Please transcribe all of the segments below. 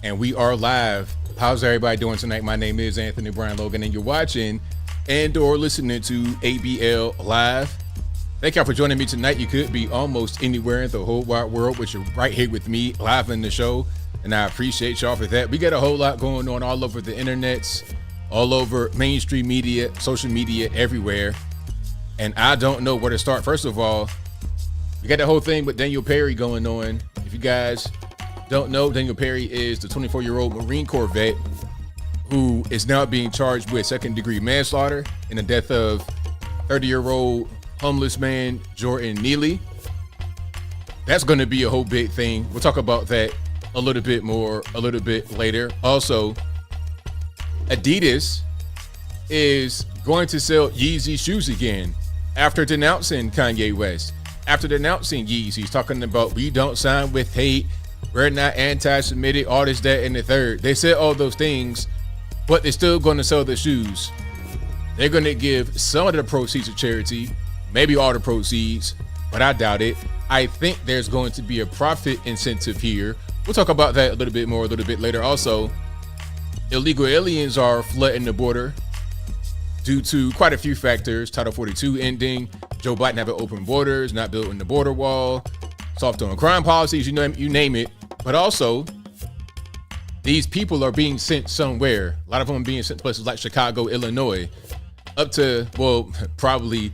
And we are live. How's everybody doing tonight? My name is Anthony Brian Logan, and you're watching and or listening to ABL Live. Thank y'all for joining me tonight. You could be almost anywhere in the whole wide world, but you're right here with me live in the show, and I appreciate y'all for that. We got a whole lot going on all over the internets, all over mainstream media, social media, everywhere, and I don't know where to start. First of all, we got the whole thing with Daniel Perry going on. If you guys don't know, Daniel Perry is the 24-year-old Marine Corps vet who is now being charged with second-degree manslaughter in the death of 30-year-old homeless man Jordan Neely. That's going to be a whole big thing. We'll talk about that a little bit more a little bit later. Also, Adidas is going to sell Yeezy shoes again after denouncing Kanye West. After denouncing Yeezy, he's talking about we don't sign with hate, we're not anti-Semitic, all this, that, and the third. They said all those things, but they're still going to sell the shoes. They're going to give some of the proceeds to charity, maybe all the proceeds, but I doubt it. I think there's going to be a profit incentive here. We'll talk about that a little bit more a little bit later. Also, illegal aliens are flooding the border due to quite a few factors. Title 42 ending, Joe Biden having open borders, not building the border wall, soft on crime policies, you name it. But also, these people are being sent somewhere. A lot of them are being sent to places like Chicago, Illinois. Up to, well, probably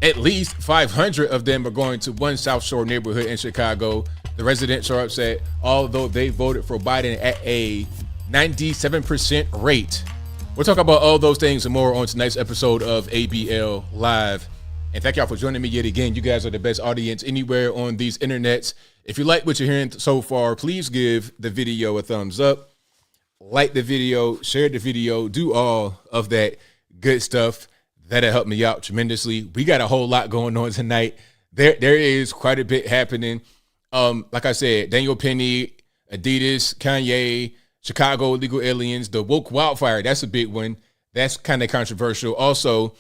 at least 500 of them are going to one South Shore neighborhood in Chicago. The residents are upset, although they voted for Biden at a 97% rate. We'll talk about all those things and more on tonight's episode of ABL Live. And thank y'all for joining me yet again. You guys are the best audience anywhere on these internets. If you like what you're hearing so far, please give the video a thumbs up, like the video, share the video, do all of that good stuff. That'll help me out tremendously. We got a whole lot going on tonight. There is quite a bit happening. Like I said, Daniel Penny, Adidas, Kanye, Chicago illegal aliens, the woke wildfire. That's a big one. That's kind of controversial. Also,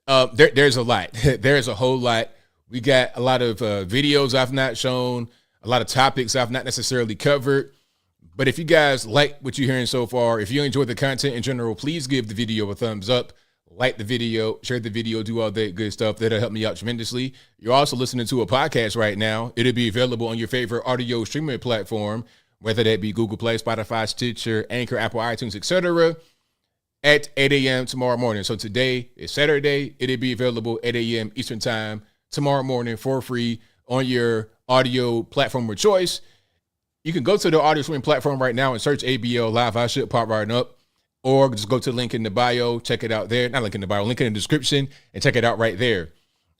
there's a lot. There's a whole lot. We got a lot of videos I've not shown, a lot of topics I've not necessarily covered. But if you guys like what you're hearing so far, if you enjoy the content in general, please give the video a thumbs up, like the video, share the video, do all that good stuff. That'll help me out tremendously. You're also listening to a podcast right now. It'll be available on your favorite audio streaming platform, whether that be Google Play, Spotify, Stitcher, Anchor, Apple, iTunes, etc., at 8 a.m. tomorrow morning. So today is Saturday. It'll be available 8 a.m. Eastern time tomorrow morning for free on your audio platform of choice. You can go to the audio streaming platform right now and search ABL Live. I should pop right up. Or just go to the link in the bio, check it out there. Not link in the bio, link in the description, and check it out right there.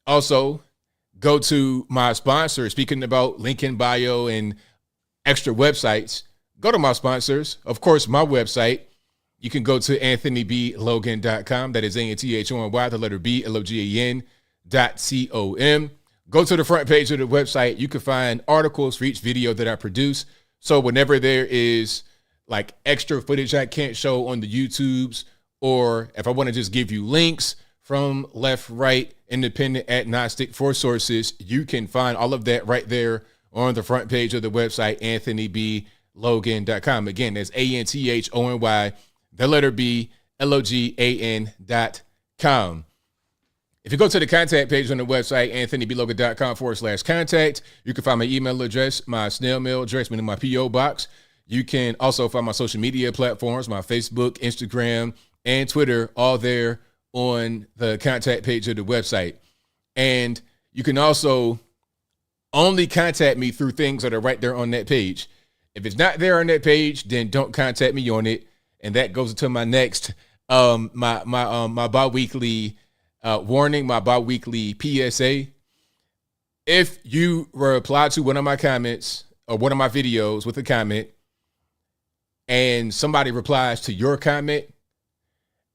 Also, go to my sponsor. Speaking about link in bio and extra websites, go to my sponsors. Of course, my website. You can go to anthonyblogan.com. That is ANTHONY, the letter B, LOGAN.com. Go to the front page of the website. You can find articles for each video that I produce. So whenever there is like extra footage I can't show on the YouTubes, or if I want to just give you links from left, right, independent, agnostic, for sources, you can find all of that right there on the front page of the website, anthonyblogan.com. Again, that's ANTHONY, the letter B, LOGAN.com. If you go to the contact page on the website, anthonyblogan.com/contact, you can find my email address, my snail mail address, meaning my P.O. box. You can also find my social media platforms, my Facebook, Instagram, and Twitter, all there on the contact page of the website. And you can also only contact me through things that are right there on that page. If it's not there on that page, then don't contact me on it. And that goes into my next, my bi-weekly warning, my bi-weekly PSA. If you reply to one of my comments or one of my videos with a comment, and somebody replies to your comment,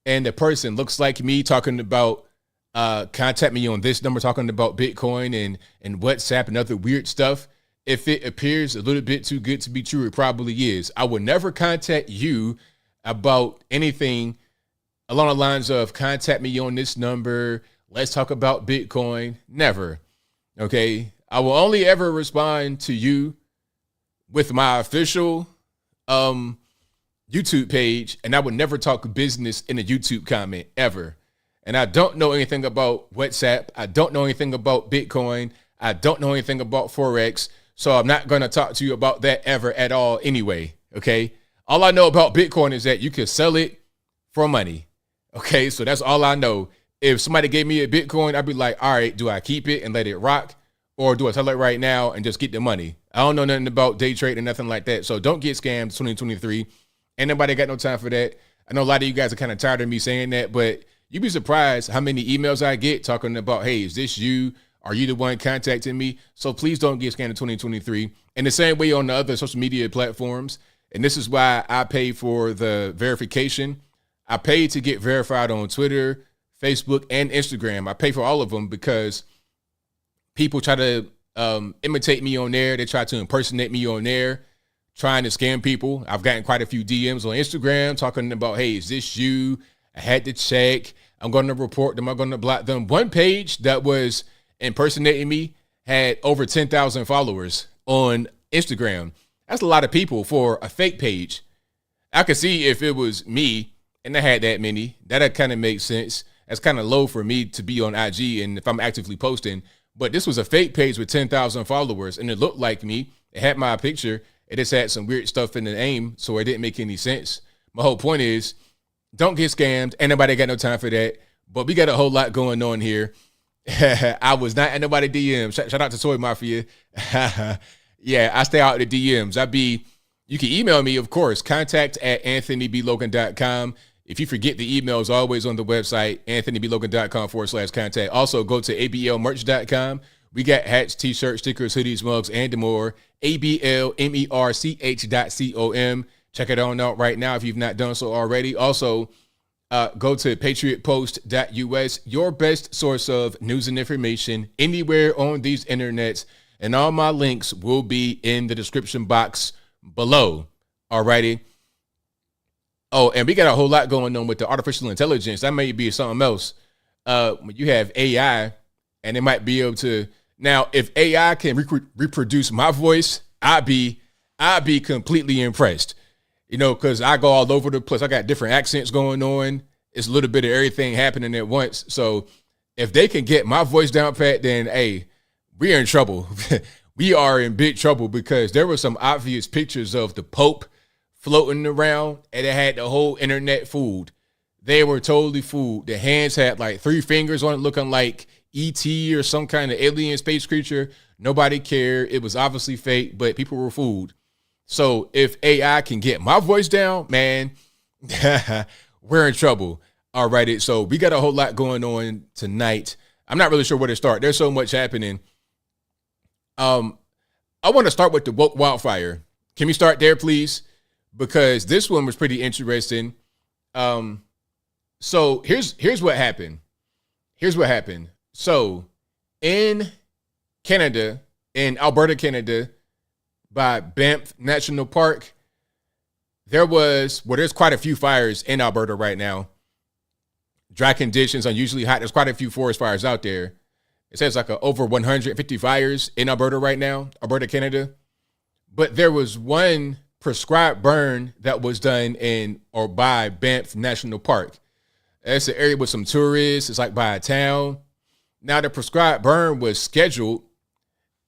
and the person looks like me talking about contact me on this number, talking about Bitcoin and WhatsApp and other weird stuff, if it appears a little bit too good to be true, it probably is. I would never contact you about anything along the lines of contact me on this number, let's talk about Bitcoin. Never. Okay. I will only ever respond to you with my official YouTube page, and I would never talk business in a YouTube comment ever. And I don't know anything about WhatsApp. I don't know anything about Bitcoin. I don't know anything about Forex. So I'm not going to talk to you about that ever at all anyway. Okay. All I know about Bitcoin is that you can sell it for money. Okay. So that's all I know. If somebody gave me a Bitcoin, I'd be like, all right, do I keep it and let it rock? Or do I sell it right now and just get the money? I don't know nothing about day trade and nothing like that. So don't get scammed 2023. Ain't nobody got no time for that. I know a lot of you guys are kind of tired of me saying that, but you'd be surprised how many emails I get talking about, hey, is this you? Are you the one contacting me? So please don't get scammed in 2023. And the same way on the other social media platforms. And this is why I pay for the verification. I pay to get verified on Twitter, Facebook, and Instagram. I pay for all of them because people try to imitate me on there. They try to impersonate me on there, trying to scam people. I've gotten quite a few DMs on Instagram talking about, hey, is this you? I had to check. I'm going to report them. I'm going to block them. One page that was impersonating me had over 10,000 followers on Instagram. That's a lot of people for a fake page. I could see if it was me and I had that many, that'd kind of make sense. That's kind of low for me to be on IG and if I'm actively posting. But this was a fake page with 10,000 followers and it looked like me. It had my picture. It just had some weird stuff in the name, so it didn't make any sense. My whole point is, don't get scammed. Ain't nobody got no time for that. But we got a whole lot going on here. I was not at nobody DM. Shout out to Toy Mafia. Yeah, I stay out of the DMs. You can email me, of course, contact@anthonyblogan.com. If you forget, the email is always on the website, anthonyblogan.com/contact. Also, go to ablmerch.com. We got hats, t-shirts, stickers, hoodies, mugs, and more. ablmerch.com. Check it on out right now if you've not done so already. Also, go to patriotpost.us, your best source of news and information anywhere on these internets. And all my links will be in the description box below. Alrighty. Oh, and we got a whole lot going on with the artificial intelligence. That may be something else. When you have AI, and they might be able to. Now, if AI can reproduce my voice, I'd be completely impressed. You know, because I go all over the place. I got different accents going on. It's a little bit of everything happening at once. So if they can get my voice down pat, then hey, we're in trouble. We are in big trouble because there were some obvious pictures of the Pope floating around and it had the whole internet fooled. They were totally fooled. The hands had like 3 fingers on it looking like E.T. or some kind of alien space creature. Nobody cared. It was obviously fake, but people were fooled. So if AI can get my voice down, man, we're in trouble. All right. So we got a whole lot going on tonight. I'm not really sure where to start. There's so much happening. I want to start with the woke wildfire. Can we start there, please? Because this one was pretty interesting. So here's what happened. Here's what happened. So in Canada, in Alberta, Canada, by Banff National Park, there's quite a few fires in Alberta right now. Dry conditions, unusually hot. There's quite a few forest fires out there. It says like over 150 fires in Alberta right now, Alberta, Canada. But there was one prescribed burn that was done by Banff National Park. It's an area with some tourists. It's like by a town. Now the prescribed burn was scheduled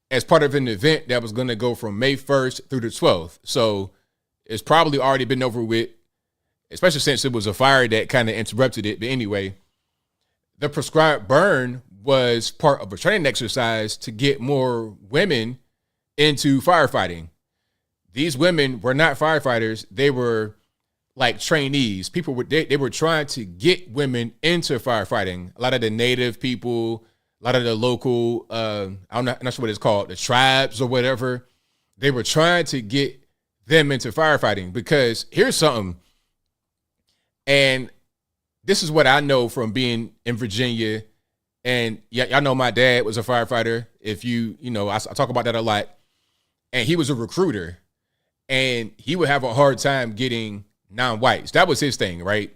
as part of an event that was going to go from May 1st through the 12th. So it's probably already been over with, especially since it was a fire that kind of interrupted it. But anyway, the prescribed burn was part of a training exercise to get more women into firefighting. These women were not firefighters. They were like trainees. They were trying to get women into firefighting. A lot of the native people, a lot of the local, I'm not sure what it's called, the tribes or whatever. They were trying to get them into firefighting because here's something. And this is what I know from being in Virginia. And y'all know my dad was a firefighter. If I talk about that a lot. And he was a recruiter. And he would have a hard time getting non-whites. That was his thing, right?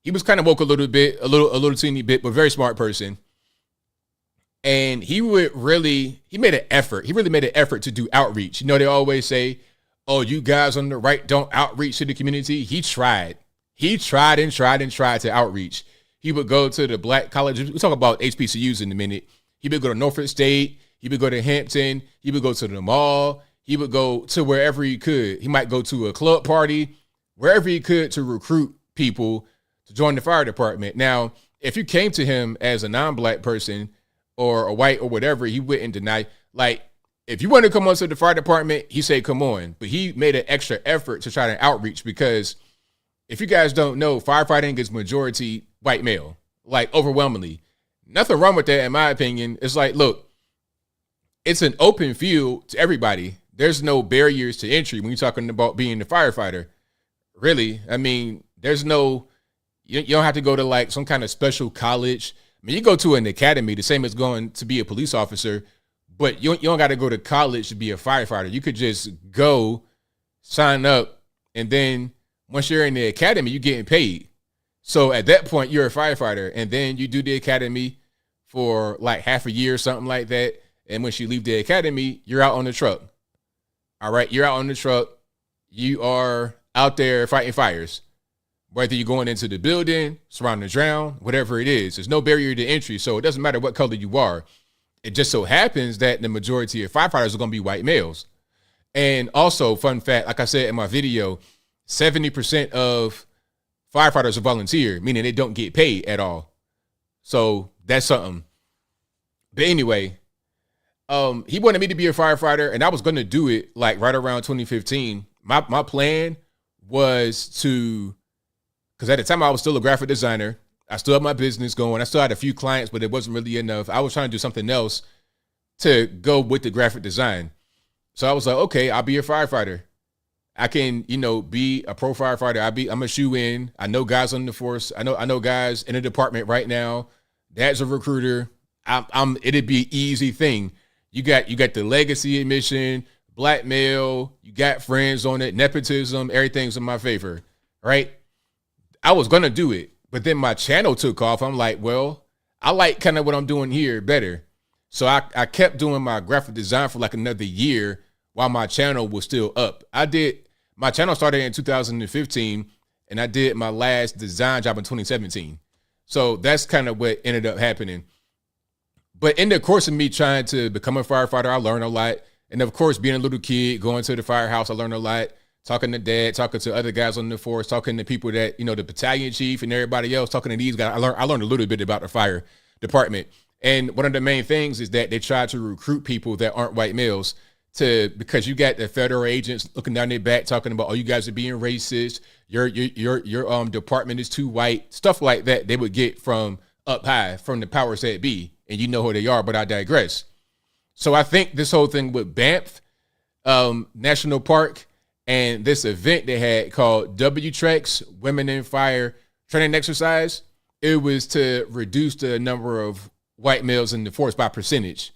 He was kind of woke a little teeny bit, but very smart person. And he made an effort. He really made an effort to do outreach. You know, they always say, oh, you guys on the right don't outreach to the community. He tried to outreach. He would go to the black colleges. We'll talk about HBCUs in a minute. He would go to Norfolk State. He would go to Hampton. He would go to the mall. He would go to wherever he could. He might go to a club party, wherever he could, to recruit people to join the fire department. Now, if you came to him as a non-black person or a white or whatever, he wouldn't deny. Like, if you want to come on to the fire department, he said, come on. But he made an extra effort to try to outreach because if you guys don't know, firefighting is majority white male, like overwhelmingly. Nothing wrong with that, in my opinion. It's like, look, it's an open field to everybody. There's no barriers to entry when you're talking about being a firefighter. Really, I mean, there's no, you don't have to go to like some kind of special college. I mean, you go to an academy, the same as going to be a police officer, but you don't got to go to college to be a firefighter. You could just go sign up, and then once you're in the academy, you're getting paid. So at that point, you're a firefighter, and then you do the academy for like half a year or something like that. And once you leave the academy, you're out on the truck. All right, you're out on the truck. You are out there fighting fires. Whether you're going into the building, surrounding the drown, whatever it is, there's no barrier to entry. So it doesn't matter what color you are. It just so happens that the majority of firefighters are going to be white males. And also, fun fact, like I said in my video, 70% of firefighters are volunteer, meaning they don't get paid at all. So that's something. But anyway, he wanted me to be a firefighter, and I was going to do it like right around 2015. My plan was to, because at the time I was still a graphic designer. I still had my business going. I still had a few clients, but it wasn't really enough. I was trying to do something else to go with the graphic design. So I was like, okay, I'll be a firefighter. I can, be a pro firefighter. I'm a shoe-in. I know guys on the force. I know guys in the department right now. Dad's a recruiter. It'd be an easy thing. You got the legacy admission, blackmail, you got friends on it, nepotism, everything's in my favor, right? I was going to do it, but then my channel took off. I'm like, well, I like kind of what I'm doing here better. So I kept doing my graphic design for like another year while my channel was still up. My channel started in 2015, and I did my last design job in 2017. So that's kind of what ended up happening. But in the course of me trying to become a firefighter, I learned a lot. And of course, being a little kid, going to the firehouse, I learned a lot. Talking to dad, talking to other guys on the force, talking to people that, the battalion chief and everybody else, talking to these guys. I learned a little bit about the fire department. And one of the main things is that they try to recruit people that aren't white males because you got the federal agents looking down their back, talking about, oh, you guys are being racist. Your department is too white, stuff like that. They would get from up high, from the powers that be. And you know who they are, but I digress. So I think this whole thing with Banff National Park and this event they had called W-Trex, Women in Fire Training Exercise, it was to reduce the number of white males in the force by percentage.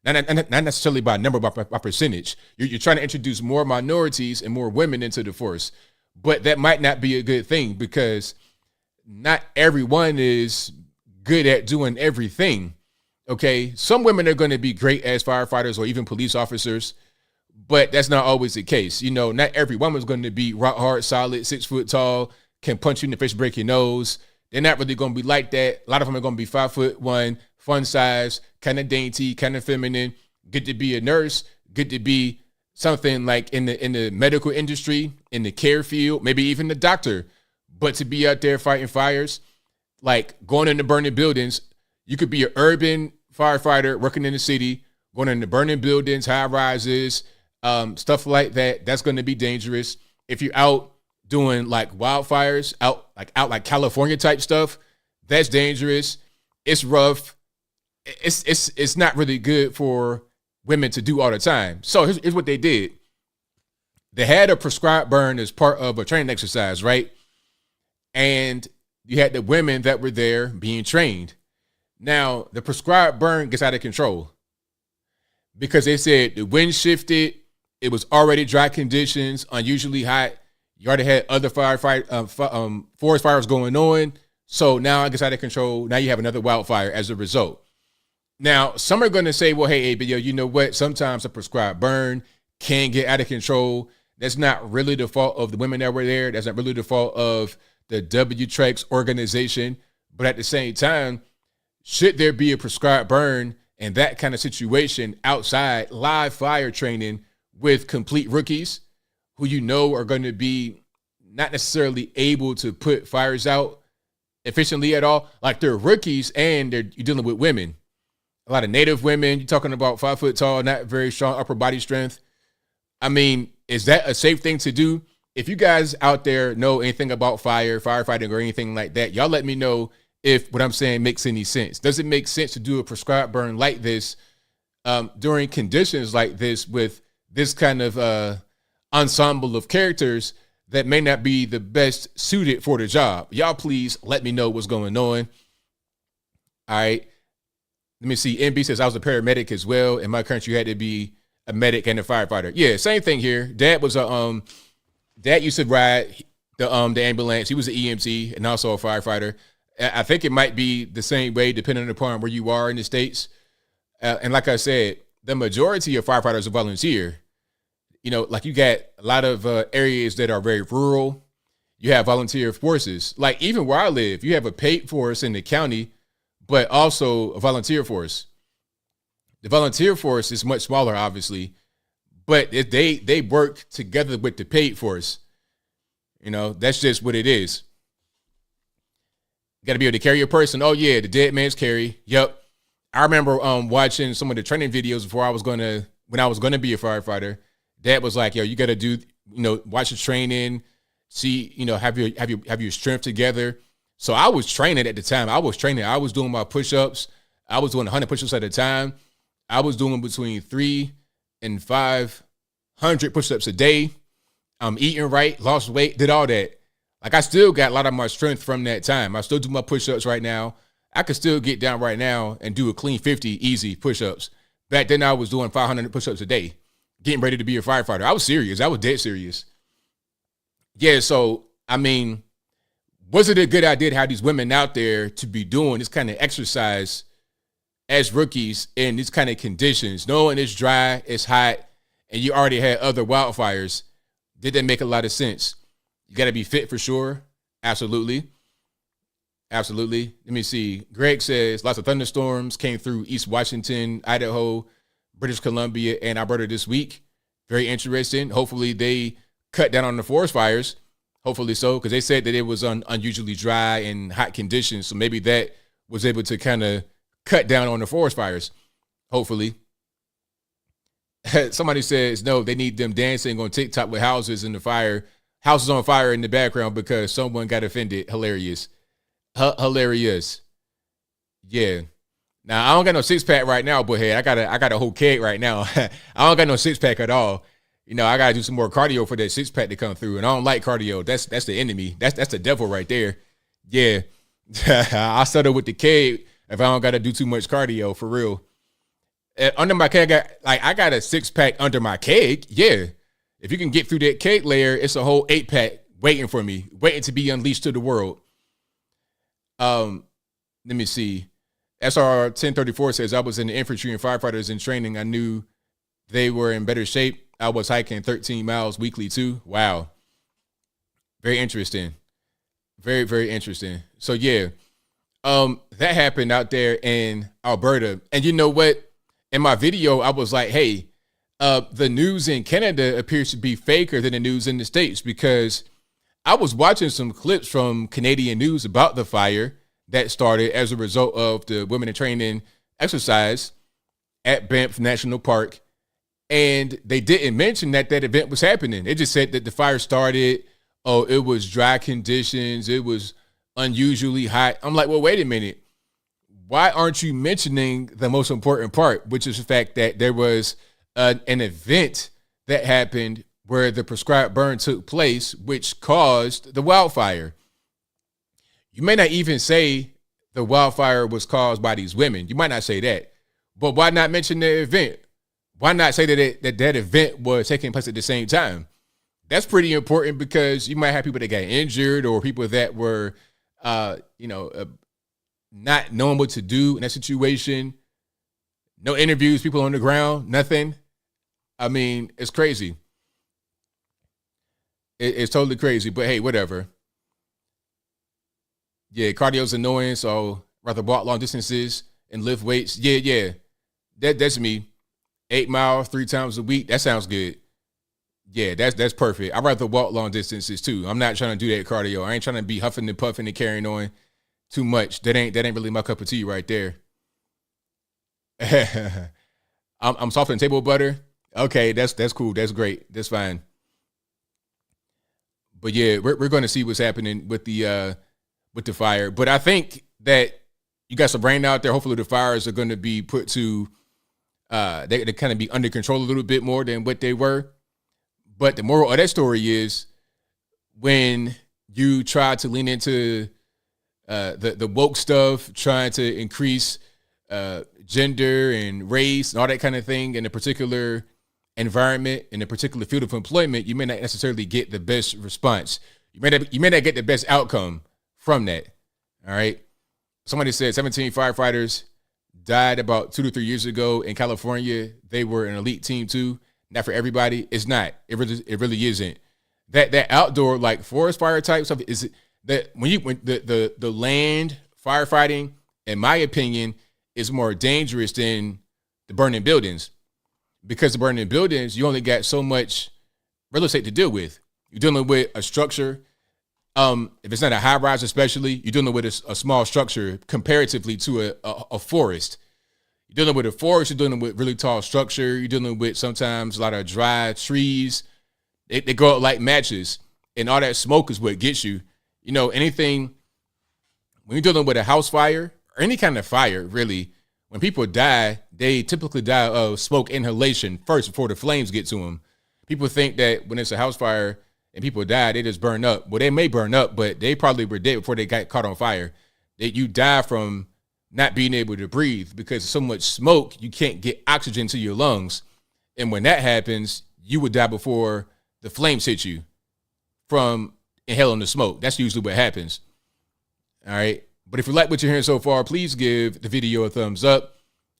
Not necessarily by number, but by percentage. You're trying to introduce more minorities and more women into the force. But that might not be a good thing because not everyone is good at doing everything. Okay, some women are going to be great as firefighters or even police officers, but that's not always the case. Not every woman's going to be rock hard, solid, 6 foot tall, can punch you in the face, break your nose. They're not really going to be like that. A lot of them are going to be 5'1", fun size, kind of dainty, kind of feminine, good to be a nurse, good to be something like in the medical industry, in the care field, maybe even the doctor. But to be out there fighting fires, like going into burning buildings, you could be an urban firefighter working in the city, going into burning buildings, high rises, stuff like that. That's going to be dangerous. If you're out doing like wildfires, out like California type stuff, that's dangerous. It's rough. It's not really good for women to do all the time. So here's what they did. They had a prescribed burn as part of a training exercise, right? And you had the women that were there being trained. Now, the prescribed burn gets out of control because they said the wind shifted. It was already dry conditions, unusually hot. You already had other forest fires going on. So now it gets out of control. Now you have another wildfire as a result. Now, some are going to say, well, hey, ABL, you know what? Sometimes a prescribed burn can get out of control. That's not really the fault of the women that were there. That's not really the fault of the W-Trex organization. But at the same time, should there be a prescribed burn in that kind of situation outside live fire training with complete rookies who you know are going to be not necessarily able to put fires out efficiently at all? Like, they're rookies and you're dealing with women. A lot of native women. You're talking about 5 foot tall, not very strong upper body strength. I mean, is that a safe thing to do? If you guys out there know anything about firefighting or anything like that, y'all let me know if what I'm saying makes any sense. Does it make sense to do a prescribed burn like this during conditions like this with this kind of ensemble of characters that may not be the best suited for the job? Y'all please let me know what's going on. All right. Let me see. MB says I was a paramedic as well. In my country, you had to be a medic and a firefighter. Yeah, same thing here. Dad was Dad used to ride the ambulance. He was an EMT and also a firefighter. I think it might be the same way depending upon where you are in the States. And like I said, the majority of firefighters are volunteer. You know, like, you got a lot of areas that are very rural. You have volunteer forces. Like, even where I live, you have a paid force in the county, but also a volunteer force. The volunteer force is much smaller, obviously, but they work together with the paid force. You know, that's just what it is. You got to be able to carry a person. Oh yeah, the dead man's carry. Yep. I remember watching some of the training videos when I was gonna be a firefighter. Dad was like, yo, you got to do, watch the training, see, have your strength together. So I was training at the time. I was doing my push-ups. I was doing 100 push-ups at a time. I was doing between 300 and 500 push-ups a day. I'm eating right, lost weight, did all that. Like, I still got a lot of my strength from that time. I still do my push-ups right now. I could still get down right now and do a clean 50 easy push-ups. Back then, I was doing 500 push-ups a day, getting ready to be a firefighter. I was serious. I was dead serious. Yeah, so, I mean, was it a good idea to have these women out there to be doing this kind of exercise as rookies in these kind of conditions, knowing it's dry, it's hot, and you already had other wildfires? Did that make a lot of sense? You got to be fit for sure. Absolutely. Absolutely. Let me see. Greg says lots of thunderstorms came through East Washington, Idaho, British Columbia, and Alberta this week. Very interesting. Hopefully they cut down on the forest fires. Hopefully so, because they said that it was unusually dry and hot conditions. So maybe that was able to kind of cut down on the forest fires. Hopefully. Somebody says, no, they need them dancing on TikTok with houses on fire in the background because someone got offended. Hilarious. Hilarious. Yeah. Now, I don't got no six-pack right now, but hey, I got a whole keg right now. I don't got no six-pack at all. I got to do some more cardio for that six-pack to come through, and I don't like cardio. That's the enemy. That's the devil right there. Yeah. I'll settle with the keg if I don't got to do too much cardio, for real. Under my keg, I got a six-pack under my keg. Yeah. If you can get through that keg layer, it's a whole 8-pack waiting for me, waiting to be unleashed to the world. Let me see. SR 1034 says, I was in the infantry and firefighters in training. I knew they were in better shape. I was hiking 13 miles weekly too. Wow. Very interesting. Very, very interesting. So yeah, that happened out there in Alberta. And you know what? In my video, I was like, hey, the news in Canada appears to be faker than the news in the States, because I was watching some clips from Canadian news about the fire that started as a result of the women in training exercise at Banff National Park. And they didn't mention that event was happening. It just said that the fire started. Oh, it was dry conditions. It was unusually hot. I'm like, well, wait a minute. Why aren't you mentioning the most important part, which is the fact that there was an event that happened where the prescribed burn took place, which caused the wildfire? You may not even say the wildfire was caused by these women. You might not say that. But why not mention the event? Why not say that event was taking place at the same time? That's pretty important, because you might have people that got injured or people that were, not knowing what to do in that situation. No interviews, people on the ground, nothing. I mean, it's crazy. It's totally crazy, but hey, whatever. Yeah, cardio's annoying, so rather walk long distances and lift weights. Yeah. That's me. 8 miles, 3 times a week. That sounds good. Yeah, that's perfect. I'd rather walk long distances too. I'm not trying to do that cardio. I ain't trying to be huffing and puffing and carrying on too much. That ain't really my cup of tea right there. I'm softening table butter. Okay, that's cool. That's great. That's fine. But yeah, we're going to see what's happening with the fire. But I think that you got some rain out there. Hopefully the fires are going to be put to they kind of be under control a little bit more than what they were. But the moral of that story is when you try to lean into the woke stuff, trying to increase gender and race and all that kind of thing in a particular environment, in a particular field of employment, you may not necessarily get the best response. You may not get the best outcome from that. All right. Somebody said 17 firefighters died about 2 to 3 years ago in California. They were an elite team too. Not for everybody. It's not. It really isn't. That outdoor like forest fire type stuff is that when the land firefighting, in my opinion, is more dangerous than the burning buildings, because the burning buildings you only got so much real estate to deal with. You're dealing with a structure. If it's not a high rise, especially, you're dealing with a small structure comparatively to a forest. You're dealing with a forest, you're dealing with really tall structure, you're dealing with sometimes a lot of dry trees. They go up like matches, and all that smoke is what gets you. You know, anything, when you're dealing with a house fire, or any kind of fire, really, when people die, they typically die of smoke inhalation first before the flames get to them. People think that when it's a house fire and people die, they just burn up. Well, they may burn up, but they probably were dead before they got caught on fire. You die from not being able to breathe because so much smoke, you can't get oxygen to your lungs. And when that happens, you would die before the flames hit you from inhaling the smoke. That's usually what happens. All right. But if you like what you're hearing so far, please give the video a thumbs up,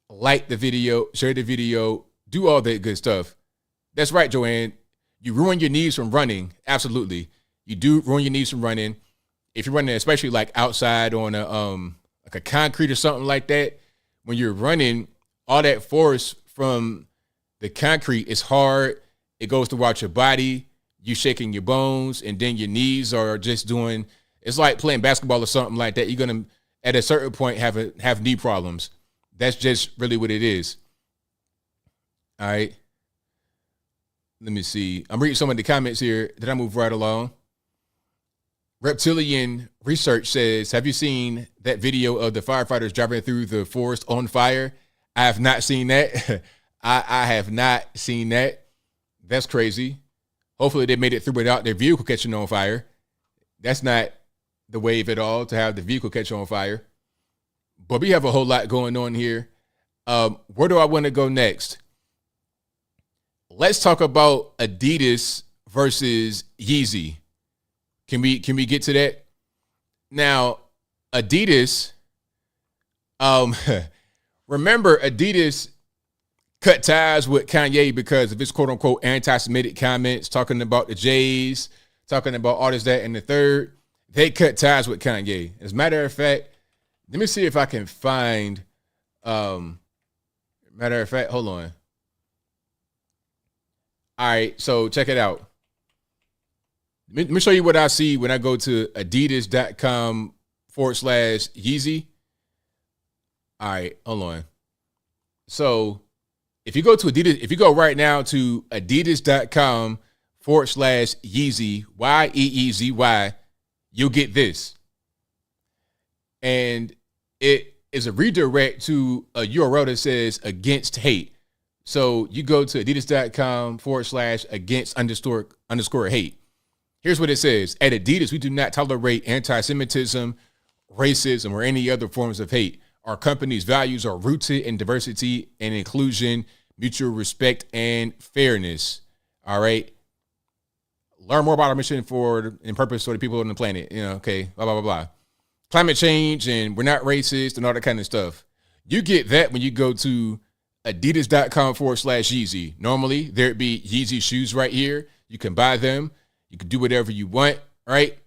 like the video, share the video, do all that good stuff. That's right, Joanne. You ruin your knees from running. Absolutely. You do ruin your knees from running. If you're running, especially like outside on like a concrete or something like that, when you're running, all that force from the concrete is hard. It goes throughout your body. You shaking your bones, and then your knees are just doing. It's like playing basketball or something like that. You're gonna, at a certain point, have knee problems. That's just really what it is. All right. Let me see. I'm reading some of the comments here. Did I move right along? Reptilian Research says, have you seen that video of the firefighters driving through the forest on fire? I have not seen that. I have not seen that. That's crazy. Hopefully they made it through without their vehicle catching on fire. That's not the wave at all, to have the vehicle catch on fire. But we have a whole lot going on here. Where do I want to go next? Let's talk about Adidas versus Yeezy. Can we get to that? Now, Adidas, remember Adidas cut ties with Kanye because of his quote unquote anti-Semitic comments, talking about the Jays, talking about all this, that, and the third. They cut ties with Kanye. As a matter of fact, let me see if I can find, matter of fact, hold on. All right, so check it out. Let me show you what I see when I go to adidas.com/Yeezy. All right, hold on. So if you go to Adidas, if you go right now to adidas.com/Yeezy, Yeezy, you'll get this. And it is a redirect to a URL that says against hate. So you go to adidas.com/against_hate. Here's what it says. At Adidas, we do not tolerate anti-Semitism, racism, or any other forms of hate. Our company's values are rooted in diversity and inclusion, mutual respect, and fairness. All right. Learn more about our mission and purpose for the people on the planet. You know, okay, blah, blah, blah, blah. Climate change, and we're not racist, and all that kind of stuff. You get that when you go to adidas.com/Yeezy. Normally, there'd be Yeezy shoes right here. You can buy them. You can do whatever you want, right?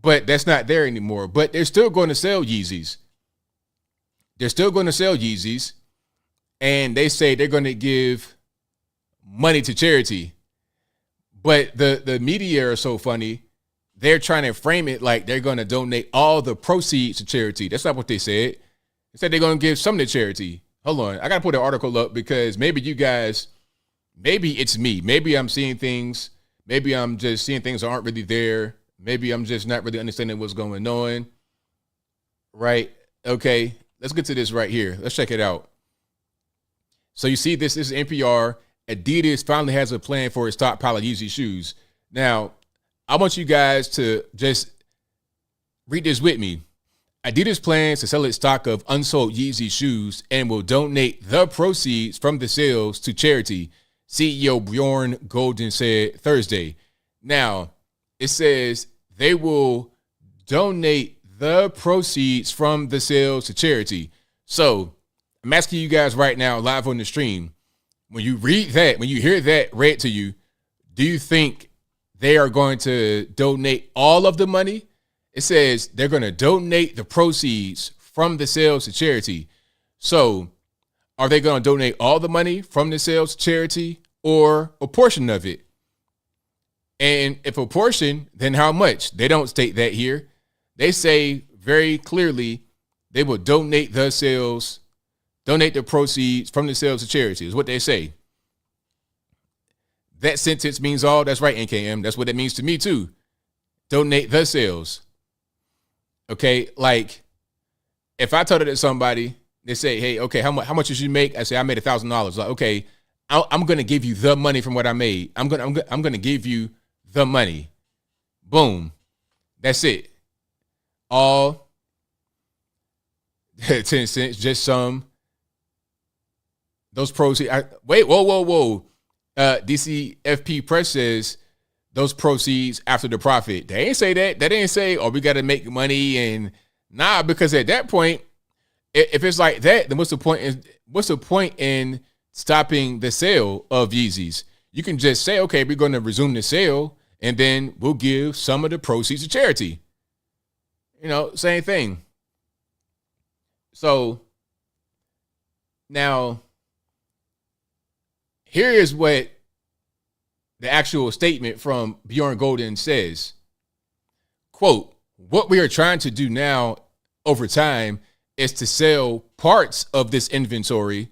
But that's not there anymore. But they're still going to sell Yeezys. They're still going to sell Yeezys. And they say they're going to give money to charity. But the media are so funny. They're trying to frame it like they're going to donate all the proceeds to charity. That's not what they said. They said they're going to give some to charity. Hold on. I got to put an article up because maybe you guys, maybe it's me. Maybe I'm seeing things. Maybe I'm just seeing things that aren't really there. Maybe I'm just not really understanding what's going on. Right? Okay. Let's get to this right here. Let's check it out. So you see this is NPR. Adidas finally has a plan for its stockpile of Yeezy shoes. Now, I want you guys to just read this with me. Adidas plans to sell its stock of unsold Yeezy shoes and will donate the proceeds from the sales to charity, CEO Bjorn Golden said Thursday. Now, it says they will donate the proceeds from the sales to charity. So I'm asking you guys right now, live on the stream, when you read that, when you hear that read to you, do you think they are going to donate all of the money? It says they're going to donate the proceeds from the sales to charity. So are they going to donate all the money from the sales to charity or a portion of it? And if a portion, then how much? They don't state that here. They say very clearly they will donate the proceeds from the sales to charity is what they say. That sentence means all. That's right, NKM. That's what it means to me too. Donate the sales. Okay, like if I told it to somebody, they say, "Hey, okay, how much did you make?" I say, "I made $1,000." Like, okay, I'm gonna give you the money from what I made. I'm gonna give you the money. Boom, that's it. All 10 cents, just some. Those proceeds. Whoa. DCFP Press says those proceeds after the profit. They ain't say that. They didn't say, "Oh, we got to make money." And nah, because at that point, if it's like that, then what's the point in stopping the sale of Yeezys? You can just say, "Okay, we're going to resume the sale, and then we'll give some of the proceeds to charity." You know, same thing. So now, here is what the actual statement from Bjorn Golden says. Quote, "What we are trying to do now over time is to sell parts of this inventory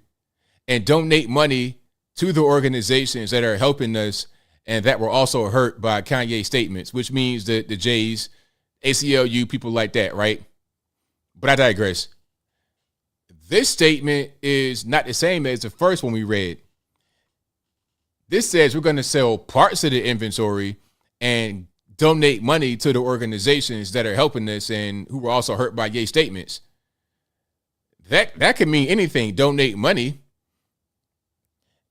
and donate money to the organizations that are helping us and that were also hurt by Kanye's statements," which means the J's, ACLU, people like that, right? But I digress. This statement is not the same as the first one we read. This says we're going to sell parts of the inventory and donate money to the organizations that are helping us and who were also hurt by Ye's statements. That could mean anything. Donate money.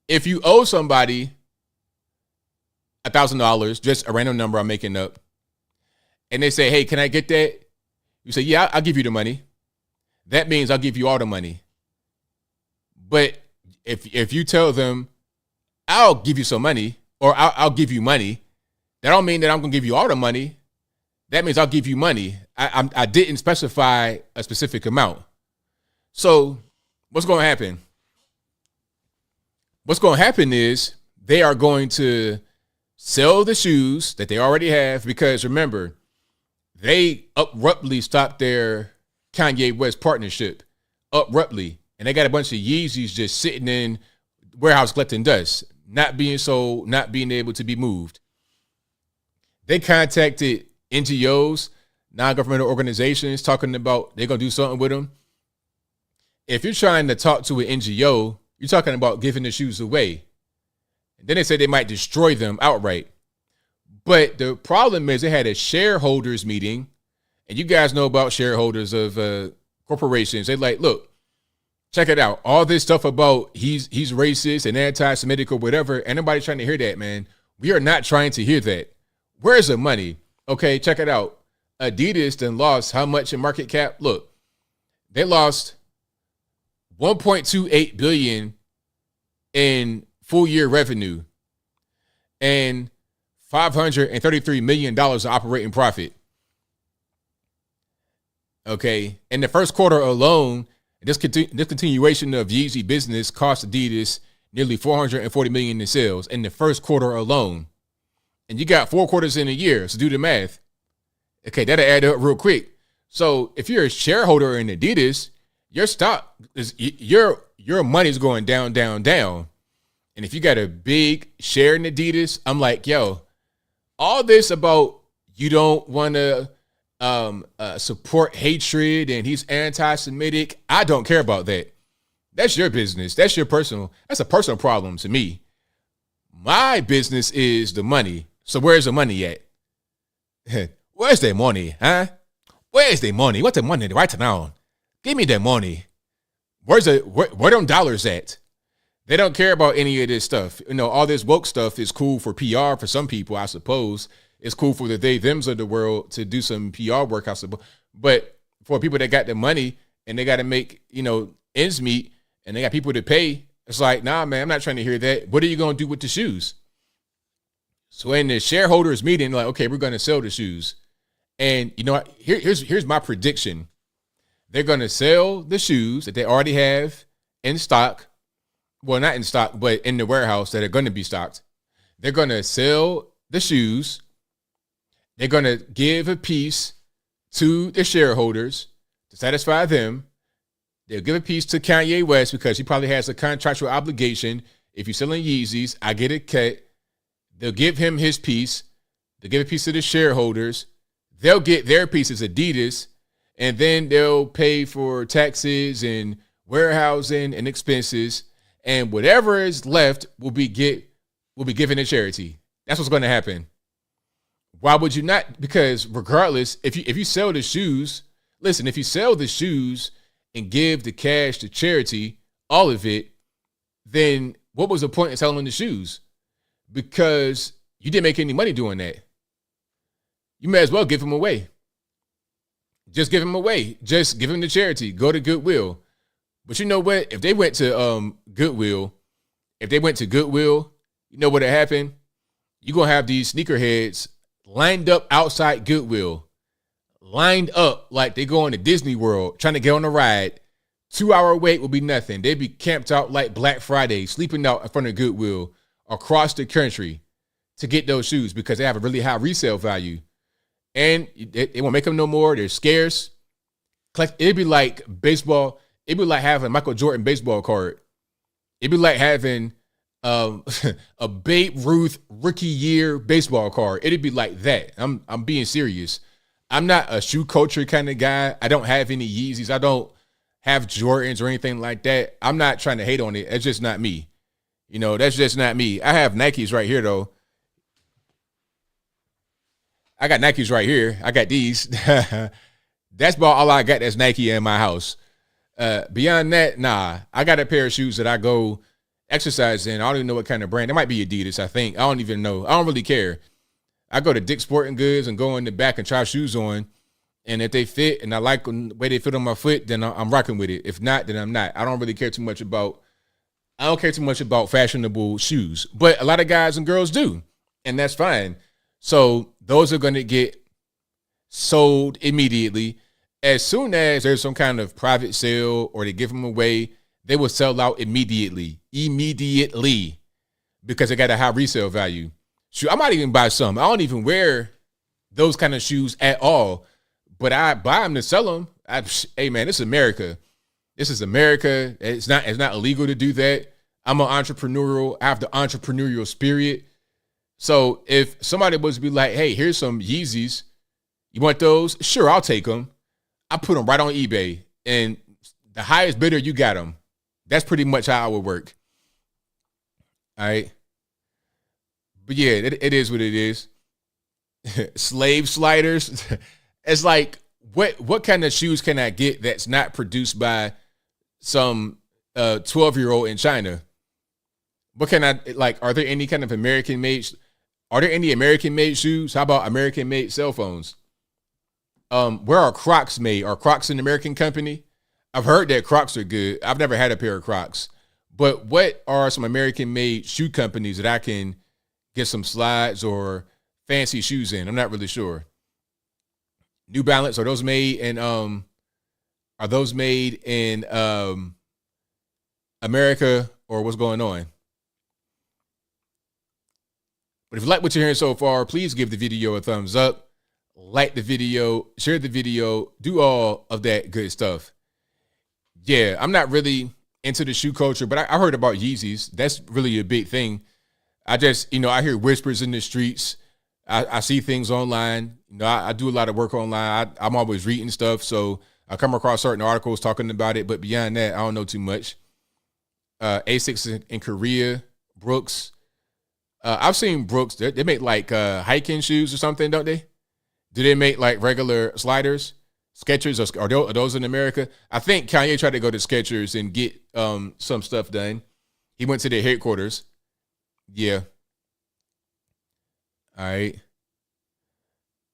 If you owe somebody $1,000, just a random number I'm making up, and they say, "Hey, can I get that?" You say, "Yeah, I'll give you the money." That means I'll give you all the money. But if you tell them, "I'll give you some money," or I'll give you money, that don't mean that I'm going to give you all the money. That means I'll give you money. I didn't specify a specific amount. So what's going to happen? What's going to happen is they are going to sell the shoes that they already have because, remember, they abruptly stopped their Kanye West partnership. Abruptly. And they got a bunch of Yeezys just sitting in warehouse collecting dust, not being sold, not being able to be moved. They contacted NGOs, non-governmental organizations, talking about they're going to do something with them. If you're trying to talk to an NGO, you're talking about giving the shoes away. And then they said they might destroy them outright. But the problem is they had a shareholders meeting, and you guys know about shareholders of corporations. They're like, "Look, check it out. All this stuff about he's racist and anti-Semitic or whatever, ain't nobody trying to hear that, man. We are not trying to hear that. Where's the money?" Okay, check it out. Adidas then lost how much in market cap? Look, they lost $1.28 billion in full year revenue and $533 million of operating profit. Okay. In the first quarter alone, this continuation of Yeezy business cost Adidas nearly $440 million in sales in the first quarter alone. And you got 4 quarters in a year, so do the math. Okay, that'll add up real quick. So if you're a shareholder in Adidas, your stock is your money's going down, down, down. And if you got a big share in Adidas, I'm like, yo, all this about you don't want to support hatred and he's anti-Semitic, I don't care about that. That's your business. That's a personal problem to me. My business is the money. So where's the money at? Where's the money, huh? Where's the money? What's the money right now? Give me the money. Where them dollars at? They don't care about any of this stuff. You know, all this woke stuff is cool for PR for some people, I suppose. It's cool for the they-thems of the world to do some PR work, I suppose. But for people that got the money and they got to make, ends meet and they got people to pay, it's like, nah, man, I'm not trying to hear that. What are you going to do with the shoes? So in the shareholders meeting, like, okay, we're going to sell the shoes. And, here's my prediction. They're going to sell the shoes that they already have in stock. Well, not in stock, but in the warehouse that are going to be stocked. They're going to sell the shoes. They're going to give a piece to the shareholders to satisfy them. They'll give a piece to Kanye West because he probably has a contractual obligation. If you're selling Yeezys, I get a cut. They'll give him his piece. They'll give a piece to the shareholders. They'll get their piece as Adidas, and then they'll pay for taxes and warehousing and expenses, and whatever is left will be given to charity. That's what's going to happen. Why would you not? Because regardless, if you sell the shoes, listen, if you sell the shoes and give the cash to charity, all of it, then what was the point in selling the shoes? Because you didn't make any money doing that. You may as well give them away. Just give them away. Just give them to charity. Go to Goodwill. But you know what? If they went to Goodwill, you know what happened? You're going to have these sneakerheads lined up outside Goodwill. Lined up like they go on to Disney World, trying to get on a ride. 2-hour wait will be nothing. They'd be camped out like Black Friday, sleeping out in front of Goodwill across the country to get those shoes because they have a really high resale value. And it won't make them no more. They're scarce. It'd be like baseball. It'd be like having a Michael Jordan baseball card. It'd be like having a Babe Ruth rookie year baseball card. It'd be like that. I'm being serious. I'm not a shoe culture kind of guy. I don't have any Yeezys. I don't have Jordans or anything like that. I'm not trying to hate on it. It's just not me. That's just not me. I have Nikes right here, though. I got Nikes right here. I got these. That's about all I got that's Nike in my house. Beyond that, nah. I got a pair of shoes that I go exercise in. I don't even know what kind of brand. It might be Adidas, I think. I don't even know. I don't really care. I go to Dick's Sporting Goods and go in the back and try shoes on. And if they fit and I like the way they fit on my foot, then I'm rocking with it. If not, then I'm not. I don't care too much about fashionable shoes. But a lot of guys and girls do. And that's fine. So those are going to get sold immediately. As soon as there's some kind of private sale or they give them away, they will sell out immediately. Because they got a high resale value. Shoot, I might even buy some. I don't even wear those kind of shoes at all. But I buy them to sell them. Hey, man, this is America. This is America. It's not illegal to do that. I'm an entrepreneurial. I have the entrepreneurial spirit. So if somebody was to be like, hey, here's some Yeezys. You want those? Sure, I'll take them. I put them right on eBay. And the highest bidder, you got them. That's pretty much how I would work. All right. But yeah, it is what it is. Slave sliders. It's like, what kind of shoes can I get that's not produced by some 12-year-old in China? What can I, like, are there any kind of American-made, are there any American-made shoes? How about American-made cell phones? Where are Crocs made? Are Crocs an American company? I've heard that Crocs are good. I've never had a pair of Crocs. But what are some American-made shoe companies that I can get some slides or fancy shoes in. I'm not really sure. New Balance, are those made in America, or what's going on? But if you like what you're hearing so far, please give the video a thumbs up, like the video, share the video, do all of that good stuff. Yeah, I'm not really into the shoe culture, but I heard about Yeezys. That's really a big thing. I just, I hear whispers in the streets. I see things online. I do a lot of work online. I'm always reading stuff, so I come across certain articles talking about it. But beyond that, I don't know too much. Asics in Korea, Brooks. I've seen Brooks. They make like hiking shoes or something, don't they? Do they make like regular sliders? Skechers, are those in America? I think Kanye tried to go to Skechers and get some stuff done. He went to their headquarters. Yeah. All right.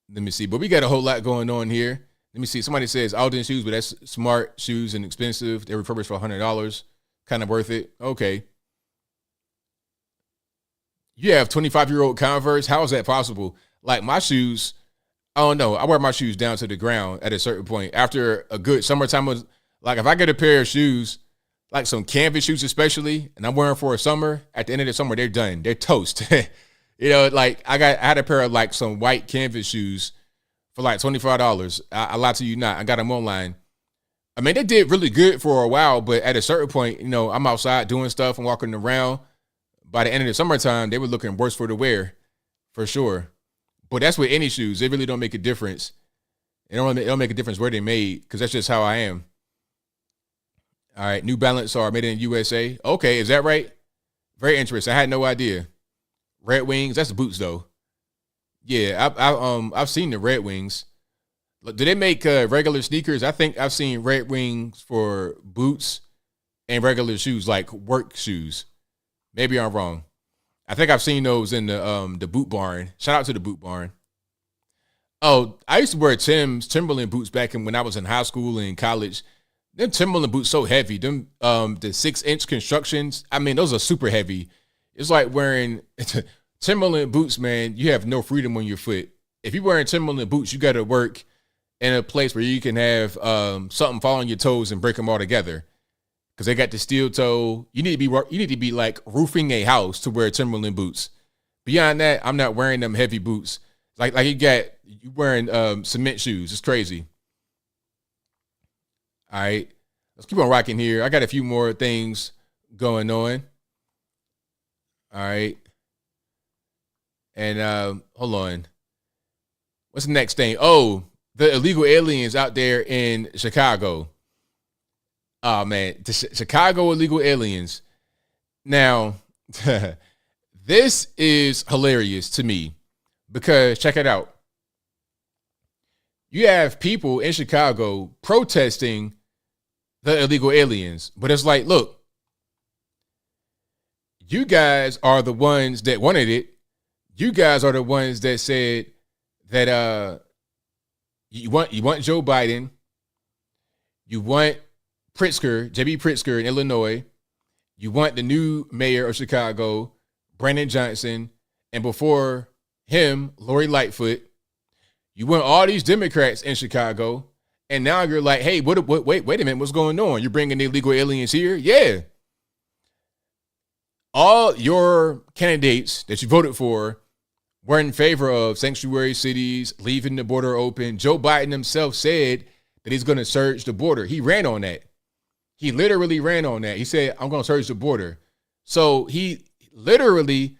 Let me see. But we got a whole lot going on here. Let me see. Somebody says Alden shoes, but that's smart shoes and expensive. They're refurbished for $100. Kind of worth it. Okay. You have 25-year-old Converse. How is that possible? Like my shoes, I don't know. I wear my shoes down to the ground at a certain point. After a good summertime, like if I get a pair of shoes, like some canvas shoes especially, and I'm wearing for a summer, at the end of the summer, they're done. They're toast. Like I had a pair of like some white canvas shoes for like $25. I lie to you not. I got them online. I mean, they did really good for a while, but at a certain point, I'm outside doing stuff and walking around. By the end of the summertime, they were looking worse for the wear, for sure. But that's with any shoes. They really don't make a difference. It don't make a difference where they made, because that's just how I am. All right, New Balance are made in USA. Okay, is that right? Very interesting. I had no idea. Red Wings, that's the boots though. Yeah, I've seen the Red Wings. Do they make regular sneakers? I think I've seen Red Wings for boots and regular shoes, like work shoes. Maybe I'm wrong. I think I've seen those in the Boot Barn. Shout out to the Boot Barn. Oh, I used to wear Timberland boots back when I was in high school and in college. Them Timberland boots so heavy. Them the 6-inch constructions. I mean, those are super heavy. It's like wearing Timberland boots, man. You have no freedom on your foot. If you're wearing Timberland boots, you got to work in a place where you can have something fall on your toes and break them all together. Because they got the steel toe. You need to be like roofing a house to wear Timberland boots. Beyond that, I'm not wearing them heavy boots. Like you wearing cement shoes. It's crazy. All right, let's keep on rocking here. I got a few more things going on. All right. And hold on. What's the next thing? Oh, the illegal aliens out there in Chicago. Oh, man. The Chicago illegal aliens. Now, this is hilarious to me because check it out. You have people in Chicago protesting the illegal aliens, but it's like, look, you guys are the ones that wanted it. You guys are the ones that said that you want Joe Biden, you want Pritzker, J.B. Pritzker in Illinois, you want the new mayor of Chicago, Brandon Johnson, and before him, Lori Lightfoot. You want all these Democrats in Chicago, and now you're like, hey, wait a minute, what's going on? You're bringing the illegal aliens here? Yeah. All your candidates that you voted for were in favor of sanctuary cities, leaving the border open. Joe Biden himself said that he's going to surge the border. He ran on that. He literally ran on that. He said, I'm going to surge the border. So he literally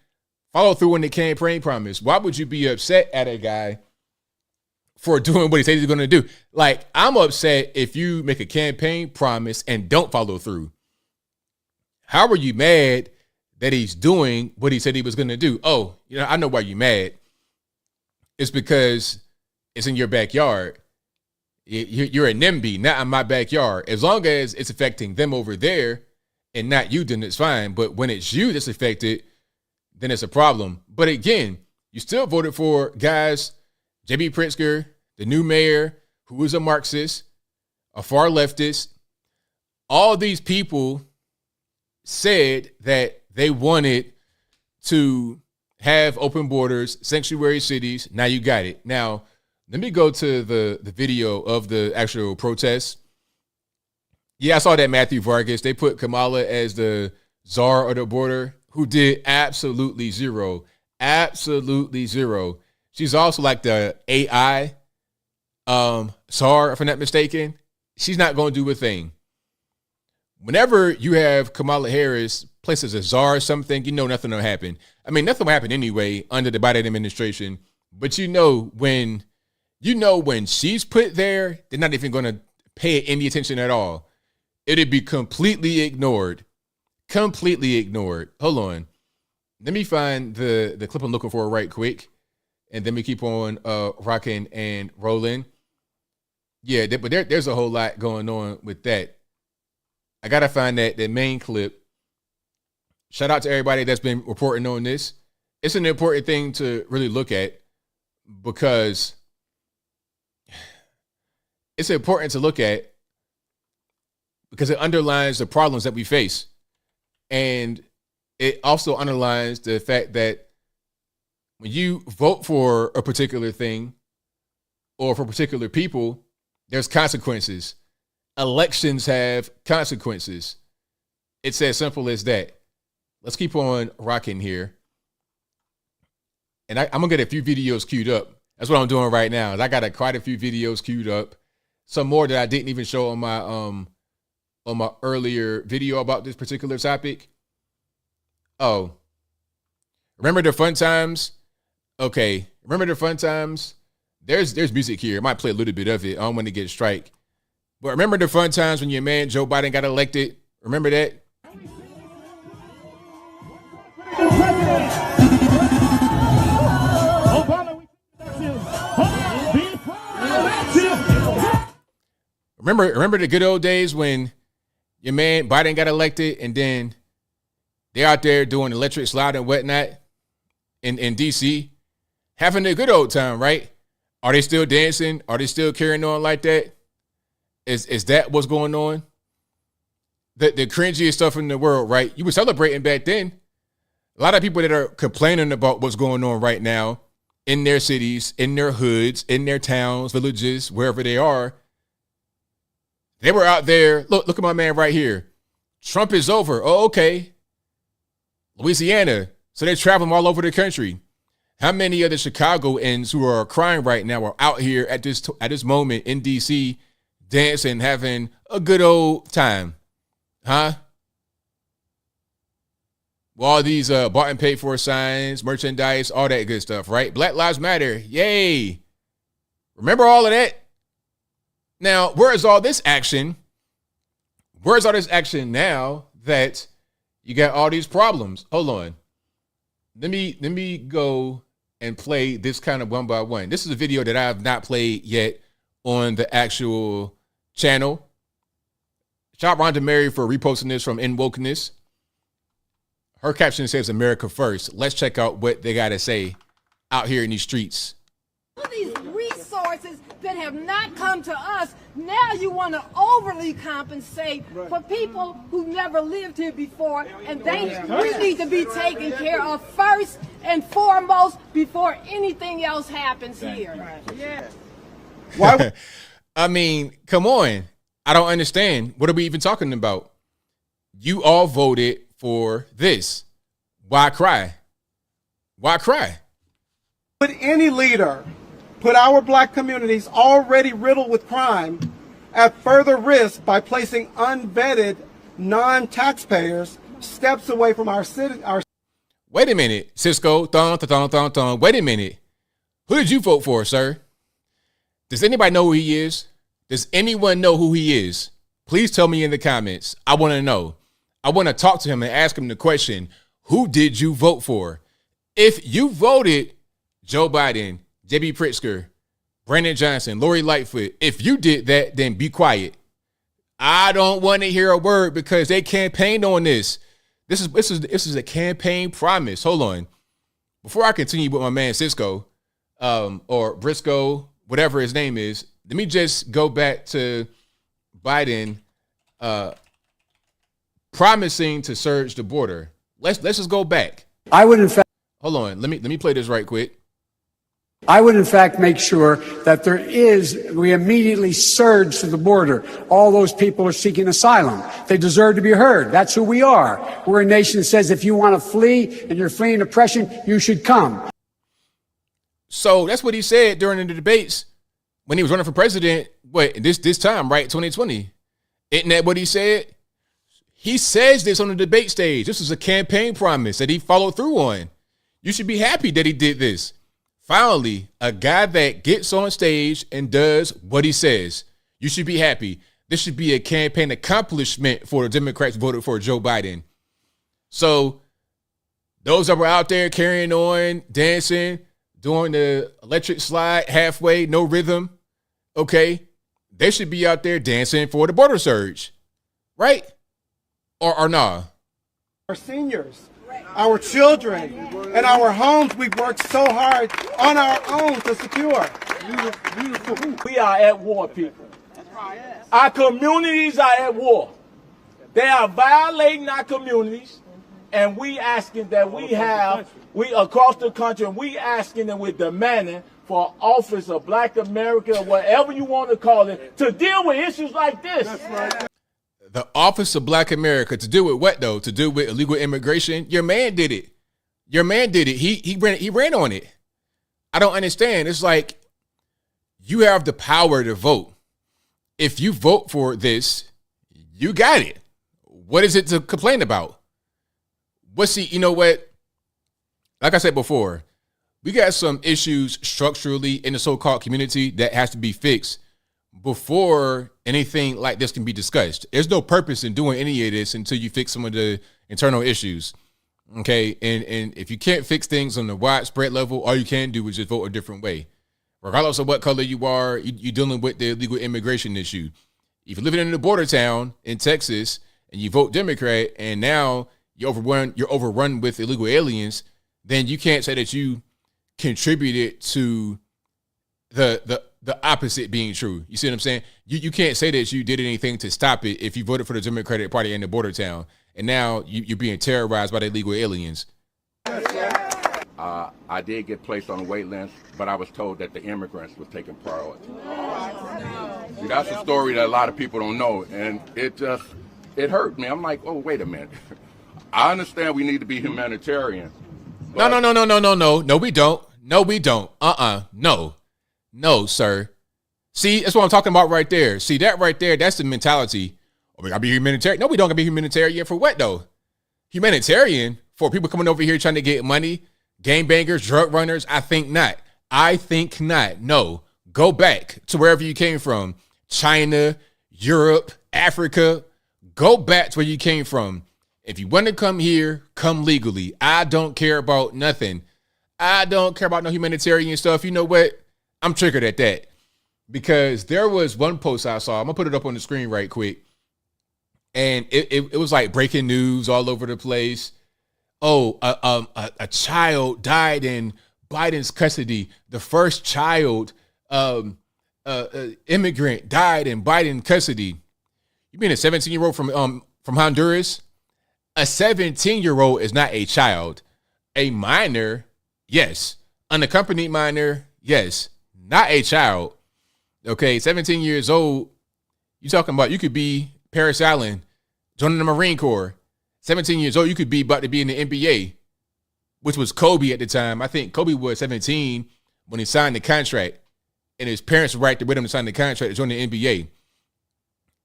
followed through on the campaign promise. Why would you be upset at a guy for doing what he said he's going to do? Like, I'm upset if you make a campaign promise and don't follow through. How are you mad that he's doing what he said he was going to do? Oh, I know why you're mad. It's because it's in your backyard. You're a NIMBY, not in my backyard. As long as it's affecting them over there and not you, then it's fine. But when it's you that's affected, then it's a problem. But again, you still voted for guys, J.B. Pritzker, the new mayor, who is a Marxist, a far leftist. All these people said that they wanted to have open borders, sanctuary cities. Now you got it. Now, let me go to the video of the actual protest. Yeah, I saw that Matthew Vargas. They put Kamala as the czar of the border, who did absolutely zero. Absolutely zero. She's also like the AI czar, if I'm not mistaken. She's not going to do a thing. Whenever you have Kamala Harris placed as a czar or something, you know nothing will happen. I mean, nothing will happen anyway under the Biden administration. But you know when she's put there, they're not even going to pay it any attention at all. It'd be completely ignored. Completely ignored. Hold on. Let me find the clip I'm looking for right quick. And then we keep on rocking and rolling. Yeah, but there's a whole lot going on with that. I got to find that main clip. Shout out to everybody that's been reporting on this. It's an important thing to really look at because it's important to look at because it underlines the problems that we face. And it also underlines the fact that when you vote for a particular thing or for particular people, there's consequences. Elections have consequences. It's as simple as that. Let's keep on rocking here. And I'm going to get a few videos queued up. That's what I'm doing right now. I got quite a few videos queued up. Some more that I didn't even show on my earlier video about this particular topic. Oh, remember the fun times? Okay, remember the fun times? There's music here. I might play a little bit of it. I don't want to get a strike. But remember the fun times when your man Joe Biden got elected? Remember that? Remember the good old days when your man Biden got elected and then they're out there doing electric slide and whatnot in D.C., having a good old time, right? Are they still dancing? Are they still carrying on like that? Is that what's going on? The cringiest stuff in the world, right? You were celebrating back then. A lot of people that are complaining about what's going on right now in their cities, in their hoods, in their towns, villages, wherever they are, they were out there. Look at my man right here. Trump is over. Oh, okay. Louisiana. So they're traveling all over the country. How many of the Chicagoans who are crying right now are out here at this moment in D.C. dancing, having a good old time? Huh? Well, all these bought and paid for signs, merchandise, all that good stuff, right? Black Lives Matter. Yay. Remember all of that? Now, where is all this action? Where's all this action now that you got all these problems? Hold on. Let me go and play this kind of one by one. This is a video that I have not played yet on the actual channel. Shout out Rhonda Mary for reposting this from In Wokeness. Her caption says America first. Let's check out what they got to say out here in these streets. All these resources that have not come to us, now you want to overly compensate for people who never lived here before, and we need to be taken care of first and foremost before anything else happens here. Yeah. Why? I mean, come on. I don't understand. What are we even talking about? You all voted for this. Why cry? Why cry? Would any leader put our black communities already riddled with crime at further risk by placing unvetted non-taxpayers steps away from our city? Wait a minute, Cisco. Wait a minute. Who did you vote for, sir? Does anybody know who he is? Does anyone know who he is? Please tell me in the comments. I want to know. I want to talk to him and ask him the question, who did you vote for? If you voted Joe Biden, J.B. Pritzker, Brandon Johnson, Lori Lightfoot, if you did that, then be quiet. I don't want to hear a word because they campaigned on this. This is a campaign promise. Hold on. Before I continue with my man Cisco, or Briscoe, whatever his name is, let me just go back to Biden promising to surge the border. Let's just go back. I would in fact. Hold on. Let me play this right quick. I would, in fact, make sure that we immediately surge to the border. All those people are seeking asylum. They deserve to be heard. That's who we are. We're a nation that says if you want to flee and you're fleeing oppression, you should come. So that's what he said during the debates when he was running for president. This time, right? 2020. Isn't that what he said? He says this on the debate stage. This is a campaign promise that he followed through on. You should be happy that he did this. Finally, a guy that gets on stage and does what he says. You should be happy. This should be a campaign accomplishment for the Democrats voted for Joe Biden. So those that were out there carrying on, dancing, doing the electric slide halfway, no rhythm, okay, they should be out there dancing for the border surge, right? Or nah? Our seniors, our children, and our homes we've worked so hard on our own to secure. We are at war, people. Our communities are at war. They are violating our communities, and we asking that we across the country, and we asking and we're demanding for office of Black America, or whatever you want to call it, to deal with issues like this. The Office of Black America, to do with what though? To do with illegal immigration? Your man did it. He ran on it. I don't understand. It's like you have the power to vote. If you vote for this, you got it. What is it to complain about? You know what? Like I said before, we got some issues structurally in the so-called community that has to be fixed before anything like this can be discussed. There's no purpose in doing any of this until you fix some of the internal issues. Okay. And if you can't fix things on the widespread level, all you can do is just vote a different way. Regardless of what color you are, you're dealing with the illegal immigration issue. If you're living in a border town in Texas and you vote Democrat and now you're overrun with illegal aliens, then you can't say that you contributed to the opposite being true. You see what I'm saying? You can't say that you did anything to stop it if you voted for the Democratic Party in the border town, and now you're being terrorized by the illegal aliens. I did get placed on a wait list, but I was told that the immigrants were taking priority. See, that's a story that a lot of people don't know, and it hurt me. I'm like, oh, wait a minute. I understand we need to be humanitarian. No, we don't. No, we don't. No, sir. See, that's what I'm talking about right there. See, that right there, that's the mentality. Oh, we gotta be humanitarian. No, we don't gotta be humanitarian. For what, though? Humanitarian? For people coming over here trying to get money? Gangbangers, drug runners? I think not. No. Go back to wherever you came from. China, Europe, Africa. Go back to where you came from. If you want to come here, come legally. I don't care about nothing. I don't care about no humanitarian stuff. You know what? I'm triggered at that because there was one post I saw. I'm gonna put it up on the screen right quick. And it was like breaking news all over the place. Oh, a child died in Biden's custody. The first child, immigrant died in Biden's custody. You mean a 17-year-old from Honduras? A 17-year-old is not a child. A minor, yes. Unaccompanied minor, yes. Not a child. Okay, 17 years old. You talking about you could be Paris Allen, joining the Marine Corps. 17 years old, you could be about to be in the NBA, which was Kobe at the time. I think Kobe was 17 when he signed the contract, and his parents were right there with him to sign the contract to join the NBA.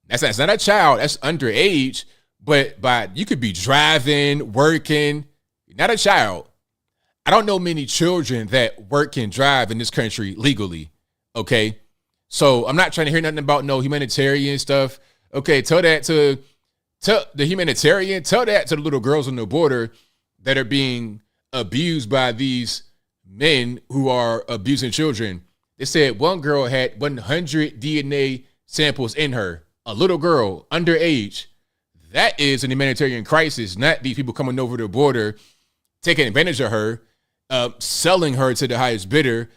That's not a child. That's underage, but you could be driving, working. Not a child. I don't know many children that work and drive in this country legally, okay? So I'm not trying to hear nothing about no humanitarian stuff. Okay, tell that to the humanitarian, tell that to the little girls on the border that are being abused by these men who are abusing children. They said one girl had 100 DNA samples in her, a little girl, underage. That is an humanitarian crisis, not these people coming over the border, taking advantage of her, selling her to the highest bidder,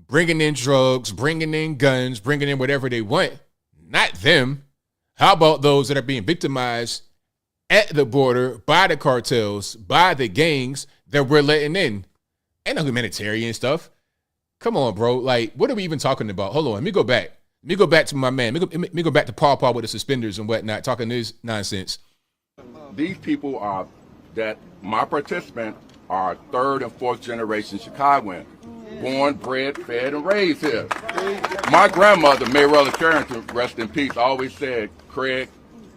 bringing in drugs, bringing in guns, bringing in whatever they want. Not them. How about those that are being victimized at the border by the cartels, by the gangs that we're letting in? Ain't no humanitarian stuff. Come on, bro. Like, what are we even talking about? Hold on. Let me go back. Let me go back to my man. Let me go back to Paw Paw with the suspenders and whatnot, talking this nonsense. These people are, that my participants are third and fourth generation Chicagoans. Born, bred, fed, and raised here. My grandmother, Mayrella Carrington, rest in peace, always said, Craig,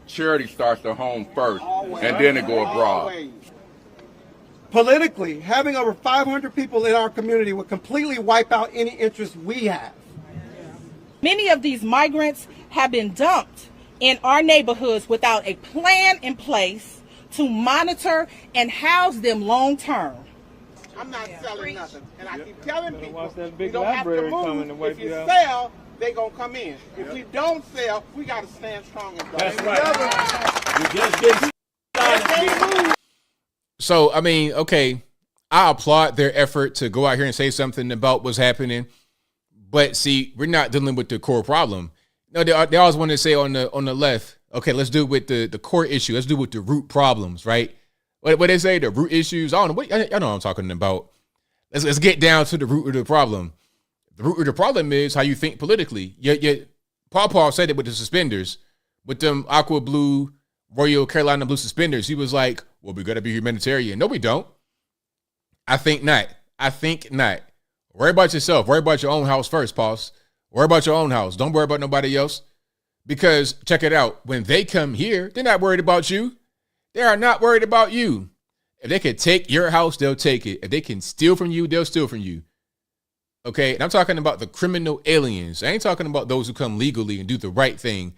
charity starts at home first, and then it go abroad. Politically, having over 500 people in our community would completely wipe out any interest we have. Many of these migrants have been dumped in our neighborhoods without a plan in place to monitor and house them long term. I'm not selling nothing. And I keep telling people, that we big don't have to library move. coming to wipe If you you out. sell, they going to come in. If we don't sell, we got to stand strong and go. That's right. We just getting started. So, I mean, okay, I applaud their effort to go out here and say something about what's happening. But see, we're not dealing with the core problem. No, they always want to say on the left, okay, let's do it with the core issue. Let's do it with the root problems, right? What they say, the root issues. I don't know. I know what I'm talking about. Let's get down to the root of the problem. The root of the problem is how you think politically. Paul said it with the suspenders, with them aqua blue, Royal Carolina blue suspenders. He was like, well, we got to be humanitarian. No, we don't. I think not. Worry about yourself. Worry about your own house first, Pauls. Worry about your own house. Don't worry about nobody else. Because check it out. When they come here, they're not worried about you. They are not worried about you. If they can take your house, they'll take it. If they can steal from you, they'll steal from you. Okay? And I'm talking about the criminal aliens. I ain't talking about those who come legally and do the right thing.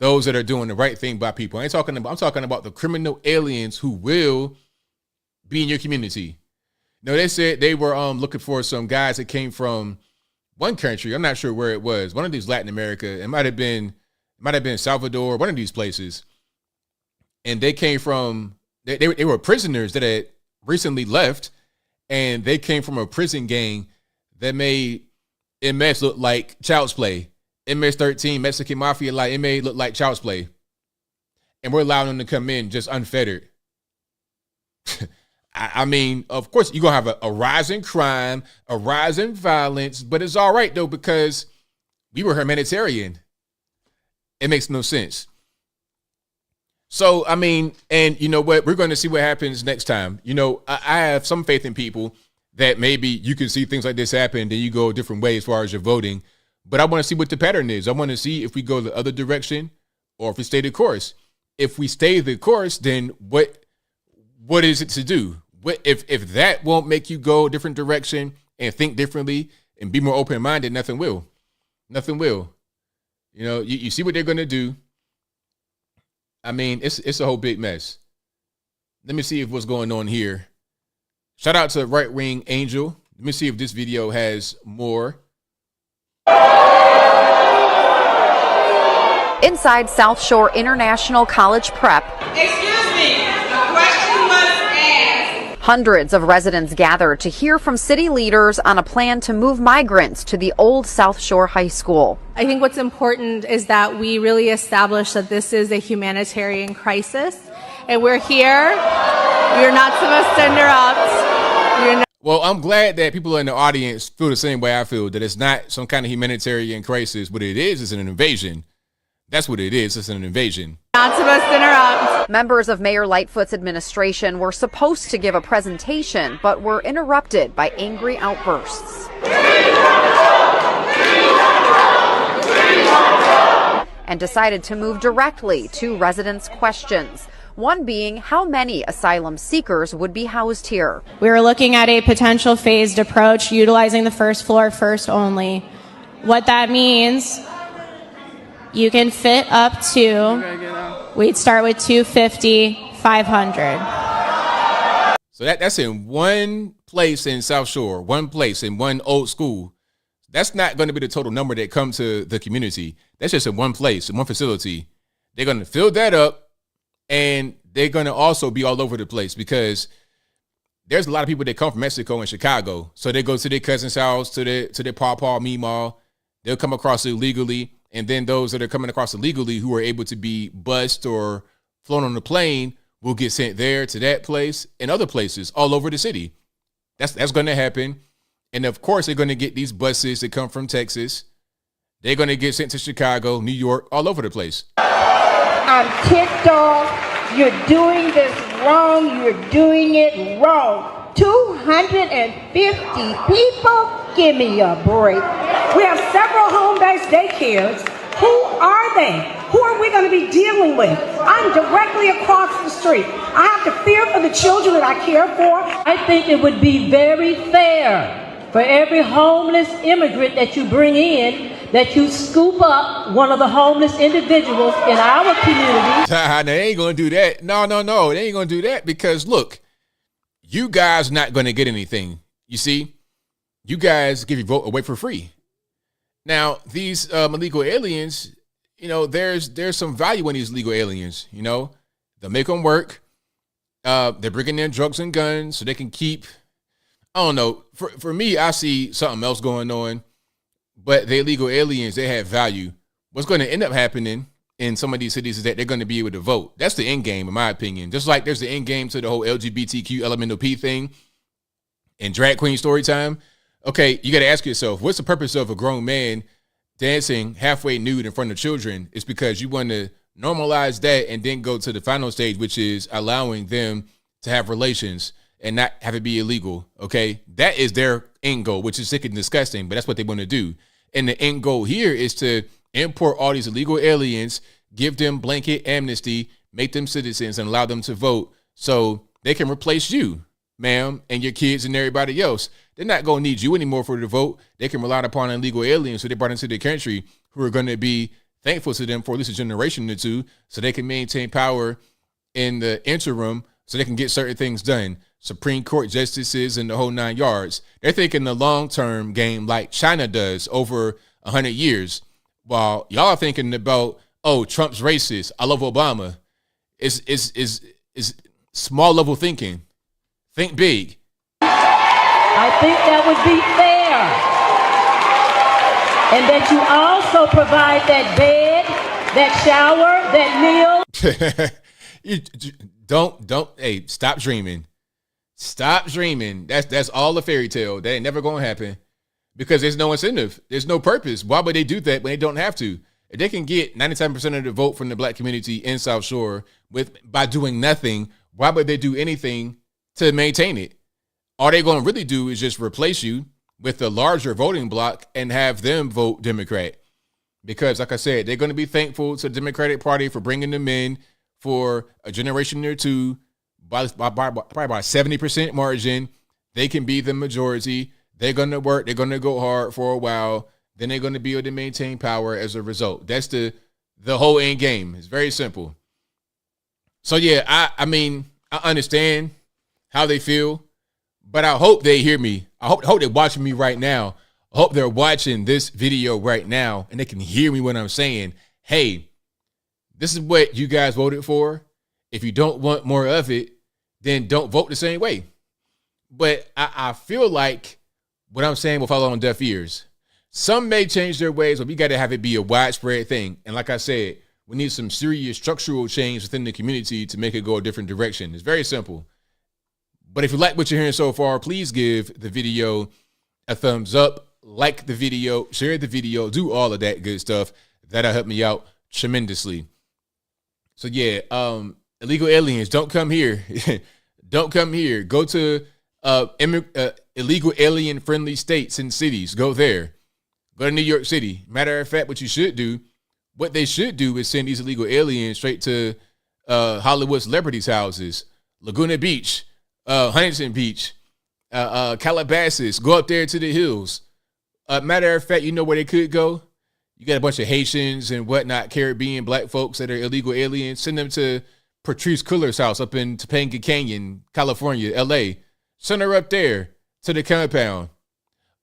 Those that are doing the right thing by people. I'm talking about the criminal aliens who will be in your community. No, they said they were looking for some guys that came from one country. I'm not sure where it was. One of these Latin America. It might have been Salvador, one of these places. And they came from, they were prisoners that had recently left, and they came from a prison gang that made inmates look like child's play. MS-13, Mexican Mafia, like inmate look like child's play. And we're allowing them to come in just unfettered. I mean, of course, you're going to have a rise in crime, a rise in violence, but it's all right, though, because we were humanitarian. It makes no sense. So, I mean, and you know what? We're going to see what happens next time. You know, I have some faith in people that maybe you can see things like this happen, then you go a different way as far as your voting. But I want to see what the pattern is. I want to see if we go the other direction or if we stay the course. If we stay the course, then what is it to do? What if that won't make you go a different direction and think differently and be more open-minded? Nothing will. Nothing will. You know, you see what they're going to do. I mean, it's a whole big mess. Let me see if what's going on here. Shout out to Right Wing Angel. Let me see if this video has more. Inside South Shore International College Prep. Excuse me, the question was asked. Hundreds of residents gathered to hear from city leaders on a plan to move migrants to the old South Shore High School. I think what's important is that we really establish that this is a humanitarian crisis, and we're here. You're not supposed to interrupt. Well, I'm glad that people in the audience feel the same way I feel, that it's not some kind of humanitarian crisis. What it is an invasion. That's what it is. It's an invasion. Not supposed to interrupt. Members of Mayor Lightfoot's administration were supposed to give a presentation, but were interrupted by angry outbursts. And decided to move directly to residents' questions. One being how many asylum seekers would be housed here. We were looking at a potential phased approach utilizing the first floor first only. What that means, you can fit up to, we'd start with 250, 500. So that's in one place in South Shore, one place in one old school. That's not going to be the total number that come to the community. That's just in one place, in one facility. They're going to fill that up. And they're going to also be all over the place because there's a lot of people that come from Mexico and Chicago. So they go to their cousin's house, to their pawpaw, meemaw. They'll come across illegally. And then those that are coming across illegally who are able to be bused or flown on the plane will get sent there to that place and other places all over the city. That's going to happen. And of course, they're going to get these buses that come from Texas. They're going to get sent to Chicago, New York, all over the place. I'm ticked off. You're doing this wrong. You're doing it wrong. 250 people? Give me a break. We have several home-based daycares. Who are they? Who are we going to be dealing with? I'm directly across the street. I have to fear for the children that I care for. I think it would be very fair for every homeless immigrant that you bring in, that you scoop up one of the homeless individuals in our community. They ain't going to do that. No. They ain't going to do that because, look, you guys not going to get anything. You see, you guys give your vote away for free. Now, these illegal aliens, there's some value in these illegal aliens. They'll make them work. They're bringing in drugs and guns so they can keep. I don't know. For me, I see something else going on. But the illegal aliens, they have value. What's going to end up happening in some of these cities is that they're going to be able to vote. That's the end game, in my opinion. Just like there's the end game to the whole LGBTQ elemental P thing and drag queen story time. Okay, you got to ask yourself, what's the purpose of a grown man dancing halfway nude in front of children? It's because you want to normalize that and then go to the final stage, which is allowing them to have relations and not have it be illegal, okay? That is their end goal, which is sick and disgusting, but that's what they want to do. And the end goal here is to import all these illegal aliens, give them blanket amnesty, make them citizens, and allow them to vote so they can replace you, ma'am, and your kids and everybody else. They're not going to need you anymore for the vote. They can rely upon illegal aliens who they brought into the country who are going to be thankful to them for at least a generation or two so they can maintain power in the interim so they can get certain things done. Supreme Court justices and the whole 9 yards. They're thinking the long-term game like China does over 100 years. While y'all are thinking about, oh, Trump's racist. I love Obama. It's small level thinking. Think big. I think that would be fair. And that you also provide that bed, that shower, that meal. Hey, stop dreaming. Stop dreaming. That's all a fairy tale. That ain't never going to happen because there's no incentive. There's no purpose. Why would they do that when they don't have to? If they can get 97% of the vote from the black community in South Shore by doing nothing, why would they do anything to maintain it? All they're going to really do is just replace you with a larger voting bloc and have them vote Democrat. Because, like I said, they're going to be thankful to the Democratic Party for bringing them in for a generation or two. Probably by 70% margin, they can be the majority. They're going to work. They're going to go hard for a while. Then they're going to be able to maintain power as a result. That's the whole end game. It's very simple. So, yeah, I mean, I understand how they feel, but I hope they hear me. I hope they're watching me right now. I hope they're watching this video right now and they can hear me when I'm saying, hey, this is what you guys voted for. If you don't want more of it, then don't vote the same way. But I feel like what I'm saying will fall on deaf ears. Some may change their ways, but we got to have it be a widespread thing. And like I said, we need some serious structural change within the community to make it go a different direction. It's very simple. But if you like what you're hearing so far, please give the video a thumbs up, like the video, share the video, do all of that good stuff. That'll help me out tremendously. So yeah, illegal aliens, don't come here. Don't come here. Go to illegal alien friendly states and cities. Go there. Go to New York City. Matter of fact, what they should do is send these illegal aliens straight to Hollywood celebrities' houses, Laguna Beach, Huntington Beach, Calabasas. Go up there to the hills. Matter of fact, you know where they could go? You got a bunch of Haitians and whatnot, Caribbean black folks that are illegal aliens. Send them to Patrice Culler's house up in Topanga Canyon, California, LA. Send her up there to the compound.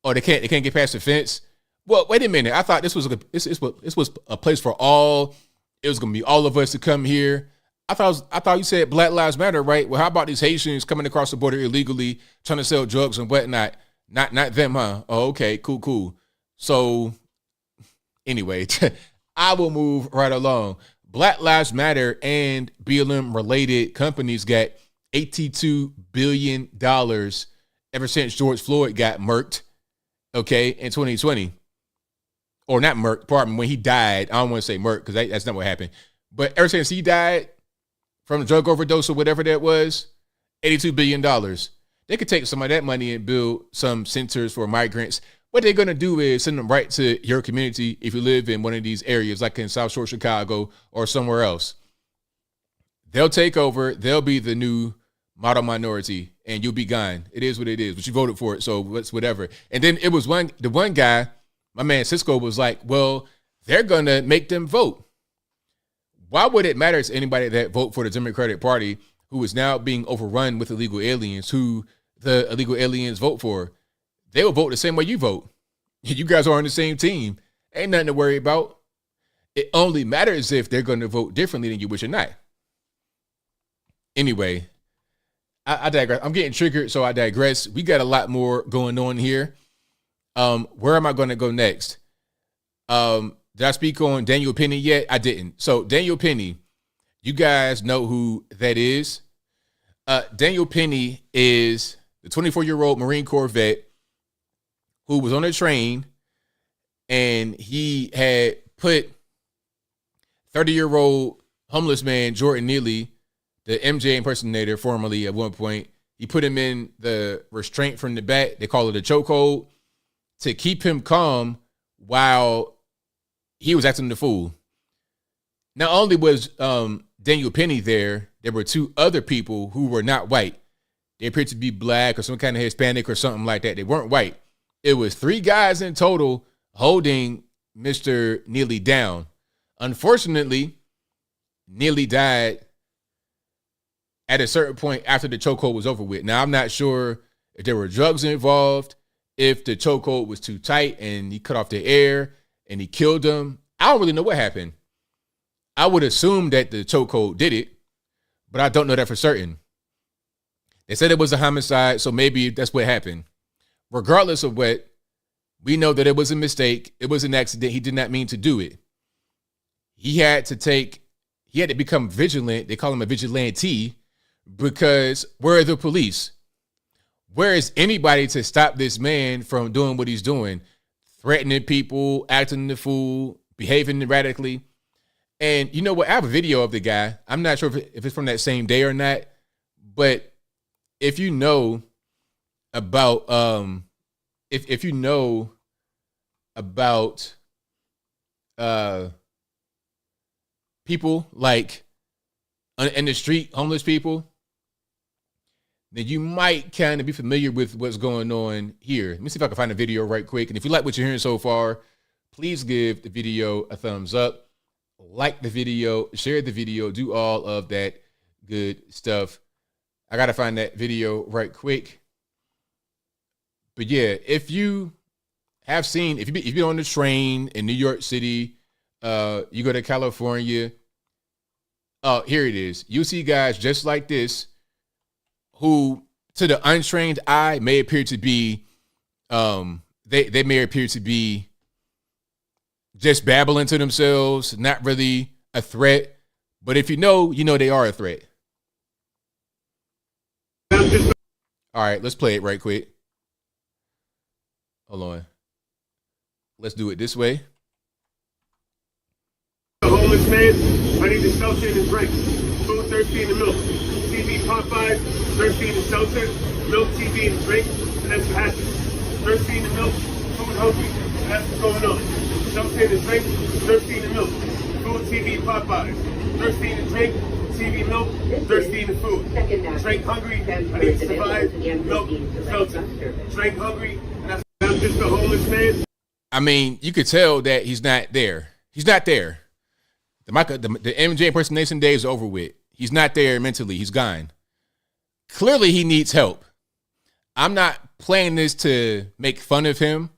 Oh, they can't get past the fence. Well, wait a minute. I thought this was a place for all. It was gonna be all of us to come here. I thought you said Black Lives Matter, right? Well, how about these Haitians coming across the border illegally, trying to sell drugs and whatnot? Not them, huh? Oh, okay, cool. So anyway, I will move right along. Black Lives Matter and BLM related companies got $82 billion ever since George Floyd got murked, okay, in 2020. Or not murked, pardon me, when he died. I don't want to say murked because that's not what happened. But ever since he died from a drug overdose or whatever that was, $82 billion. They could take some of that money and build some centers for migrants. What they're going to do is send them right to your community if you live in one of these areas, like in South Shore, Chicago, or somewhere else. They'll take over. They'll be the new model minority, and you'll be gone. It is what it is, but you voted for it, so it's whatever. And then it was the one guy, my man Cisco, was like, well, they're going to make them vote. Why would it matter to anybody that vote for the Democratic Party who is now being overrun with illegal aliens, who the illegal aliens vote for? They will vote the same way you vote. You guys are on the same team. Ain't nothing to worry about. It only matters if they're going to vote differently than you, which you're not. Anyway, I digress. I'm getting triggered, so I digress. We got a lot more going on here. Where am I going to go next? Did I speak on Daniel Penny yet? I didn't. So Daniel Penny, you guys know who that is. Daniel Penny is the 24-year-old Marine Corps vet who was on a train, and he had put 30-year-old homeless man Jordan Neely, the MJ impersonator formerly at one point, he put him in the restraint from the back. They call it a chokehold to keep him calm while he was acting the fool. Not only was Daniel Penny there were two other people who were not white. They appeared to be black or some kind of Hispanic or something like that. They weren't white. It was three guys in total holding Mr. Neely down. Unfortunately, Neely died at a certain point after the chokehold was over with. Now, I'm not sure if there were drugs involved, if the chokehold was too tight and he cut off the air and he killed him. I don't really know what happened. I would assume that the chokehold did it, but I don't know that for certain. They said it was a homicide, so maybe that's what happened. Regardless of what, we know that it was a mistake. It was an accident. He did not mean to do it. He had to become vigilant. They call him a vigilante because where are the police? Where is anybody to stop this man from doing what he's doing? Threatening people, acting the fool, behaving erratically. And you know what? I have a video of the guy. I'm not sure if it's from that same day or not, but if you know about if you know about people like in the street, homeless people, then you might kind of be familiar with what's going on here. Let me see if I can find a video right quick. And if you like what you're hearing so far, please give the video a thumbs up, like the video, share the video, do all of that good stuff. I got to find that video right quick. But yeah, if you have seen, if you've been on the train in New York City, you go to California, here it is. You see guys just like this who, to the untrained eye, may appear to be, they may appear to be just babbling to themselves, not really a threat. But if you know they are a threat. All right, let's play it right quick. Hold on. Let's do it this way. The homeless man, I need the shelter and the drink. Food, thirsty, and the milk. TV, Popeyes, thirsty, and the shelter. Milk, TV, and drink. And that's what happens. Thirsty, and the milk. Food, hungry. And that's what's going on. Shelter and the drink. Thirsty, and the milk. Food, TV, Popeyes. Thirsty, and the drink. TV, milk. Thirsty, and the food. Drink, hungry. I need to survive. Milk, shelter. Drink, hungry. And that's I'm just a homeless man. I mean, you could tell that he's not there. He's not there. The MJ impersonation day is over with. He's not there mentally. He's gone. Clearly, he needs help. I'm not playing this to make fun of him.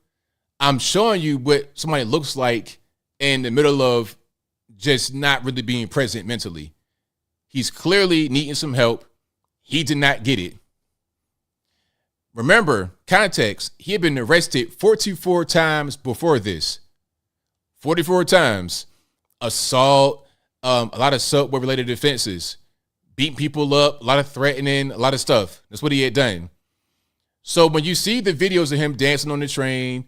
I'm showing you what somebody looks like in the middle of just not really being present mentally. He's clearly needing some help. He did not get it. Remember, context, he had been arrested 44 times before this. 44 times. Assault, a lot of subway-related offenses. Beating people up, a lot of threatening, a lot of stuff. That's what he had done. So when you see the videos of him dancing on the train,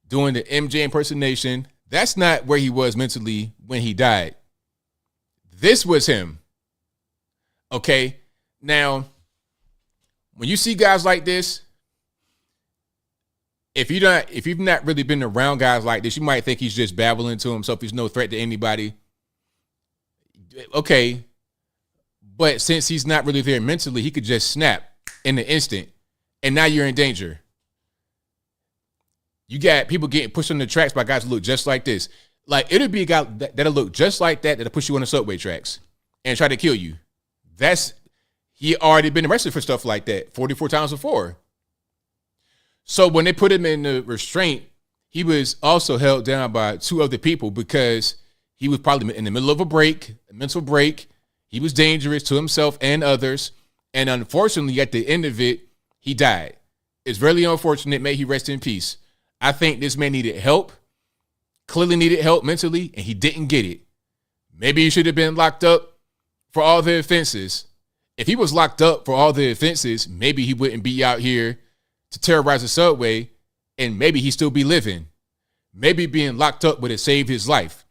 doing the MJ impersonation, that's not where he was mentally when he died. This was him. Okay? Now, when you see guys like this, if you've not really been around guys like this, you might think he's just babbling to himself. He's no threat to anybody. Okay. But since he's not really there mentally, he could just snap in an instant. And now you're in danger. You got people getting pushed on the tracks by guys who look just like this. Like, it'll be a guy that'll look just like that'll push you on the subway tracks and try to kill you. He already been arrested for stuff like that 44 times before. So when they put him in the restraint, he was also held down by 2 other people because he was probably in the middle of a mental break. He was dangerous to himself and others. And unfortunately, at the end of it, he died. It's really unfortunate. May he rest in peace. I think this man needed help, clearly needed help mentally, and he didn't get it. Maybe he should have been locked up for all the offenses. If he was locked up for all the offenses, maybe he wouldn't be out here to terrorize the subway, and maybe he'd still be living. Maybe being locked up would have saved his life.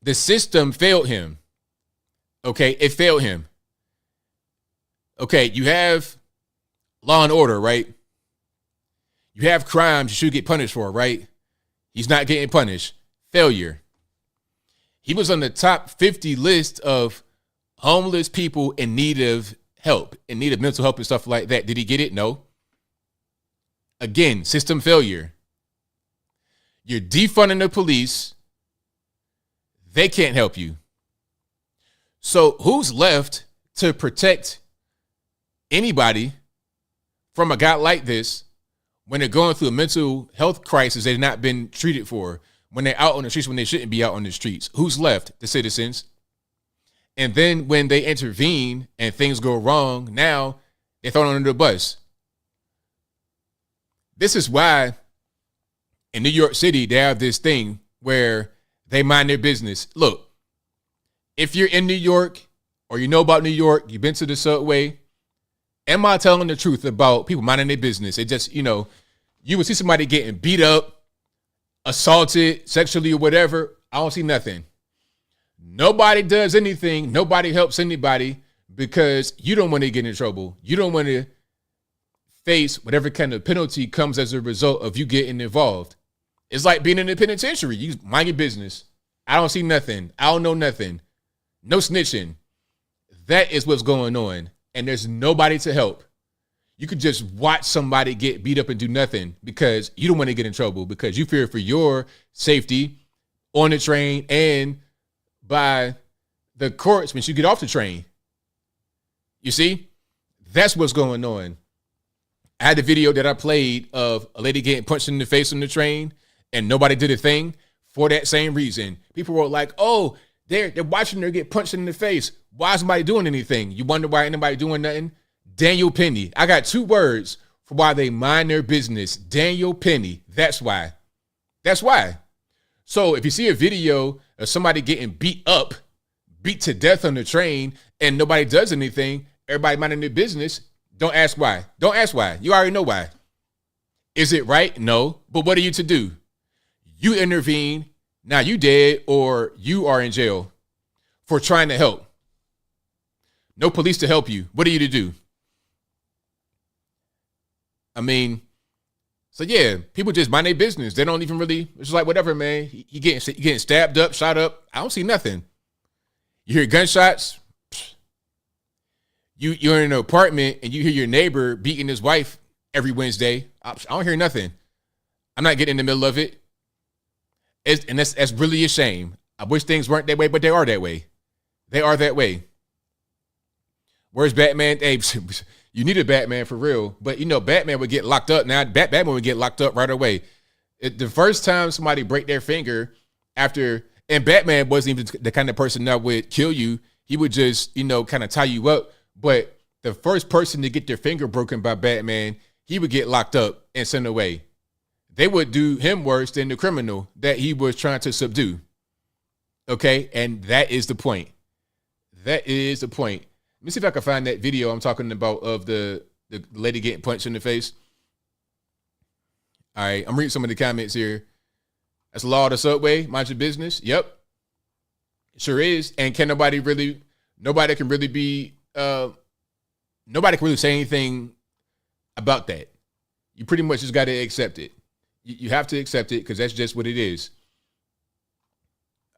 The system failed him. Okay, it failed him. Okay, you have law and order, right? You have crimes you should get punished for, right? He's not getting punished. Failure. He was on the top 50 list of homeless people in need of help, in need of mental help and stuff like that. Did he get it? No. Again, system failure. You're defunding the police. They can't help you. So who's left to protect anybody from a guy like this when they're going through a mental health crisis they've not been treated for, when they're out on the streets when they shouldn't be out on the streets? Who's left? The citizens. And then when they intervene and things go wrong, now they're thrown under the bus. This is why in New York City, they have this thing where they mind their business. Look, if you're in New York or you know about New York, you've been to the subway, am I telling the truth about people minding their business? It just, you would see somebody getting beat up, assaulted sexually or whatever. I don't see nothing. Nobody does anything. Nobody helps anybody because you don't want to get in trouble. You don't want to face whatever kind of penalty comes as a result of you getting involved. It's like being in the penitentiary. You mind your business. I don't see nothing. I don't know nothing. No snitching. That is what's going on. And there's nobody to help. You could just watch somebody get beat up and do nothing because you don't want to get in trouble, because you fear for your safety on the train and by the courts once you get off the train. You see? That's what's going on. I had a video that I played of a lady getting punched in the face on the train and nobody did a thing for that same reason. People were like, oh, they're watching her get punched in the face. Why is somebody doing anything? You wonder why anybody doing nothing? Daniel Penny. I got 2 words for why they mind their business. Daniel Penny. That's why. That's why. So if you see a video of somebody getting beat to death on the train, and nobody does anything, everybody minding their business, don't ask why. Don't ask why. You already know why. Is it right? No. But what are you to do? You intervene. Now you dead or you are in jail for trying to help. No police to help you. What are you to do? I mean, so yeah, people just mind their business. They don't even really, it's just like whatever, man. He getting stabbed up, shot up. I don't see nothing. You hear gunshots. You're in an apartment and you hear your neighbor beating his wife every Wednesday. I don't hear nothing. I'm not getting in the middle of it. And that's really a shame. I wish things weren't that way, but they are that way. They are that way. Where's Batman? Hey, you need a Batman for real. But, Batman would get locked up. Now, Batman would get locked up right away. The first time somebody break their finger after, and Batman wasn't even the kind of person that would kill you. He would just, kind of tie you up. But the first person to get their finger broken by Batman, he would get locked up and sent away. They would do him worse than the criminal that he was trying to subdue. Okay? And that is the point. That is the point. Let me see if I can find that video I'm talking about of the lady getting punched in the face. All right, I'm reading some of the comments here. That's the law of the subway. Mind your business. Yep. Sure is. And can nobody can really say anything about that. You pretty much just got to accept it. You have to accept it because that's just what it is.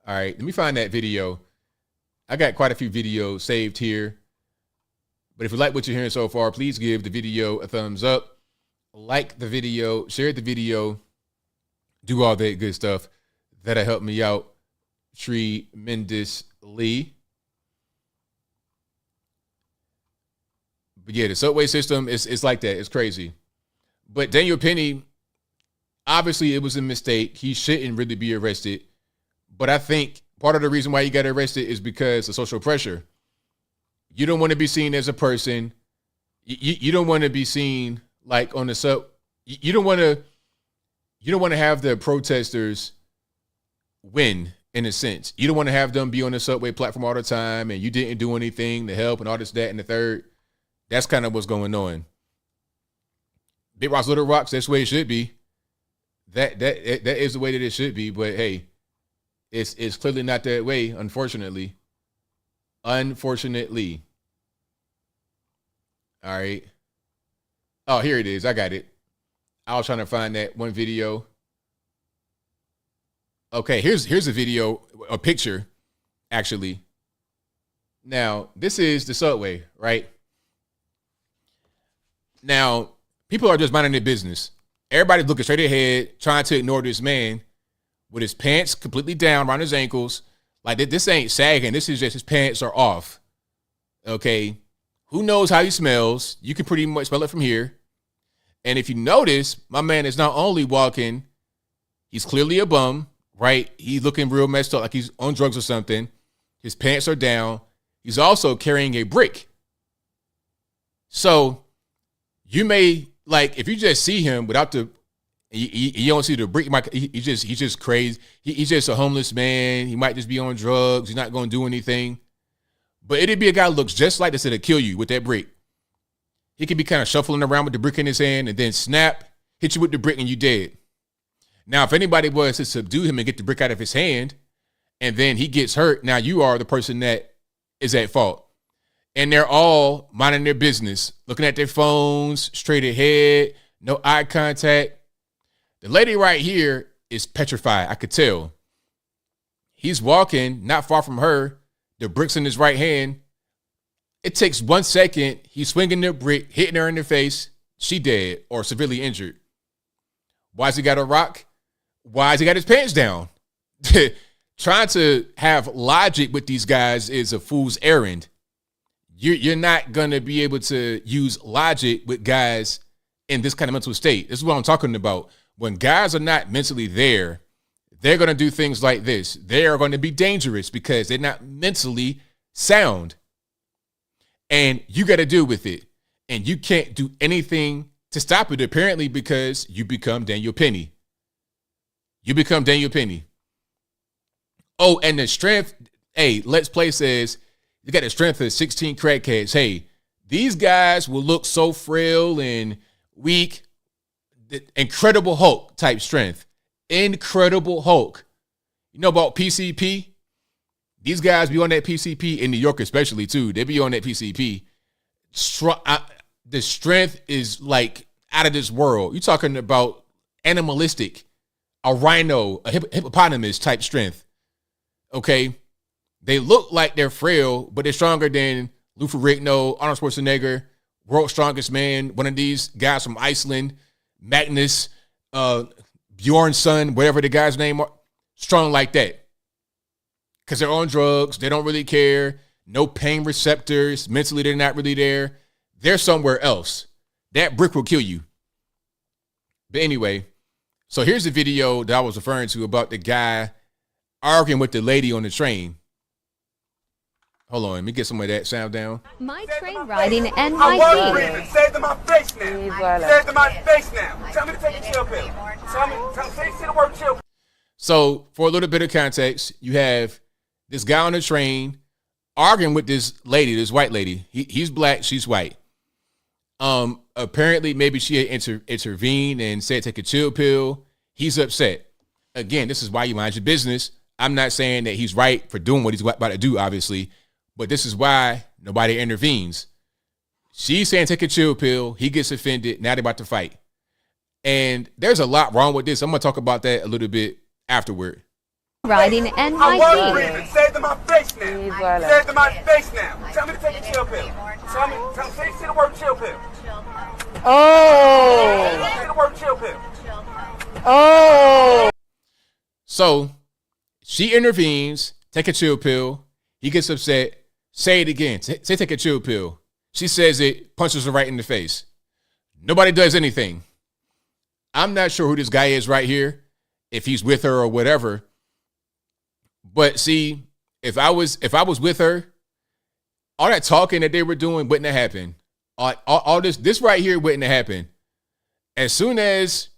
All right, let me find that video. I got quite a few videos saved here. But if you like what you're hearing so far, please give the video a thumbs up. Like the video, share the video, do all that good stuff. That'll help me out tremendously. But yeah, the subway system is like that. It's crazy. But Daniel Penny, obviously it was a mistake. He shouldn't really be arrested. But I think part of the reason why he got arrested is because of social pressure. You don't want to be seen as a person. You don't want to be seen like on the sub. You don't want to have the protesters win in a sense. You don't want to have them be on the subway platform all the time and you didn't do anything to help and all this, that, and the third. That's kind of what's going on. Big rocks, little rocks, that's the way it should be. That is the way that it should be. But hey, it's clearly not that way, unfortunately. Unfortunately. All right. Oh, here it is. I got it. I was trying to find that one video. Okay, here's a video, a picture, actually. Now, this is the subway, right? Now, people are just minding their business. Everybody's looking straight ahead, trying to ignore this man with his pants completely down around his ankles. Like, this ain't sagging. This is just his pants are off. Okay? Who knows how he smells? You can pretty much smell it from here. And if you notice, my man is not only walking, he's clearly a bum, right? He's looking real messed up, like he's on drugs or something. His pants are down. He's also carrying a brick. So you may, like, if you just see him without the, you don't see the brick, he's just crazy. He's just a homeless man. He might just be on drugs. He's not going to do anything. But it'd be a guy who looks just like this that'll kill you with that brick. He could be kind of shuffling around with the brick in his hand and then snap, hit you with the brick and you dead. Now, if anybody was to subdue him and get the brick out of his hand and then he gets hurt, now you are the person that is at fault. And they're all minding their business, looking at their phones, straight ahead, no eye contact. The lady right here is petrified. I could tell. He's walking not far from her. The brick's in his right hand. It takes 1 second. He's swinging the brick, hitting her in the face. She dead or severely injured. Why's he got a rock? Why's he got his pants down? Trying to have logic with these guys is a fool's errand. You're not going to be able to use logic with guys in this kind of mental state. This is what I'm talking about. When guys are not mentally there, they're going to do things like this. They are going to be dangerous because they're not mentally sound. And you got to deal with it. And you can't do anything to stop it, apparently, because you become Daniel Penny. You become Daniel Penny. Oh, and the strength, hey, Let's Play says, you got the strength of 16 crackheads. Hey, these guys will look so frail and weak. The Incredible Hulk type strength. Incredible Hulk. You know about PCP? These guys be on that PCP in New York especially too. They be on that PCP. The strength is like out of this world. You're talking about animalistic, a rhino, a hippopotamus type strength. Okay? They look like they're frail, but they're stronger than Lou Ferrigno, Arnold Schwarzenegger, world's strongest man, one of these guys from Iceland, Magnus, Bjorn's son, whatever the guy's name are, strong like that. Because they're on drugs. They don't really care. No pain receptors. Mentally, they're not really there. They're somewhere else. That brick will kill you. But anyway, so here's the video that I was referring to about the guy arguing with the lady on the train. Hold on, let me get some of that sound down. My train riding and I my was feet. breathing. Say it to my face now. Say it to my face now. Tell me to take a chill pill. Say the word chill. So for a little bit of context, you have this guy on the train arguing with this lady, this white lady. He's black, she's white. apparently maybe she had intervened and said take a chill pill. He's upset. Again, this is why you mind your business. I'm not saying that he's right for doing what he's about to do, obviously, but this is why nobody intervenes. She's saying take a chill pill. He gets offended. Now they're about to fight. And there's a lot wrong with this. I'm going to talk about that a little bit afterward. Riding I was NYC. breathing. Say it to my face now. Say it to my face now. Tell me to take a chill pill. Say the word chill pill. Oh. Say the word chill pill. Oh. So she intervenes, take a chill pill. He gets upset. Say it again. Say take a chill pill. She says it, punches her right in the face. Nobody does anything. I'm not sure who this guy is right here, if he's with her or whatever. But see, if I was with her, all that talking that they were doing wouldn't have happened. All this right here wouldn't have happened. As soon as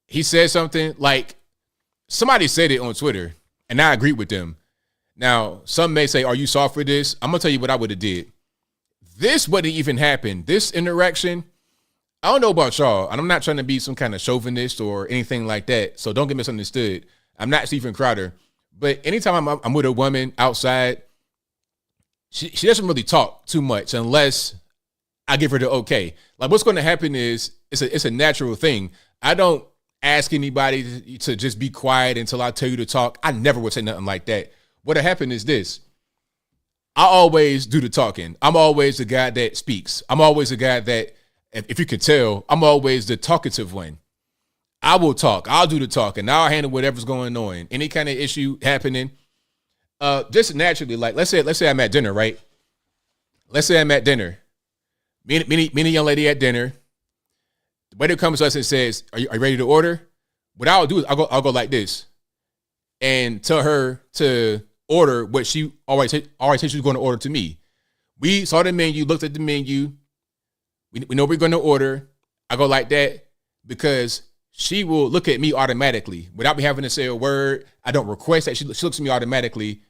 he said something, like somebody said it on Twitter, and I agree with them. Now, some may say, are you soft for this? I'm going to tell you what I would have did. This wouldn't even happen. This interaction, I don't know about y'all, and I'm not trying to be some kind of chauvinist or anything like that, so don't get misunderstood. I'm not Stephen Crowder. But anytime I'm with a woman outside, she doesn't really talk too much unless I give her the okay. Like what's going to happen is it's a natural thing. I don't ask anybody to just be quiet until I tell you to talk. I never would say nothing like that. What'll happen is this. I always do the talking. I'm always the guy that speaks. I'm always the guy that, if you can tell, I'm always the talkative one. I will talk. I'll do the talking. I'll handle whatever's going on. Any kind of issue happening. Just naturally, like let's say I'm at dinner, right? Let's say I'm at dinner. Me and a young lady at dinner. The waiter comes to us and says, "Are you ready to order?" What I'll do is I'll go like this, and tell her to order what she always said she was going to order to me. We saw the menu, looked at the menu. We know we're going to order. I go like that because she will look at me automatically without me having to say a word. I don't request that. She looks at me automatically,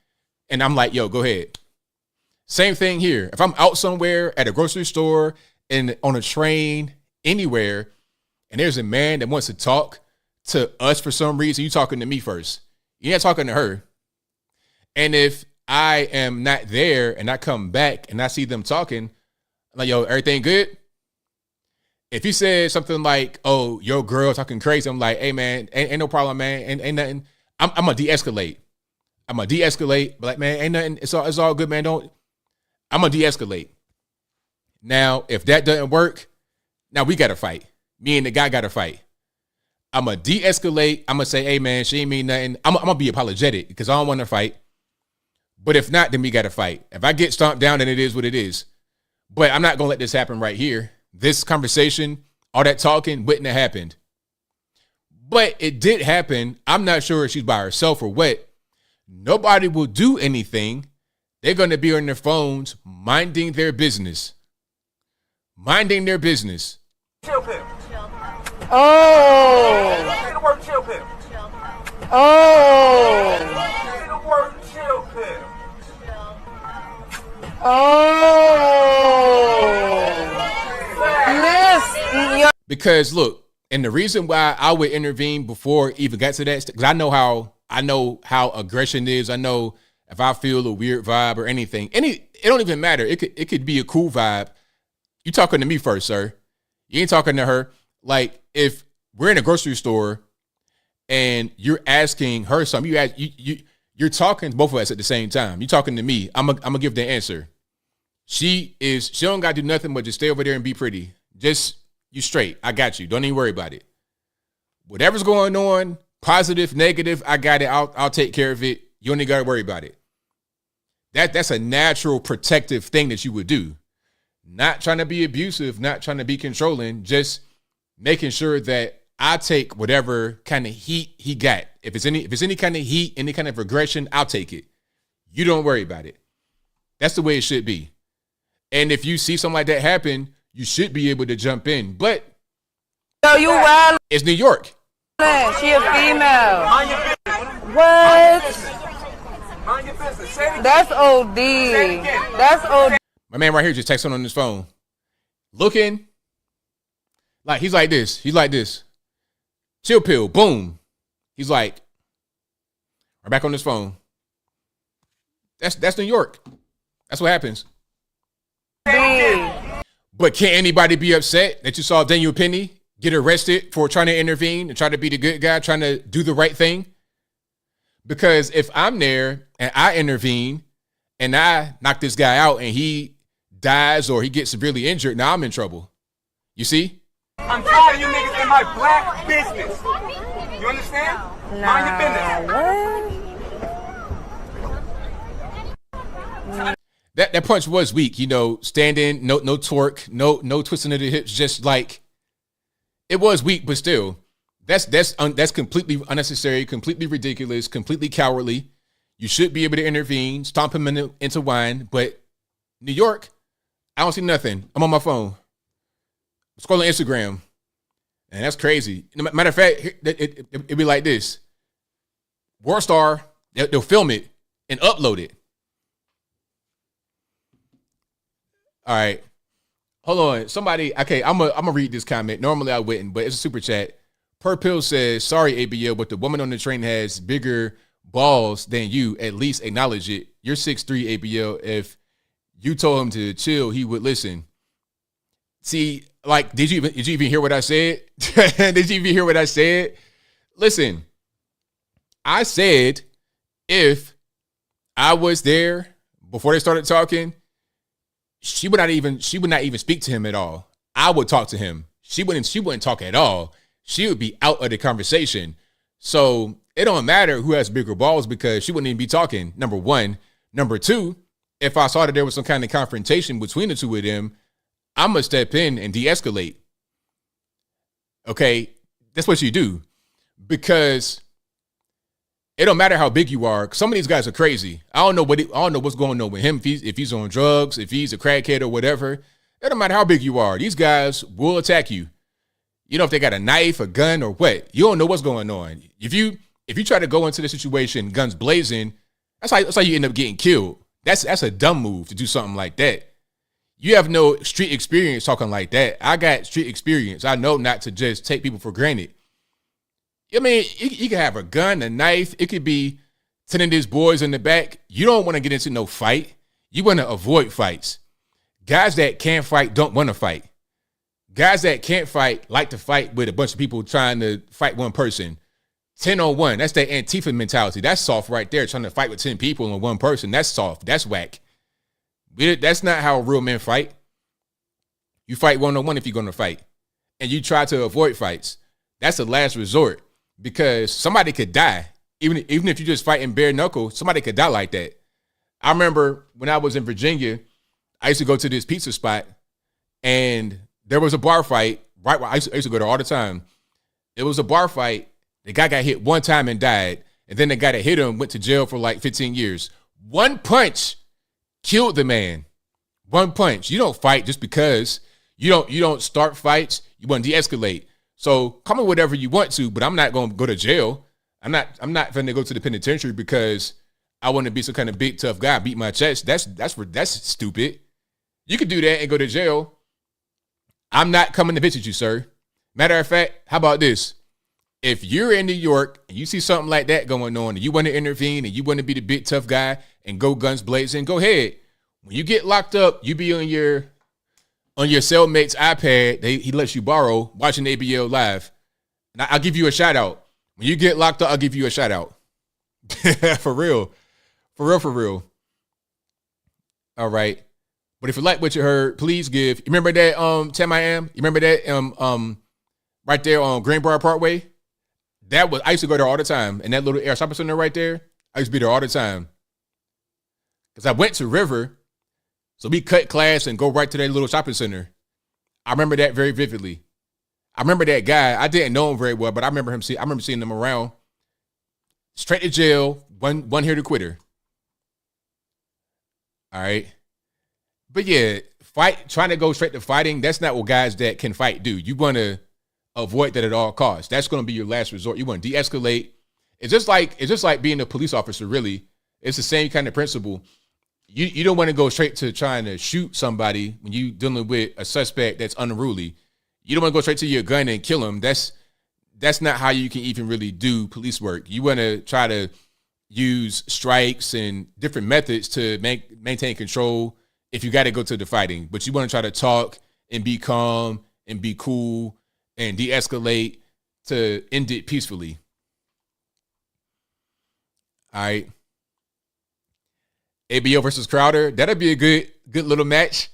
and I'm like, yo, go ahead. Same thing here. If I'm out somewhere at a grocery store and on a train, anywhere, and there's a man that wants to talk to us for some reason, you talking to me first. You're not talking to her. And if I am not there and I come back and I see them talking, I'm like, yo, everything good? If he says something like, oh, your girl talking crazy, I'm like, hey, man, ain't no problem, man. Ain't nothing. I'm going to de-escalate. But like, man, ain't nothing. It's all good, man. I'm going to de-escalate. Now, if that doesn't work, now we got to fight. Me and the guy got to fight. I'm going to de-escalate. I'm going to say, hey, man, she ain't mean nothing. I'm going to be apologetic because I don't want to fight. But if not, then we got to fight. If I get stomped down, then it is what it is. But I'm not going to let this happen right here. This conversation, all that talking wouldn't have happened. But it did happen. I'm not sure if she's by herself or what. Nobody will do anything. They're going to be on their phones, minding their business. Minding their business. Chill pill. Oh. Say the word chill pill. Oh. Say the word chill pill. Oh. Yes. Because look, and the reason why I would intervene before it even got to that, because I know how aggression is. I know if I feel a weird vibe or anything, it don't even matter. It could be a cool vibe. You talking to me first, sir. You ain't talking to her. Like if we're in a grocery store and you're asking her something, you're talking to both of us at the same time. You're talking to me. I'm gonna give the answer. She don't gotta do nothing but just stay over there and be pretty. Just you straight. I got you. Don't even worry about it. Whatever's going on, positive, negative, I got it. I'll take care of it. You only gotta worry about it. That's a natural protective thing that you would do. Not trying to be abusive, not trying to be controlling, just making sure that I take whatever kind of heat he got. If it's any kind of heat, any kind of aggression, I'll take it. You don't worry about it. That's the way it should be. And if you see something like that happen, you should be able to jump in. But No, you wild. It's New York. She a female. Mind your business. What? Mind your business. Say it again. That's OD. Say it again. That's OD. My man right here just texting on his phone. Looking Like, he's like this. He's like this. Chill pill. Boom. He's like, we're back on this phone. That's New York. That's what happens. But can't anybody be upset that you saw Daniel Penny get arrested for trying to intervene and try to be the good guy, trying to do the right thing? Because if I'm there and I intervene and I knock this guy out and he dies or he gets severely injured, now I'm in trouble. You see? I'm tired of you niggas in my black business. You understand? Mind your business. That punch was weak, you know, standing, no torque, no twisting of the hips, just like it was weak, but still, that's completely unnecessary, completely ridiculous, completely cowardly. You should be able to intervene, stomp him into wine, but New York, I don't see nothing. I'm on my phone, scrolling Instagram, and that's crazy. Matter of fact, it'd be like this: World Star, they'll film it and upload it. All right. Hold on. Somebody, okay, I'm gonna read this comment. Normally I wouldn't, but it's a super chat. Per Pill says, sorry, ABL, but the woman on the train has bigger balls than you. At least acknowledge it. You're 6'3", ABL. If you told him to chill, he would listen. See, like, did you even hear what I said? Did you even hear what I said? Listen, I said if I was there before they started talking, she would not even speak to him at all. I would talk to him. She wouldn't talk at all. She would be out of the conversation. So it don't matter who has bigger balls because she wouldn't even be talking, number one. Number two, if I saw that there was some kind of confrontation between the two of them, I'm going to step in and de-escalate. Okay? That's what you do. Because it don't matter how big you are. Some of these guys are crazy. I don't know what's going on with him. If he's on drugs, if he's a crackhead or whatever. It don't matter how big you are. These guys will attack you. You know, if they got a knife, a gun, or what. You don't know what's going on. If you try to go into the situation guns blazing, that's how you end up getting killed. That's a dumb move to do something like that. You have no street experience talking like that. I got street experience. I know not to just take people for granted. I mean, you can have a gun, a knife. It could be 10 of these boys in the back. You don't want to get into no fight. You want to avoid fights. Guys that can't fight don't want to fight. Guys that can't fight like to fight with a bunch of people trying to fight one person. 10 on 1. That's that Antifa mentality. That's soft right there, trying to fight with 10 people on one person. That's soft. That's whack. That's not how real men fight. You fight one-on-one if you're going to fight. And you try to avoid fights. That's the last resort. Because somebody could die. Even if you just fight in bare knuckle, somebody could die like that. I remember when I was in Virginia, I used to go to this pizza spot, and there was a bar fight. Right, I used to go there all the time. It was a bar fight. The guy got hit one time and died, and then the guy that hit him went to jail for like 15 years. One punch killed the man. One punch. You don't fight just because. You don't start fights. You want to de-escalate. So call me whatever you want to, but I'm not going to go to jail. I'm not going to go to the penitentiary because I want to be some kind of big tough guy, beat my chest. That's stupid. You could do that and go to jail. I'm not coming to visit you, sir. Matter of fact, how about this? If you're in New York and you see something like that going on and you want to intervene and you want to be the big tough guy and go guns blazing, go ahead. When you get locked up, you be on your cellmate's iPad, he lets you borrow, watching ABL live. And I'll give you a shout out. When you get locked up, I'll give you a shout out. For real. For real. All right. But if you like what you heard, please give. You remember that 10 I Am? You remember that right there on Greenbrier Parkway? I used to go there all the time. And that little air shopping center right there, I used to be there all the time. Because I went to River. So we cut class and go right to that little shopping center. I remember that very vividly. I remember that guy. I didn't know him very well, but I remember seeing him around. Straight to jail. One here to quitter. All right. But yeah, trying to go straight to fighting, that's not what guys that can fight do. You want to avoid that at all costs. That's going to be your last resort. You want to de-escalate. It's just like being a police officer, really. It's the same kind of principle. You don't want to go straight to trying to shoot somebody when you're dealing with a suspect that's unruly. You don't want to go straight to your gun and kill him. That's not how you can even really do police work. You want to try to use strikes and different methods to maintain control if you got to go to the fighting. But you want to try to talk and be calm and be cool and de-escalate to end it peacefully. All right. ABL versus Crowder. That'll be a good little match.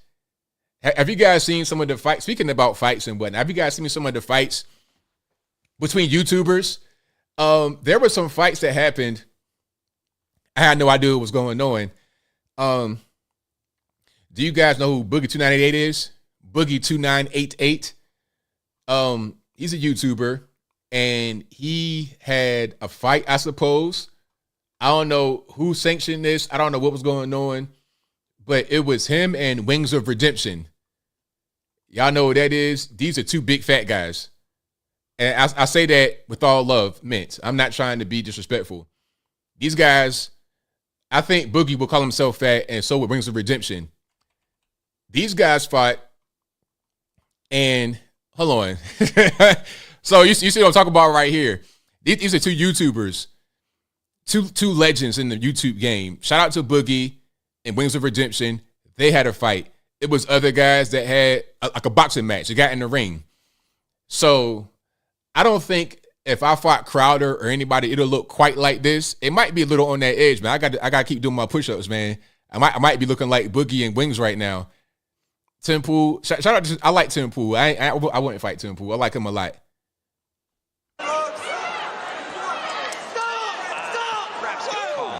Have you guys seen some of the fights? Speaking about fights and whatnot, have you guys seen some of the fights between YouTubers? There were some fights that happened. I had no idea what was going on. Do you guys know who Boogie2988 is? Boogie2988. He's a YouTuber, and he had a fight, I suppose. I don't know who sanctioned this. I don't know what was going on, but it was him and Wings of Redemption. Y'all know what that is? These are two big fat guys. And I say that with all love meant. I'm not trying to be disrespectful. These guys, I think Boogie will call himself fat, and so will Wings of Redemption. These guys fought, and hold on. So you see what I'm talking about right here. These are two YouTubers. Two legends in the YouTube game. Shout out to Boogie and Wings of Redemption. They had a fight. It was other guys that had like a boxing match. They got in the ring. So I don't think if I fought Crowder or anybody, it'll look quite like this. It might be a little on that edge, man. I got to keep doing my push-ups, man. I might be looking like Boogie and Wings right now. Tim Pool. Shout out to, I like Tim Pool. I wouldn't fight Tim Pool. I like him a lot.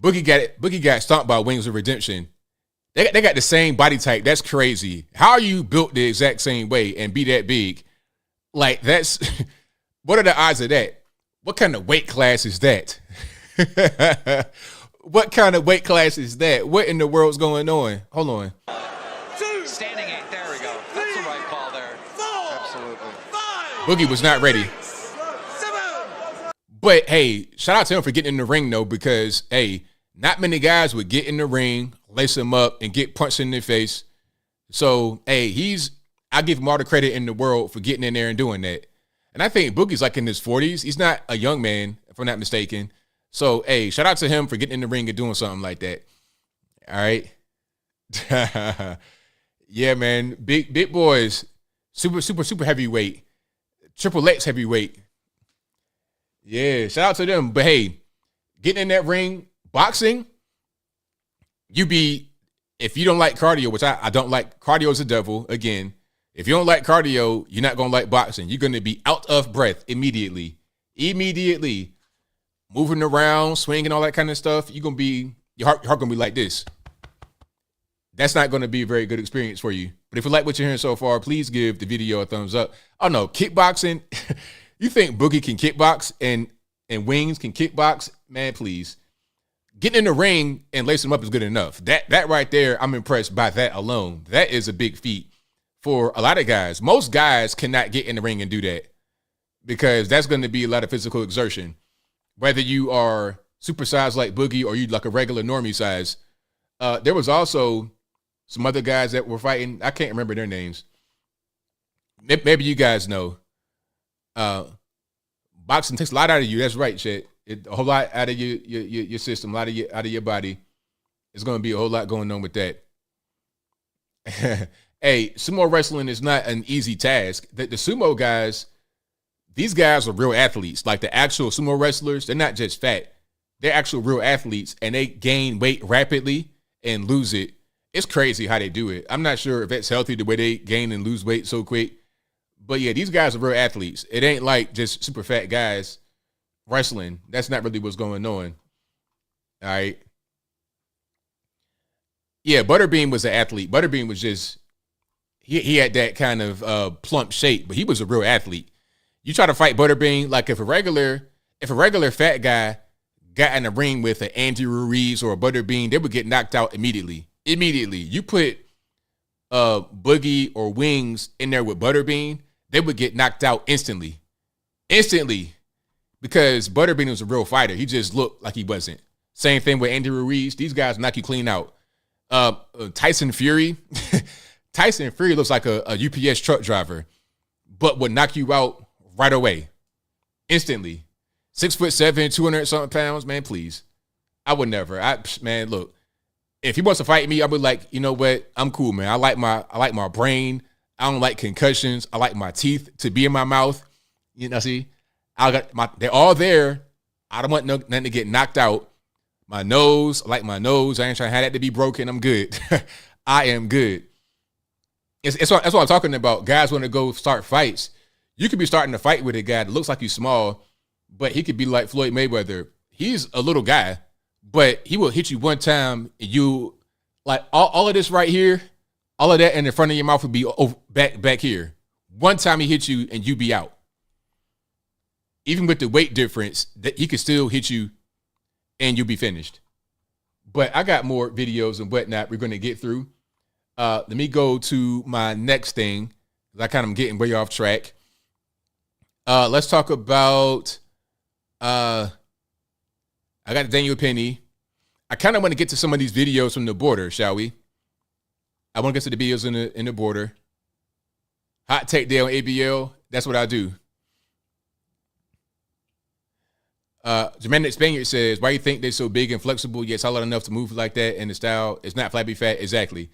Boogie got stomped by Wings of Redemption. They got the same body type. That's crazy. How are you built the exact same way and be that big? Like, that's what are the odds of that? What kind of weight class is that? What kind of weight class is that? What in the world's going on? Hold on. Standing 8. There we go. That's the right call there. Absolutely. Boogie was not ready. But hey, shout out to him for getting in the ring though, because hey, not many guys would get in the ring, lace him up, and get punched in the face. So hey, I give him all the credit in the world for getting in there and doing that. And I think Boogie's like in his 40s. He's not a young man, if I'm not mistaken. So hey, shout out to him for getting in the ring and doing something like that. All right. Yeah, man. Big boys. Super heavyweight. Triple X heavyweight. Yeah, shout out to them. But hey, getting in that ring, boxing, if you don't like cardio, which I don't like, cardio is the devil. Again, if you don't like cardio, you're not going to like boxing. You're going to be out of breath immediately. Moving around, swinging, all that kind of stuff. You're going to be, your heart going to be like this. That's not going to be a very good experience for you. But if you like what you're hearing so far, please give the video a thumbs up. Oh no, kickboxing. You think Boogie can kickbox and Wings can kickbox? Man, please. Getting in the ring and lacing them up is good enough. That right there, I'm impressed by that alone. That is a big feat for a lot of guys. Most guys cannot get in the ring and do that because that's going to be a lot of physical exertion. Whether you are supersized like Boogie or you like a regular normie size. There was also some other guys that were fighting. I can't remember their names. Maybe you guys know. Boxing takes a lot out of you. That's right, Chet. A whole lot out of your system, a lot out of your body. There's going to be a whole lot going on with that. Hey, sumo wrestling is not an easy task. The sumo guys, these guys are real athletes. Like the actual sumo wrestlers, they're not just fat. They're actual real athletes, and they gain weight rapidly and lose it. It's crazy how they do it. I'm not sure if that's healthy, the way they gain and lose weight so quick. But yeah, these guys are real athletes. It ain't like just super fat guys wrestling. That's not really what's going on. All right. Yeah, Butterbean was an athlete. Butterbean was just, he had that kind of plump shape, but he was a real athlete. You try to fight Butterbean, like if a regular fat guy got in the ring with an Andy Ruiz or a Butterbean, they would get knocked out immediately. You put Boogie or Wings in there with Butterbean, they would get knocked out instantly. Because Butterbean was a real fighter. He just looked like he wasn't. Same thing with Andy Ruiz. These guys knock you clean out. Tyson Fury. Tyson Fury looks like a UPS truck driver. but would knock you out right away, instantly. 6'7", 200-something pounds, man, please. I would never. Man, look, if he wants to fight me, I'll be like, you know what? I'm cool, man. I like my brain. I don't like concussions. I like my teeth to be in my mouth. You know, see, they're all there. I don't want nothing to get knocked out. My nose, I like my nose. I ain't trying to have that to be broken. I'm good. I am good. That's what I'm talking about. Guys want to go start fights. You could be starting to fight with a guy that looks like he's small, but he could be like Floyd Mayweather. He's a little guy, but he will hit you one time. And you like all of this right here, all of that in the front of your mouth would be back here. One time he hits you and you be out. Even with the weight difference, that he could still hit you and you'll be finished. But I got more videos and whatnot we're going to get through. Let me go to my next thing. I kind of getting way off track. Let's talk about, I got Daniel Penny. I kind of want to get to some of these videos from the border, shall we? I want to get to the videos in the border. Hot take day on ABL. That's what I do. Jermaine Spaniard says, why you think they're so big and flexible yet solid enough to move like that and the style is not flabby fat? Exactly.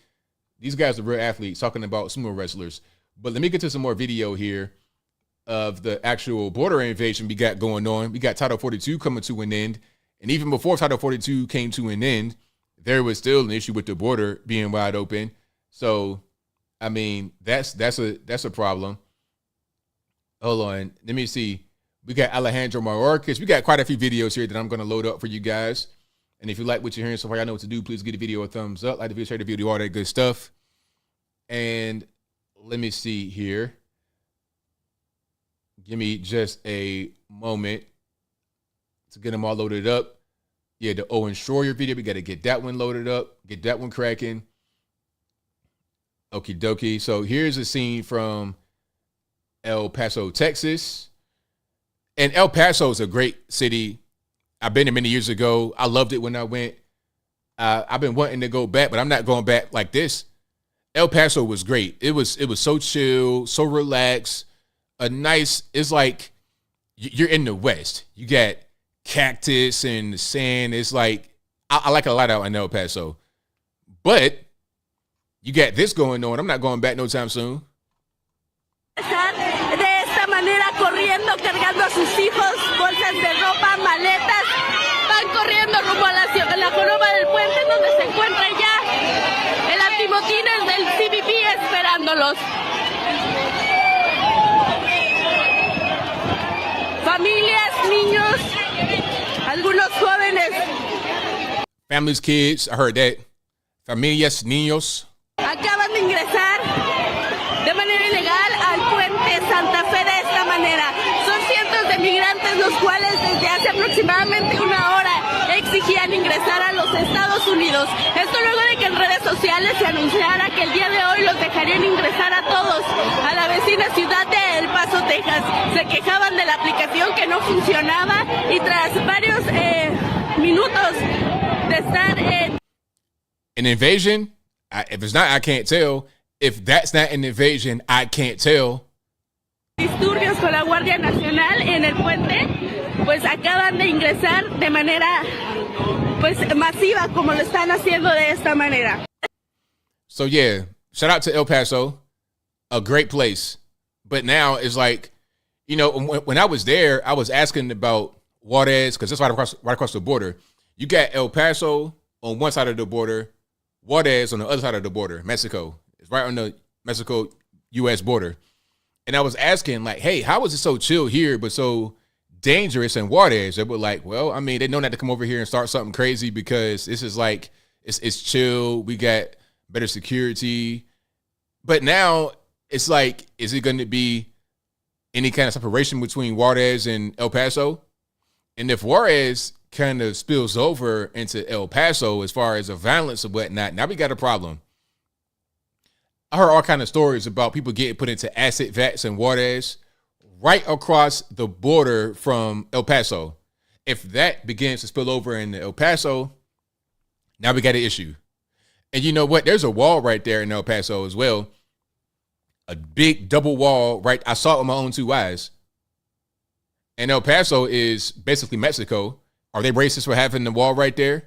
These guys are real athletes talking about sumo wrestlers. But let me get to some more video here of the actual border invasion we got going on. We got Title 42 coming to an end. And even before Title 42 came to an end, there was still an issue with the border being wide open. So, I mean, that's a problem. Hold on. Let me see. We got Alejandro Mayorkas. We got quite a few videos here that I'm going to load up for you guys. And if you like what you're hearing so far, y'all know what to do. Please give the video a thumbs up. Like the video, share the video, all that good stuff. And let me see here. Give me just a moment to get them all loaded up. Yeah, the Owen Schroyer video. We got to get that one loaded up. Get that one cracking. Okie dokie. So here's a scene from El Paso, Texas. And El Paso is a great city. I've been there many years ago. I loved it when I went. I've been wanting to go back, but I'm not going back like this. El Paso was great. It was so chill, so relaxed. It's like you're in the West. You got cactus and the sand. It's like, I like it a lot out in El Paso. But you got this going on. I'm not going back no time soon. Corriendo, cargando a sus hijos, bolsas de ropa, maletas, van corriendo rumbo a la joroba del puente donde se encuentra ya el antimotines del CBP esperándolos. Familias, niños, algunos jóvenes. Families, kids, I heard that. Familias, niños. Acaban de ingresar de manera ilegal al puente Santa Fe de esta manera. Son cientos de migrantes los cuales desde hace aproximadamente una hora exigían ingresar a los Estados Unidos. Esto luego de que en redes sociales se anunciara que el día de hoy los dejarían ingresar a todos a la vecina ciudad de El Paso, Texas. Se quejaban de la aplicación que no funcionaba y tras varios minutos de estar en... An invasion? If it's not, I can't tell. If that's not an invasion, I can't tell. Disturbios con la Guardia Nacional en el puente, pues acaban de ingresar de manera pues masiva como lo están haciendo de esta manera. So yeah, shout out to El Paso, a great place. But now it's like, you know, when I was there, I was asking about Juarez because it's right across the border. You got El Paso on one side of the border, Juarez on the other side of the border, Mexico. It's right on the Mexico-U.S. border. And I was asking, like, hey, how is it so chill here but so dangerous in Juarez? They were like, well, I mean, they know not to come over here and start something crazy because this is like, it's chill. We got better security. But now it's like, is it going to be any kind of separation between Juarez and El Paso? And if Juarez kind of spills over into El Paso as far as the violence and whatnot, now we got a problem. I heard all kind of stories about people getting put into acid vats in Juarez right across the border from El Paso. If that begins to spill over in El Paso, now we got an issue. And you know what? There's a wall right there in El Paso as well. a big double wall, right? I saw it with my own two eyes. And El Paso is basically Mexico. Are they racist for having the wall right there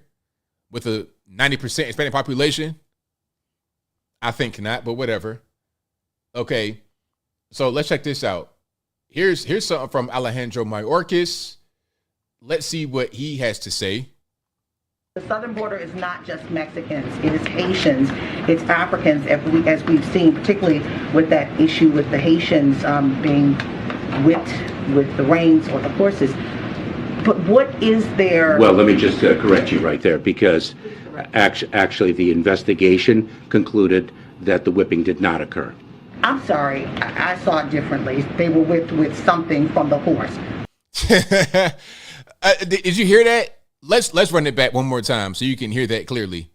with a 90% Hispanic population? I think not, but whatever. Okay, so let's check this out. Here's something from Alejandro Mayorkas. Let's see what he has to say. The southern border is not just Mexicans, it is Haitians, it's Africans, as we've seen, particularly with that issue with the Haitians being whipped with the reins or the horses. But what is there? Well, let me just correct you right there, because actually the investigation concluded that the whipping did not occur. I'm sorry, I saw it differently. They were whipped with something from the horse. Did you hear that? Let's run it back one more time so you can hear that clearly.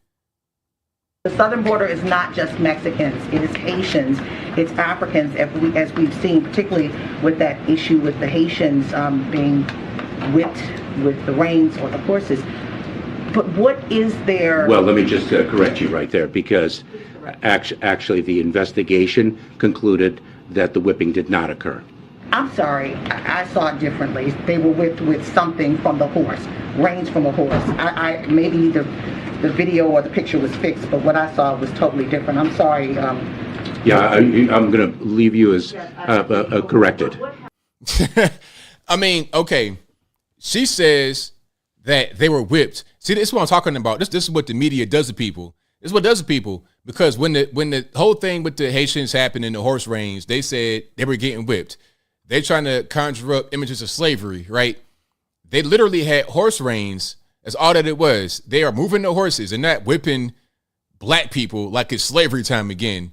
The southern border is not just Mexicans, it is Haitians, it's Africans, as we've seen, particularly with that issue with the Haitians being whipped with the reins or the horses. But what is there? Well, let me just correct you right there, because actually the investigation concluded that the whipping did not occur. I'm sorry, I saw it differently. They were whipped with something from the horse, reins from a horse. I maybe the video or the picture was fixed, but what I saw was totally different. I'm sorry. Yeah, I'm going to leave you as corrected. I mean, okay. She says that they were whipped. See, this is what I'm talking about. This is what the media does to people. This is what it does to people, because when the whole thing with the Haitians happened in the horse reins, they said they were getting whipped. They're trying to conjure up images of slavery, right? They literally had horse reins. That's all that it was. They are moving the horses and not whipping black people like it's slavery time again.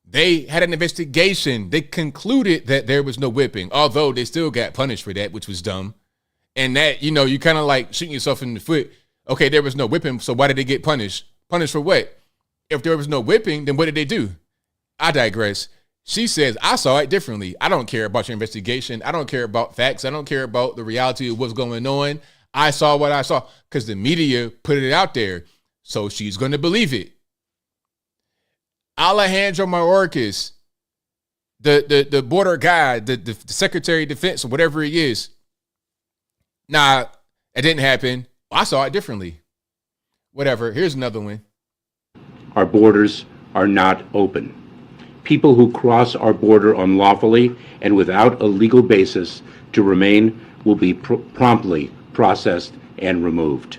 They had an investigation. They concluded that there was no whipping, although they still got punished for that, which was dumb. And that, you kind of like shooting yourself in the foot. Okay, there was no whipping, so why did they get punished? Punished for what? If there was no whipping, then what did they do? I digress. She says, I saw it differently. I don't care about your investigation. I don't care about facts. I don't care about the reality of what's going on. I saw what I saw because the media put it out there. So she's going to believe it. Alejandro Mayorkas, the border guy, the Secretary of Defense or whatever he is. Nah, it didn't happen. I saw it differently. Whatever. Here's another one. Our borders are not open. People who cross our border unlawfully and without a legal basis to remain will be promptly processed and removed.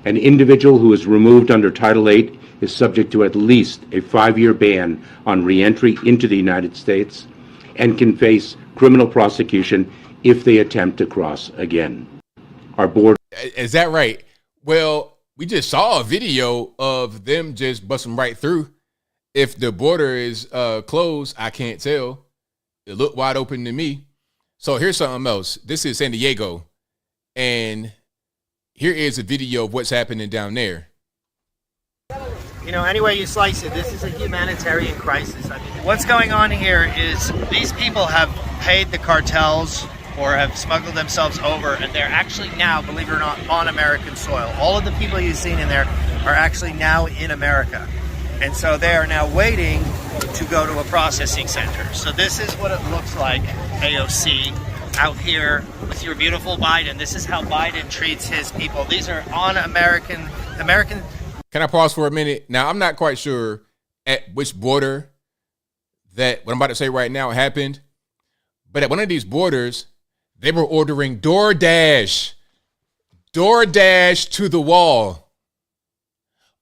An individual who is removed under Title VIII is subject to at least a 5-year ban on re-entry into the United States and can face criminal prosecution if they attempt to cross again. Our border. Is that right? Well, we just saw a video of them just busting right through. If the border is closed, I can't tell. It looked wide open to me. So here's something else. This is San Diego. And here is a video of what's happening down there. Any way you slice it, this is a humanitarian crisis. I mean, what's going on here is these people have paid the cartels or have smuggled themselves over, and they're actually now, believe it or not, on American soil. All of the people you've seen in there are actually now in America. And so they are now waiting to go to a processing center. So this is what it looks like, AOC, out here with your beautiful Biden. This is how Biden treats his people. These are on American. Can I pause for a minute? Now, I'm not quite sure at which border that what I'm about to say right now happened. But at one of these borders, they were ordering DoorDash to the wall.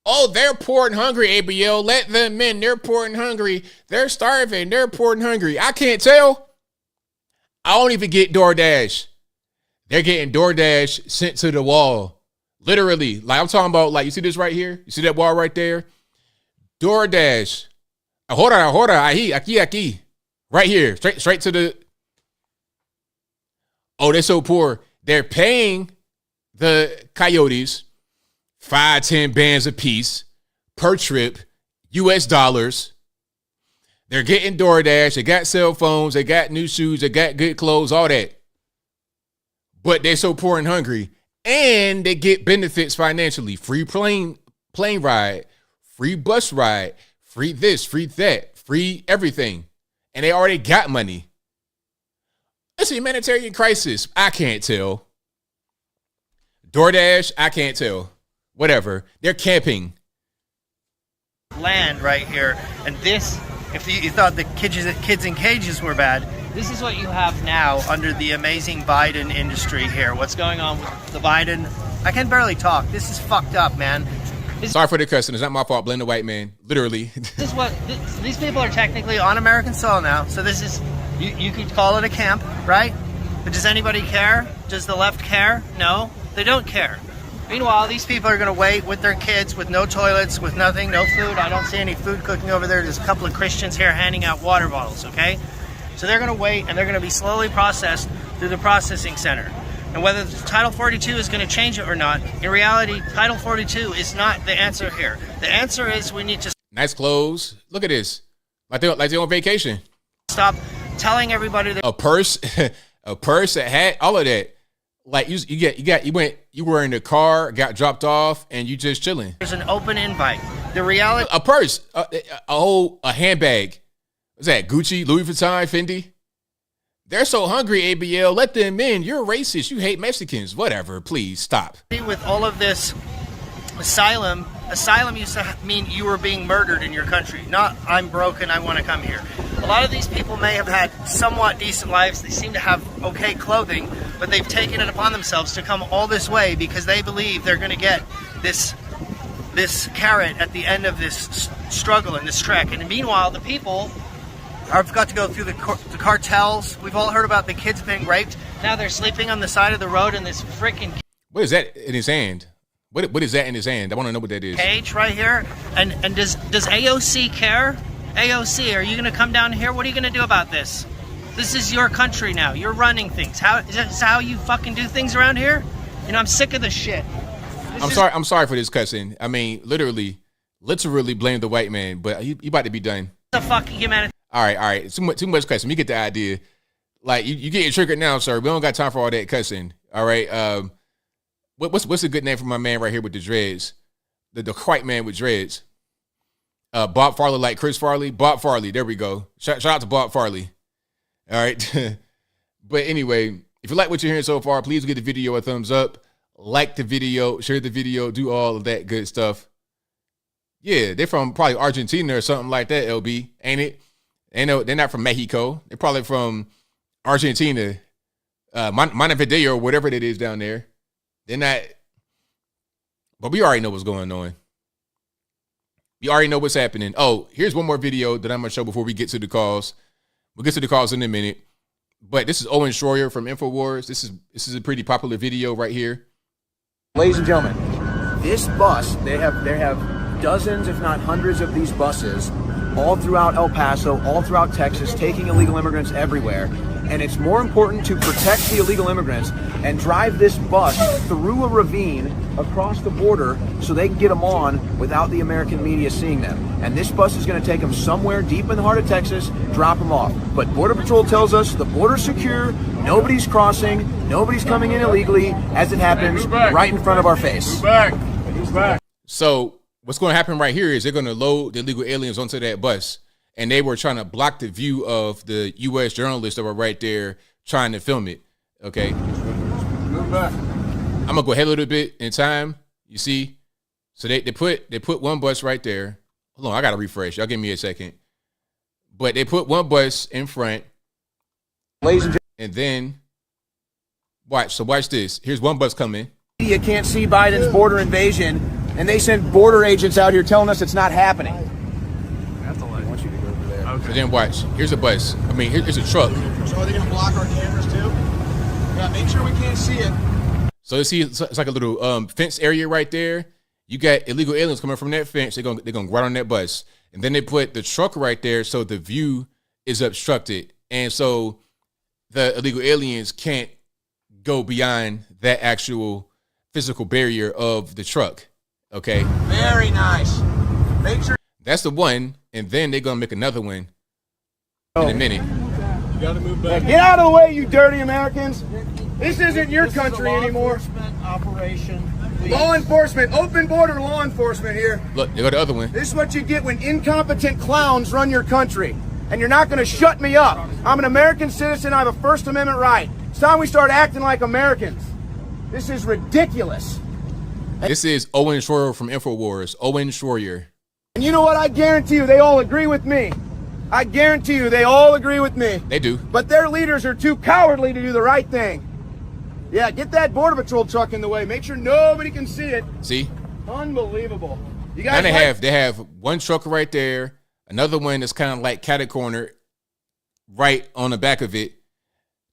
Oh, they're poor and hungry, ABL. Let them in. They're poor and hungry. They're starving. They're poor and hungry. I can't tell. I don't even get DoorDash. They're getting DoorDash sent to the wall. Literally. Like, I'm talking about, like, you see this right here? You see that wall right there? DoorDash. Ahora, aquí. Right here. Straight to the... Oh, they're so poor. They're paying the coyotes 5-10 bands a piece per trip, US dollars. They're getting DoorDash. They got cell phones. They got new shoes. They got good clothes, all that. But they're so poor and hungry. And they get benefits financially. Free plane ride, free bus ride, free this, free that, free everything. And they already got money. It's a humanitarian crisis. I can't tell. DoorDash, I can't tell. Whatever. They're camping. Land right here. And this, if you thought the kids in cages were bad, this is what you have now under the amazing Biden industry here. What's going on with the Biden? I can barely talk. This is fucked up, man. Sorry for the cussing. It's not my fault. Blame the white man. Literally. This is what these people are technically on American soil now. So this is, you could call it a camp, right? But does anybody care? Does the left care? No, they don't care. Meanwhile, these people are going to wait with their kids, with no toilets, with nothing, no food. I don't see any food cooking over there. There's a couple of Christians here handing out water bottles, okay? So they're going to wait, and they're going to be slowly processed through the processing center. And whether Title 42 is going to change it or not, in reality, Title 42 is not the answer here. The answer is we need to... Nice clothes. Look at this. Like they're on vacation. Stop telling everybody that... A purse, a hat, all of that. Like you were in the car, got dropped off, and you just chilling. There's an open invite. The reality... A purse, a handbag. What's that, Gucci, Louis Vuitton, Fendi? They're so hungry, ABL. Let them in. You're racist. You hate Mexicans. Whatever. Please stop. With all of this asylum used to mean you were being murdered in your country, not I'm broken, I want to come here. A lot of these people may have had somewhat decent lives. They seem to have okay clothing, but they've taken it upon themselves to come all this way because they believe they're going to get this carrot at the end of this struggle and this trek. And meanwhile, the people have got to go through the cartels. We've all heard about the kids being raped. Now they're sleeping on the side of the road in this freaking... What is that in his hand? What is that in his hand? I want to know what that is. Cage right here. And does AOC care? AOC, are you going to come down here? What are you going to do about this? This is your country now. You're running things. Is that how you fucking do things around here? You know, I'm sick of this shit. I'm sorry for this cussing. I mean, literally blame the white man, but you about to be done. The fucking humanity. All right. Too much cussing. You get the idea. Like you getting triggered now, sir. We don't got time for all that cussing. All right. What's a good name for my man right here with the dreads? The white man with dreads. Bob Farley, like Chris Farley. Bob Farley. There we go. Shout out to Bob Farley. All right. But anyway, if you like what you're hearing so far, please give the video a thumbs up. Like the video, share the video, do all of that good stuff. Yeah, they're from probably Argentina or something like that, LB, ain't it? They're not from Mexico. They're probably from Argentina, Montevideo or whatever it is down there. They're not, but we already know what's going on. We already know what's happening. Oh, here's one more video that I'm going to show before we get to the calls. We'll get to the calls in a minute. But this is Owen Schroyer from InfoWars. This is a pretty popular video right here. Ladies and gentlemen, this bus, they have dozens, if not hundreds of these buses all throughout El Paso, all throughout Texas, taking illegal immigrants everywhere. And it's more important to protect the illegal immigrants and drive this bus through a ravine across the border so they can get them on without the American media seeing them. And this bus is going to take them somewhere deep in the heart of Texas, drop them off. But Border Patrol tells us the border's secure, nobody's crossing, nobody's coming in illegally, as it happens right in front of our face. So what's going to happen right here is they're going to load the illegal aliens onto that bus. And they were trying to block the view of the U.S. journalists that were right there trying to film it. Okay. Move back. I'm gonna go ahead a little bit in time. You see, so they put one bus right there. Hold on, I gotta refresh. Y'all give me a second. But they put one bus in front, ladies and gentlemen, and then watch. So watch this. Here's one bus coming. You can't see Biden's border invasion, and they send border agents out here telling us it's not happening. Okay. So then watch. Here's a bus. I mean, here's a truck. So are they going to block our cameras too? Yeah, make sure we can't see it. So you see, it's like a little fence area right there. You got illegal aliens coming from that fence. They're gonna go right on that bus, and then they put the truck right there so the view is obstructed, and so the illegal aliens can't go beyond that actual physical barrier of the truck. Okay. Very nice. Make sure. That's the one, and then they're gonna make another one in a minute. You gotta move back. Get out of the way, you dirty Americans! This isn't your country anymore. Operation. Law enforcement, open border law enforcement here. Look, there go the other one. This is what you get when incompetent clowns run your country. And you're not going to shut me up. I'm an American citizen. I have a First Amendment right. It's time we start acting like Americans. This is ridiculous. This is Owen Schroyer from InfoWars. Owen Schroyer. And you know what? I guarantee you they all agree with me. I guarantee you they all agree with me. They do. But their leaders are too cowardly to do the right thing. Yeah, get that Border Patrol truck in the way. Make sure nobody can see it. See? Unbelievable. You guys and they have one truck right there, another one that's kind of like catty-cornered right on the back of it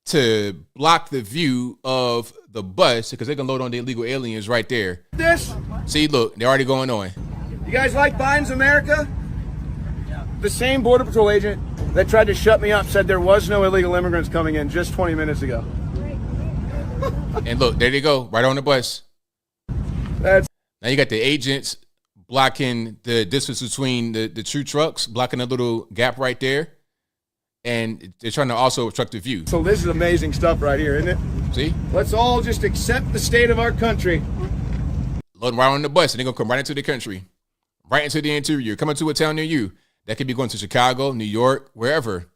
to block the view of the bus because they can load on the illegal aliens right there. This? See, look, they're already going on. You guys like Biden's America? The same Border Patrol agent that tried to shut me up said there was no illegal immigrants coming in just 20 minutes ago. And look, there they go, right on the bus. Now you got the agents blocking the distance between the two trucks, blocking a little gap right there. And they're trying to also obstruct the view. So this is amazing stuff right here, isn't it? See? Let's all just accept the state of our country. Loading right on the bus, and they're going to come right into the country, right into the interior, coming to a town near you. That could be going to Chicago, New York, wherever.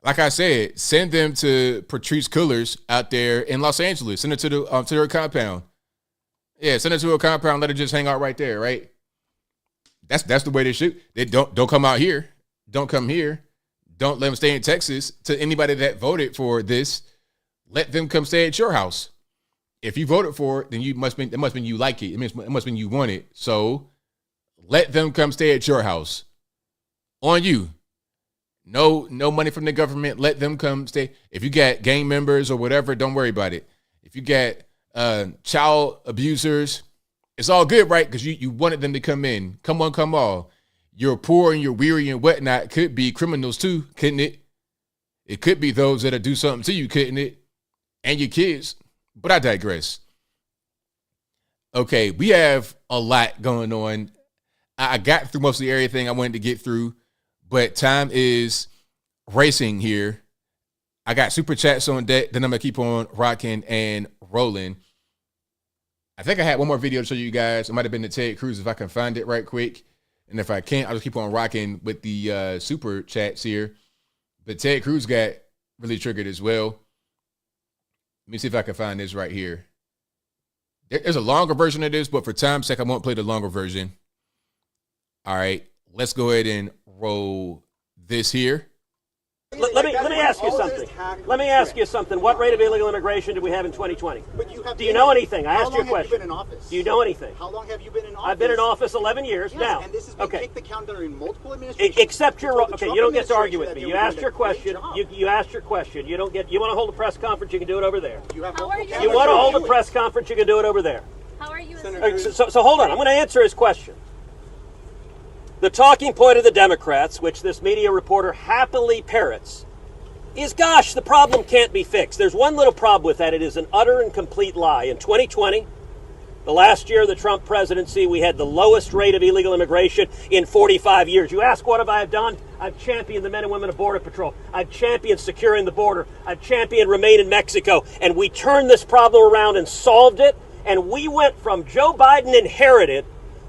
Like I said, send them to Patrice Cullors out there in Los Angeles. Send it to her compound. Yeah, send it to her compound. Let her just hang out right there, right? That's the way they shoot. They don't come out here. Don't come here. Don't let them stay in Texas. To anybody that voted for this, let them come stay at your house. If you voted for it, then it must mean you like it. It must mean you want it. So let them come stay at your house. On you. No money from the government. Let them come stay. If you got gang members or whatever, don't worry about it. If you got child abusers, it's all good, right? Because you wanted them to come in. Come on, come all. You're poor and you're weary and whatnot. Could be criminals too, couldn't it? It could be those that'll do something to you, couldn't it? And your kids. But I digress. Okay, we have a lot going on. I got through mostly everything I wanted to get through, but time is racing here. I got super chats on deck. Then I'm going to keep on rocking and rolling. I think I had one more video to show you guys. It might have been the Ted Cruz if I can find it right quick. And if I can't, I'll just keep on rocking with the super chats here. But Ted Cruz got really triggered as well. Let me see if I can find this right here. There's a longer version of this, but for time's sake, I won't play the longer version. All right, let's go ahead and roll this here. Let me ask you something. Let me ask you something. What rate of illegal immigration do we have in 2020? Do you know anything? I asked you a question. How long have you been in office? Do you know anything? How long have you been in office? I've been in office 11 years now. And this has been okay. kicked the count during multiple administrations. Except you're okay. You don't get to argue with me. You asked your question. You asked your question. You don't get. You want to hold a press conference? You can do it over there. You want to hold a press conference? You can do it over there. How are you? So hold on. I'm going to answer his question. The talking point of the Democrats, which this media reporter happily parrots, is, gosh, the problem can't be fixed. There's one little problem with that. It is an utter and complete lie. In 2020, the last year of the Trump presidency, we had the lowest rate of illegal immigration in 45 years. You ask, what have I done? I've championed the men and women of Border Patrol. I've championed securing the border. I've championed Remain in Mexico. And we turned this problem around and solved it. And we went from Joe Biden inherited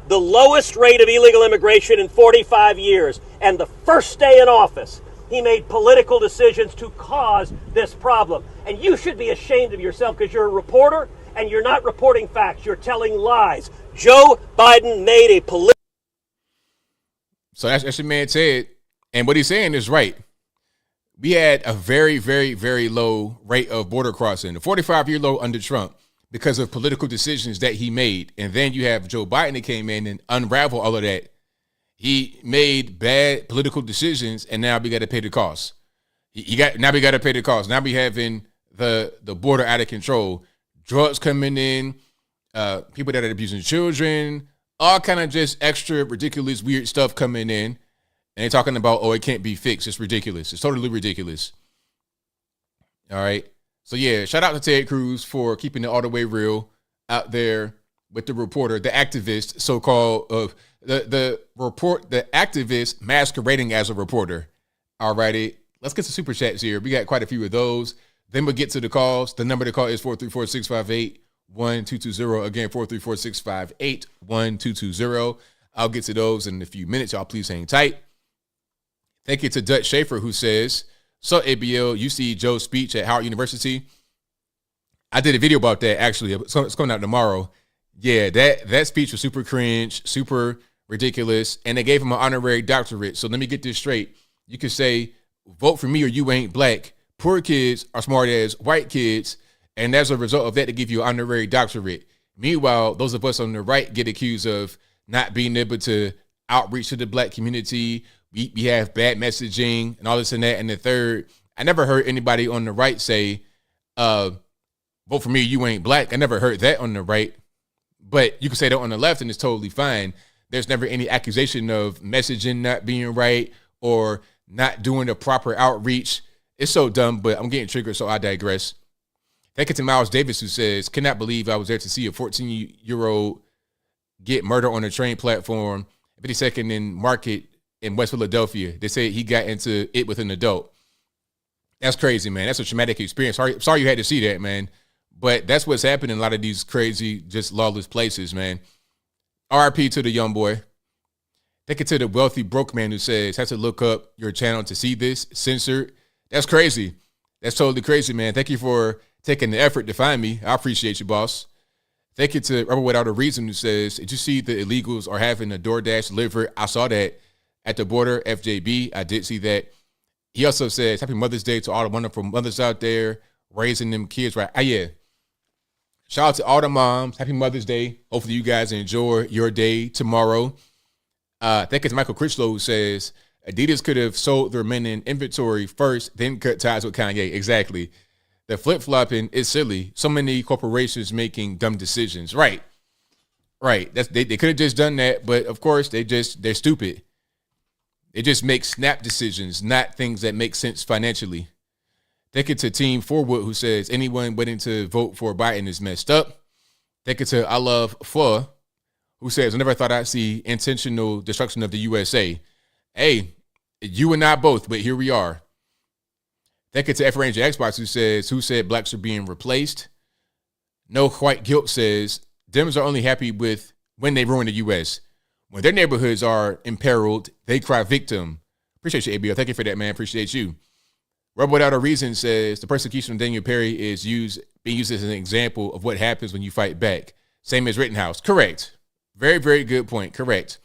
the lowest rate of illegal immigration in 45 years. And the first day in office, he made political decisions to cause this problem. And you should be ashamed of yourself because you're a reporter and you're not reporting facts. You're telling lies. Joe Biden made a political... So that's your man Ted. And what he's saying is right. We had a very, very, very low rate of border crossing, a 45-year low under Trump because of political decisions that he made. And then you have Joe Biden that came in and unraveled all of that. He made bad political decisions, and now we got to pay the cost. Now we got to pay the cost. Now we having the border out of control, drugs coming in, people that are abusing children, all kind of just extra ridiculous, weird stuff coming in, and they're talking about, oh, it can't be fixed. It's ridiculous. It's totally ridiculous. All right. So yeah, shout out to Ted Cruz for keeping it all the way real out there with the reporter, the activist, so-called of. The activist masquerading as a reporter. All righty. Let's get to super chats here. We got quite a few of those. Then we'll get to the calls. The number to call is 434-658-1037. 813-658-1220. Again, 434-658-1220. I'll get to those in a few minutes. Y'all please hang tight. Thank you to Dutch Schaefer, who says, so ABL, you see Joe's speech at Howard University? I did a video about that, actually. It's coming out tomorrow. Yeah, that speech was super cringe, super ridiculous, and they gave him an honorary doctorate. So let me get this straight. You could say, vote for me or you ain't black. Poor kids are smart as white kids, and as a result of that, they give you an honorary doctorate. Meanwhile, those of us on the right get accused of not being able to outreach to the black community. We have bad messaging and all this and that. And the third, I never heard anybody on the right say, vote for me, you ain't black. I never heard that on the right. But you can say that on the left and it's totally fine. There's never any accusation of messaging not being right or not doing the proper outreach. It's so dumb, but I'm getting triggered, so I digress. Thank you to Miles Davis, who says, cannot believe I was there to see a 14-year-old get murdered on a train platform, 52nd in Market in West Philadelphia. They say he got into it with an adult. That's crazy, man. That's a traumatic experience. Sorry you had to see that, man. But that's what's happening in a lot of these crazy, just lawless places, man. RIP to the young boy. Thank you to the wealthy broke man who says, has to look up your channel to see this censored. That's crazy. That's totally crazy, man. Thank you for taking the effort to find me. I appreciate you, boss. Thank you to Rebel Without a Reason who says, did you see the illegals are having a DoorDash delivered? I saw that at the border, FJB. I did see that. He also says, happy Mother's Day to all the wonderful mothers out there raising them kids right. Yeah. Shout out to all the moms. Happy Mother's Day. Hopefully you guys enjoy your day tomorrow. Thank you to Michael Critchlow who says, Adidas could have sold their men in inventory first, then cut ties with Kanye. Exactly. The flip-flopping is silly. So many corporations making dumb decisions. Right. They could have just done that, but of course they're stupid. They just make snap decisions, not things that make sense financially. Thank you to Team Forward who says anyone waiting to vote for Biden is messed up. Thank you to I Love Pho who says I never thought I'd see intentional destruction of the USA. Hey, you and I both, but here we are. Thank you to F Ranger Xbox who said blacks are being replaced. No White Guilt says Dems are only happy with when they ruin the U.S. When their neighborhoods are imperiled, they cry victim. Appreciate you, ABL. Thank you for that, man. Appreciate you. Rebel Without a Reason says the persecution of Daniel Perry is being used as an example of what happens when you fight back. Same as Rittenhouse. Correct. Very, very good point. Correct.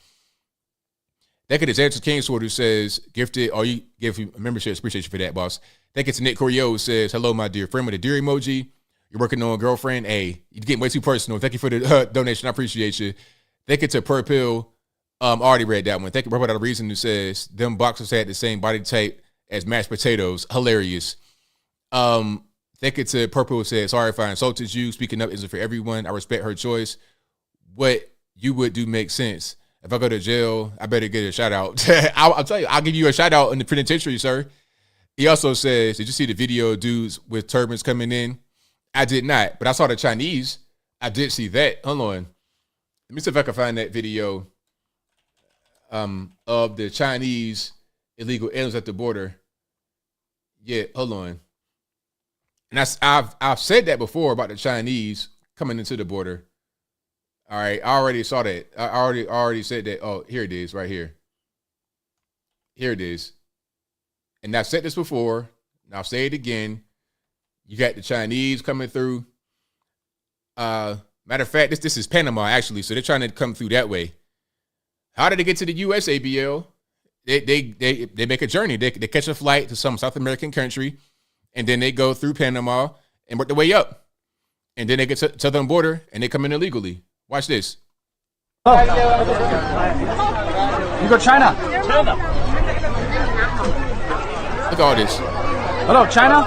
Thank you to Xantus Kingsword who says, gifted, or you give memberships. Appreciate you for that, boss. Thank you to Nick Corio who says, hello, my dear friend with a dear emoji. You're working on a girlfriend. Hey, you're getting way too personal. Thank you for the donation. I appreciate you. Thank you to Purpill. Already read that one. Thank you for Without a Reason who says, them boxers had the same body type as mashed potatoes. Hilarious. Thank you to Purple who says, sorry if I insulted you. Speaking up isn't for everyone. I respect her choice. What you would do makes sense. If I go to jail, I better get a shout out. I'll tell you, I'll give you a shout out in the penitentiary, sir. He also says, did you see the video of dudes with turbans coming in? I did not, but I saw the Chinese. I did see that. Hold on. Let me see if I can find that video of the Chinese illegal aliens at the border. Yeah, hold on. And I've said that before about the Chinese coming into the border. All right, I already saw that. I already said that. Oh, here it is, right here. Here it is. And I've said this before, and I'll say it again. You got the Chinese coming through. Matter of fact, this is Panama, actually, so they're trying to come through that way. How did they get to the U.S., ABL? They make a journey. They catch a flight to some South American country, and then they go through Panama and work their way up. And then they get to the southern border, and they come in illegally. Watch this. Oh. You go China. Look at all this. Hello, China?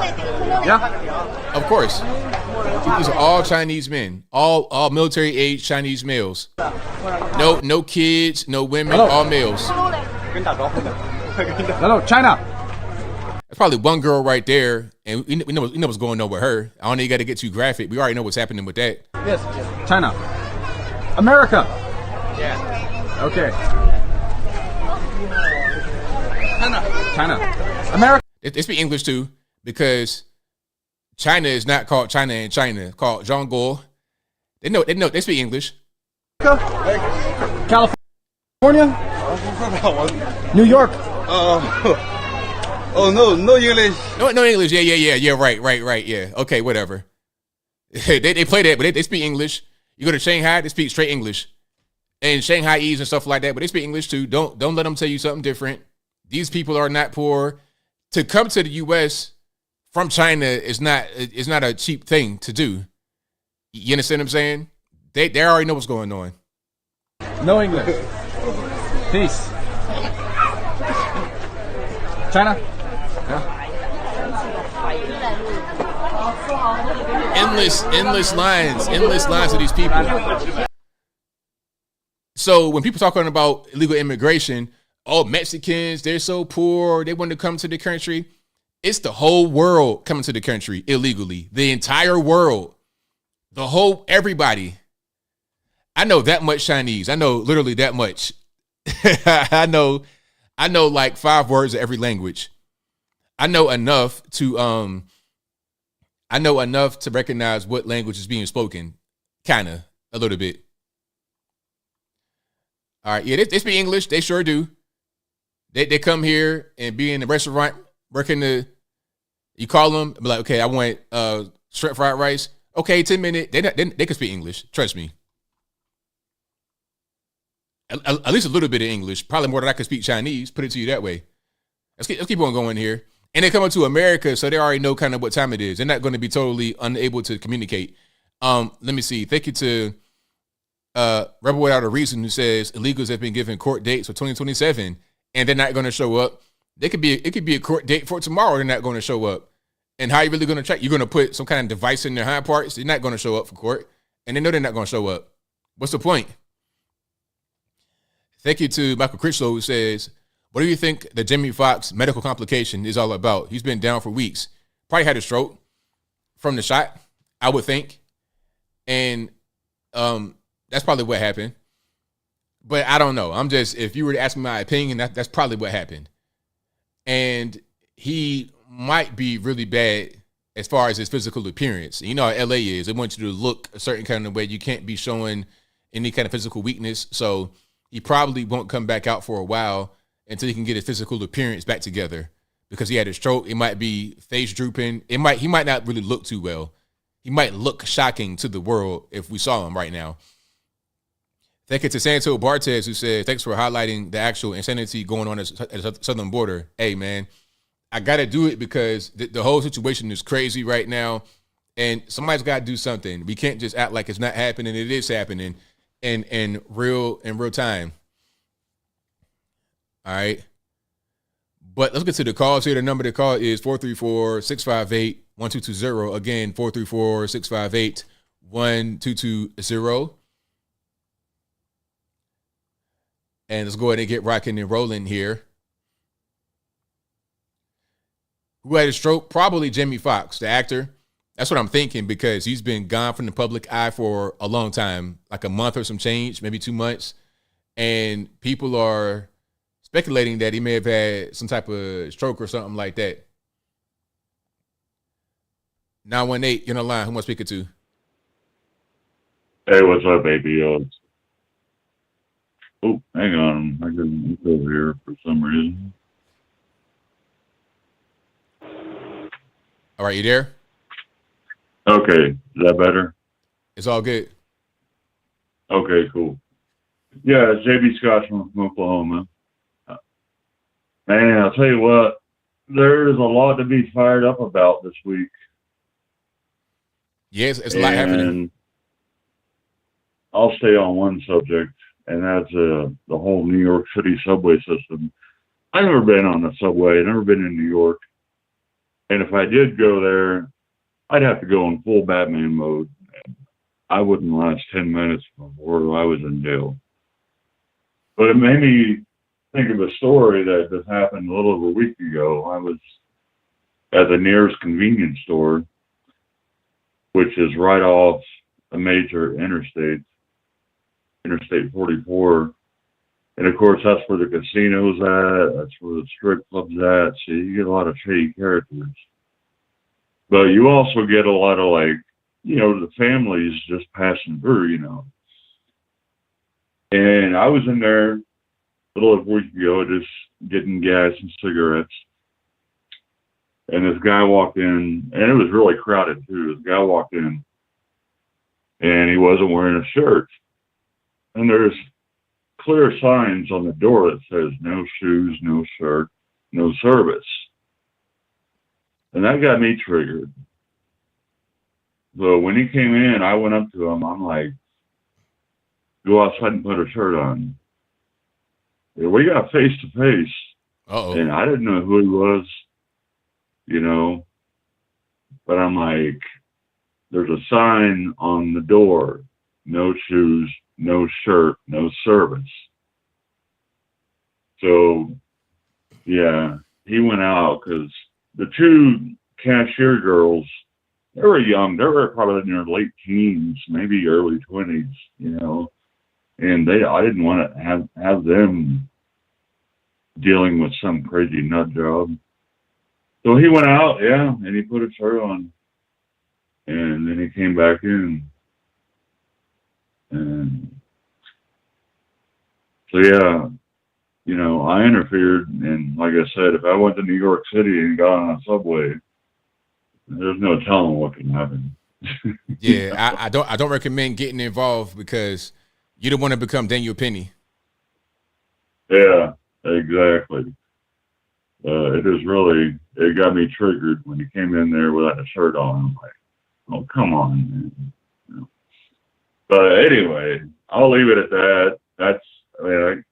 Yeah. Of course. These are all Chinese men. All military age Chinese males. No kids, no women, Hello. All males. Hello, China. There's probably one girl right there, and we know what's going on with her. I don't even got to get too graphic. We already know what's happening with that. Yes, China. America. Yeah. Okay. China. America. They speak English too, because China is not called China in China. It's called Zhongguo. They speak English. California, New York. Oh no English. No English. Yeah. Right. Yeah. Okay, whatever. they play that, but they speak English. You go to Shanghai, they speak straight English, and Shanghaiese and stuff like that. But they speak English too. Don't let them tell you something different. These people are not poor. To come to the U.S. from China is not a cheap thing to do. You understand what I'm saying? They already know what's going on. No English. Peace. China. Endless lines of these people. So when people talking about illegal immigration, oh, Mexicans, they're so poor, they want to come to the country. It's the whole world coming to the country illegally. The entire world. Everybody. I know that much Chinese. I know literally that much. I know like 5 words of every language. I know enough to recognize what language is being spoken. Kinda, a little bit. All right, yeah, they speak English. They sure do. They come here and be in the restaurant working you call them, be like, okay, I want shrimp fried rice. Okay, 10 minutes. They can speak English. Trust me. At least a little bit of English. Probably more than I can speak Chinese. Put it to you that way. Let's keep on going here. And they come up to America, so they already know kind of what time it is. They're not going to be totally unable to communicate. Let me see. Thank you to Rebel Without a Reason, who says illegals have been given court dates for 2027, and they're not going to show up. It could be a court date for tomorrow. They're not going to show up. And how are you really going to check? You're going to put some kind of device in their hind parts. They're not going to show up for court, and they know they're not going to show up. What's the point? Thank you to Michael Critchlow, who says, what do you think the Jamie Foxx medical complication is all about? He's been down for weeks. Probably had a stroke from the shot, I would think. And that's probably what happened. But I don't know. If you were to ask me my opinion, that's probably what happened. And he might be really bad as far as his physical appearance. You know how LA is. They want you to look a certain kind of way. You can't be showing any kind of physical weakness. So he probably won't come back out for a while until he can get his physical appearance back together, because he had a stroke. It might be face drooping. He might not really look too well. He might look shocking to the world if we saw him right now. Thank you to Santo Bartez, who said, thanks for highlighting the actual insanity going on at the southern border. Hey, man, I got to do it because the whole situation is crazy right now, and somebody's got to do something. We can't just act like it's not happening. It is happening in real time. All right. But let's get to the calls here. The number to call is 434-658-1220. Again, 434-658-1220. And let's go ahead and get rocking and rolling here. Who had a stroke? Probably Jamie Foxx, the actor. That's what I'm thinking, because he's been gone from the public eye for a long time, like a month or some change, maybe 2 months. And people are speculating that he may have had some type of stroke or something like that. 918, you're on the line. Who am I speaking to? Hey, what's up, ABL? Oh, hang on. I couldn't look over here for some reason. All right, you there? Okay, is that better? It's all good. Okay, cool. Yeah, it's JB Scott from Oklahoma. Man, I'll tell you what, there's a lot to be fired up about this week. Yes, it's a lot happening. I'll stay on one subject, and that's the whole New York City subway system. I've never been on the subway, never been in New York. And if I did go there, I'd have to go in full Batman mode. I wouldn't last 10 minutes before I was in jail. But it made me think of a story that just happened a little over a week ago. I was at the nearest convenience store, which is right off a major interstate, Interstate 44. And of course, that's where the casino's at. That's where the strip club's at. So you get a lot of shady characters. But you also get a lot of the families just passing through, And I was in there a little over a week ago, just getting gas and cigarettes. And this guy walked in, and it was really crowded too. This guy walked in, and he wasn't wearing a shirt. And there's clear signs on the door that says no shoes, no shirt, no service. And that got me triggered. So when he came in, I went up to him. I'm like, go outside and put a shirt on. We got face to face. And I didn't know who he was, But I'm like, there's a sign on the door, no shoes, no shirt, no service. So, yeah, he went out because the two cashier girls, they were young. They were probably in their late teens, maybe early 20s, And I didn't want to have them dealing with some crazy nut job. So he went out, and he put a shirt on. And then he came back in. And so, I interfered. And like I said, if I went to New York City and got on a subway, there's no telling what can happen. Yeah, I don't recommend getting involved because you don't want to become Daniel Penny. Yeah, exactly. It got me triggered when he came in there without a shirt on. I'm like, oh, come on, man. But anyway, I'll leave it at that. That's, a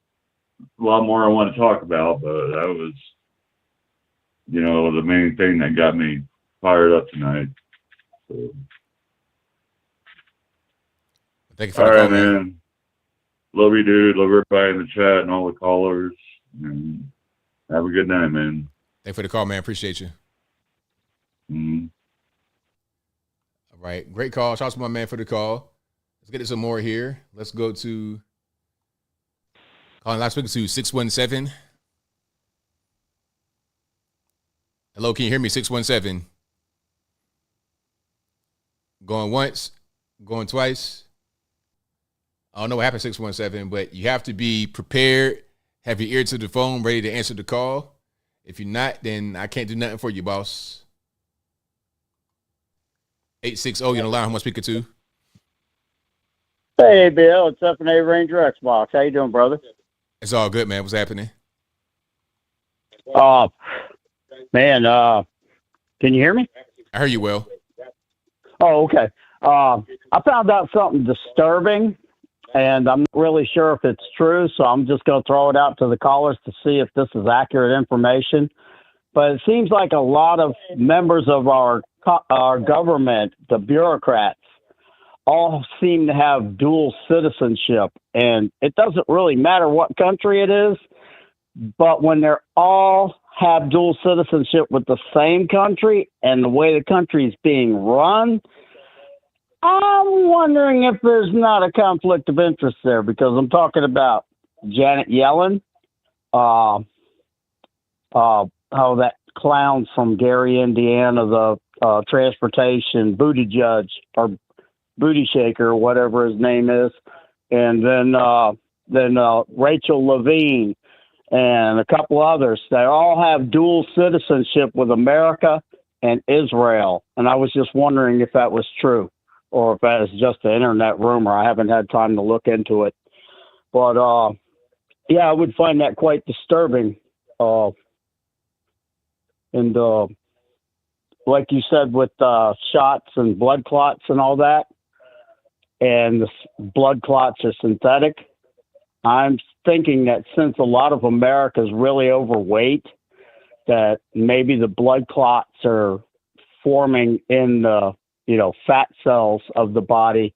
lot more I want to talk about, but that was, the main thing that got me fired up tonight. So. Thank you for the call, man. Love you, dude. Love everybody in the chat and all the callers. And have a good night, man. Thank you for the call, man. Appreciate you. Mm-hmm. All right. Great call. Shout out to my man for the call. Let's get to some more here. Let's go to calling last week to 617. Hello, can you hear me? 617. Going once, going twice. I don't know what happened, 617, but you have to be prepared, have your ear to the phone, ready to answer the call. If you're not, then I can't do nothing for you, boss. 860, you're on the line. Who am I speaking to? Hey, Bill, it's F&A Ranger Xbox. How you doing, brother? It's all good, man. What's happening? Man, can you hear me? I hear you well. Oh, okay. I found out something disturbing, and I'm not really sure if it's true, so I'm just going to throw it out to the callers to see if this is accurate information. But it seems like a lot of members of our government, the bureaucrats, all seem to have dual citizenship, and it doesn't really matter what country it is, but when they're all have dual citizenship with the same country and the way the country is being run, I'm wondering if there's not a conflict of interest there, because I'm talking about Janet Yellen, how that clown from Gary, Indiana, the transportation booty judge or booty shaker, or whatever his name is, and then Rachel Levine and a couple others. They all have dual citizenship with America and Israel, and I was just wondering if that was true or if that is just an internet rumor. I haven't had time to look into it, but I would find that quite disturbing. And like you said, with shots and blood clots and all that, and the blood clots are synthetic, I'm thinking that since a lot of America is really overweight, that maybe the blood clots are forming in the, fat cells of the body,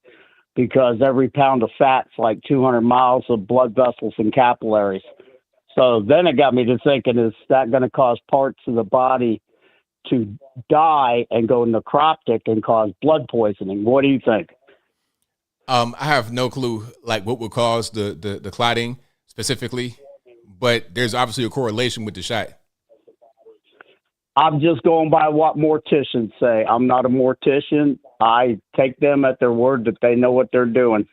because every pound of fat's like 200 miles of blood vessels and capillaries. So then it got me to thinking, is that going to cause parts of the body to die and go necrotic and cause blood poisoning? What do you think? I have no clue, like, what would cause the clotting specifically, but there's obviously a correlation with the shot. I'm just going by what morticians say. I'm not a mortician. I take them at their word that they know what they're doing.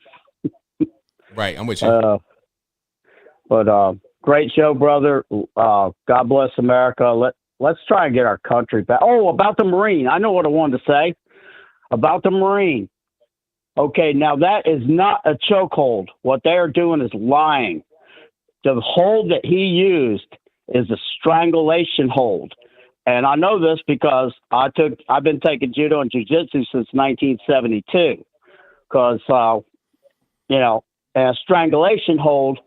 Right, I'm with you. But great show, brother. God bless America. Let's try and get our country back. Oh, about the Marine. I know what I wanted to say about the Marine. Okay, now that is not a chokehold. What they are doing is lying. The hold that he used is a strangulation hold. And I know this because I've been taking judo and jiu-jitsu since 1972. Because, a strangulation hold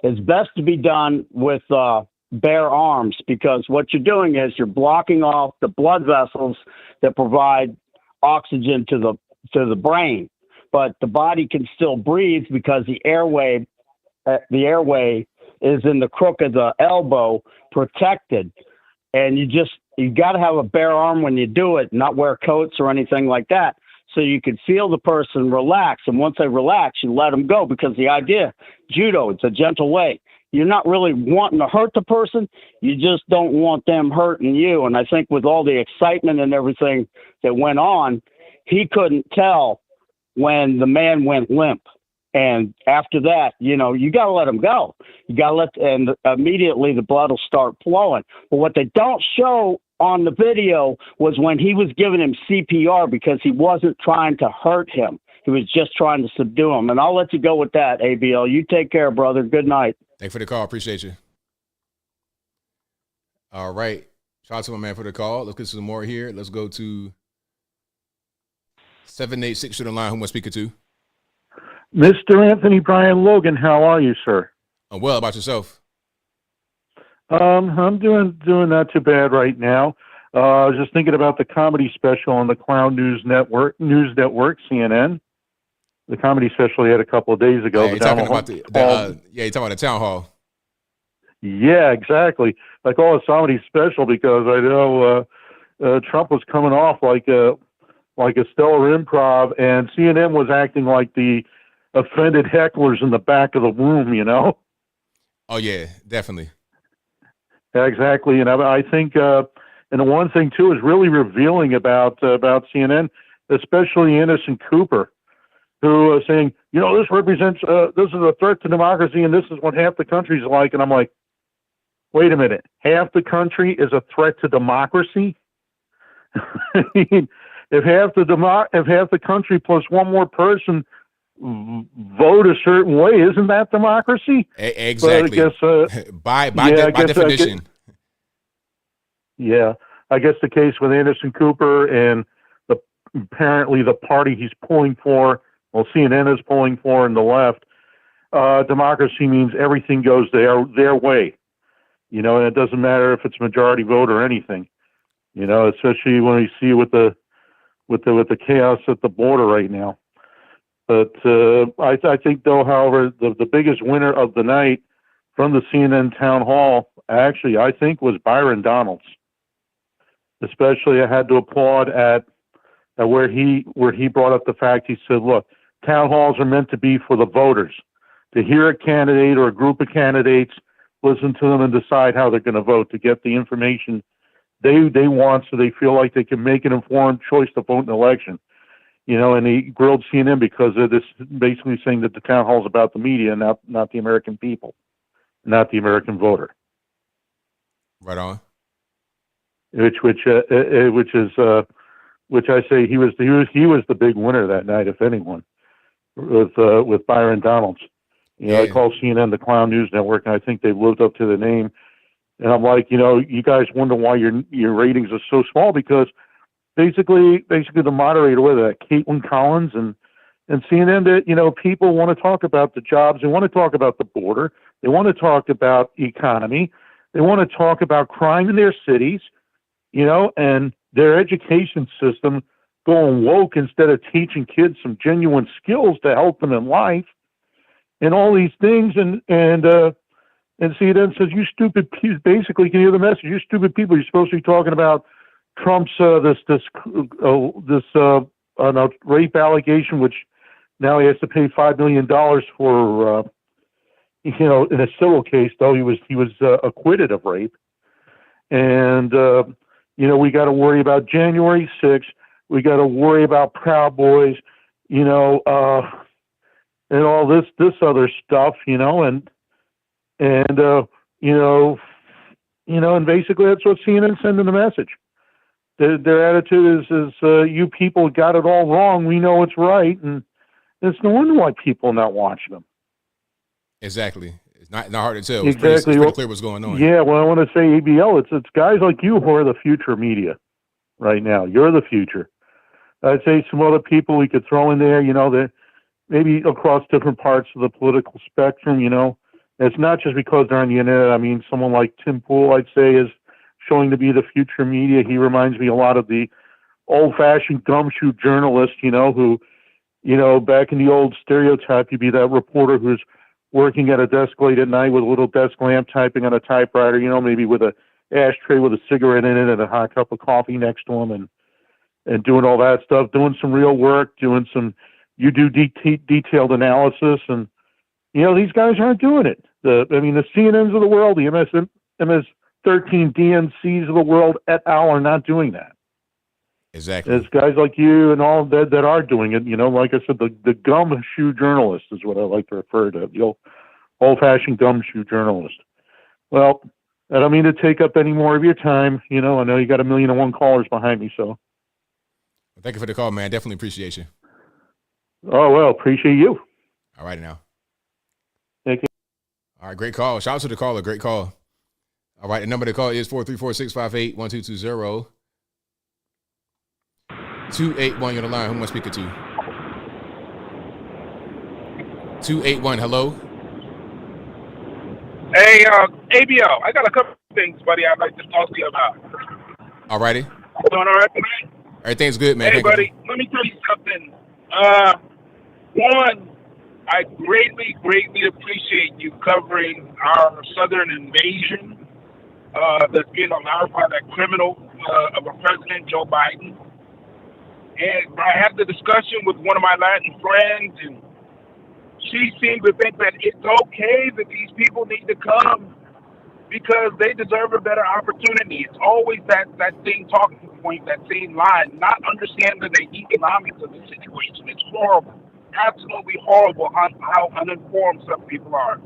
is best to be done with bare arms, because what you're doing is you're blocking off the blood vessels that provide oxygen to the brain. But the body can still breathe because the airway is in the crook of the elbow, protected. And you got to have a bare arm when you do it, not wear coats or anything like that, so you can feel the person relax. And once they relax, you let them go, because the idea, judo, it's a gentle way. You're not really wanting to hurt the person. You just don't want them hurting you. And I think with all the excitement and everything that went on, he couldn't tell when the man went limp. And after that, you got to let him go. And immediately the blood will start flowing. But what they don't show on the video was when he was giving him CPR, because he wasn't trying to hurt him. He was just trying to subdue him. And I'll let you go with that, ABL. You take care, brother. Good night. Thanks for the call. Appreciate you. All right. Shout out to my man for the call. Let's get some more here. Let's go to 786 to the line. Who am I speaking to? Mr. Anthony Brian Logan, how are you, sir? I'm well. About yourself? I'm doing not too bad right now. I was just thinking about the comedy special on the Clown News Network, CNN. The comedy special he had a couple of days ago. You're talking about you're talking about the town hall. Yeah, exactly. I call it comedy special because I know Trump was coming off like a stellar improv, and CNN was acting like the offended hecklers in the back of the room, Oh yeah, definitely. Exactly, and I think, and the one thing too is really revealing about CNN, especially Innocent Cooper, who is saying, this represents, this is a threat to democracy, and this is what half the country's like. And I'm like, wait a minute, half the country is a threat to democracy? I mean, if half the country plus one more person vote a certain way, isn't that democracy? Exactly. But I guess, by definition. I guess the case with Anderson Cooper and apparently the party he's pulling for, CNN is pulling for, in the left, democracy means everything goes their way. And it doesn't matter if it's majority vote or anything. Especially when we see with the chaos at the border right now. But I think, though, however, the biggest winner of the night from the CNN town hall, actually, I think, was Byron Donalds. Especially, I had to applaud at where he brought up the fact. He said, "Look, town halls are meant to be for the voters, to hear a candidate or a group of candidates, listen to them, and decide how they're going to vote, to get the information they want, so they feel like they can make an informed choice to vote in an election." And he grilled CNN because of this, basically saying that the town hall is about the media, not the American people, not the American voter. Right on. Which I say he was the big winner that night, if anyone, with Byron Donalds. I call CNN the Clown News Network, and I think they've lived up to the name. And I'm like, you guys wonder why your ratings are so small, because basically the moderator, whether that Caitlin Collins and CNN, that people want to talk about the jobs, they want to talk about the border, they want to talk about economy, they want to talk about crime in their cities, and their education system going woke instead of teaching kids some genuine skills to help them in life, and all these things, and CNN says, "You stupid," basically, can you hear the message? "You stupid people, you're supposed to be talking about Trump's this rape allegation, which now he has to pay $5 million for, in a civil case, though he was acquitted of rape, and we got to worry about January 6th. We got to worry about Proud Boys, and all this other stuff, and basically that's what CNN sending the message. Their attitude is you people got it all wrong. We know it's right, and it's no wonder why people are not watching them. Exactly. It's not hard to tell. Exactly. It's pretty clear what's going on. Yeah, well, I want to say ABL, it's guys like you who are the future media right now. You're the future. I'd say some other people we could throw in there, that maybe across different parts of the political spectrum, It's not just because they're on the internet. I mean, someone like Tim Pool, I'd say, is showing to be the future media. He reminds me a lot of the old-fashioned gumshoe journalist, who, back in the old stereotype, you'd be that reporter who's working at a desk late at night with a little desk lamp typing on a typewriter, maybe with a ashtray with a cigarette in it and a hot cup of coffee next to him and doing all that stuff, doing some real work, you do detailed analysis. And, these guys aren't doing it. The CNNs of the world, the MS-13 DNCs of the world et al. Are not doing that. Exactly. There's guys like you and all that are doing it. Like I said, the gumshoe journalist is what I like to refer to, the old-fashioned gumshoe journalist. Well, I don't mean to take up any more of your time. I know you got 1,000,001 callers behind me, so. Thank you for the call, man. Definitely appreciate you. Oh, well, appreciate you. All right, now. Thank you. All right, great call. Shout out to the caller. Great call. All right, the number to call is 434-658-1220. 281, you're on the line. Who am I speaking to? 281, hello? Hey, ABL, I got a couple of things, buddy, I'd like to talk to you about. All righty. Doing all right tonight? Everything's good, man. Hey, buddy, let me tell you something. One, I greatly appreciate you covering our southern invasion that's being allowed by that criminal of a president, Joe Biden. And I had the discussion with one of my Latin friends, and she seemed to think that it's okay that these people need to come because they deserve a better opportunity. It's always that same talking point, that same line, not understanding the economics of the situation. It's horrible, absolutely horrible how uninformed some people are.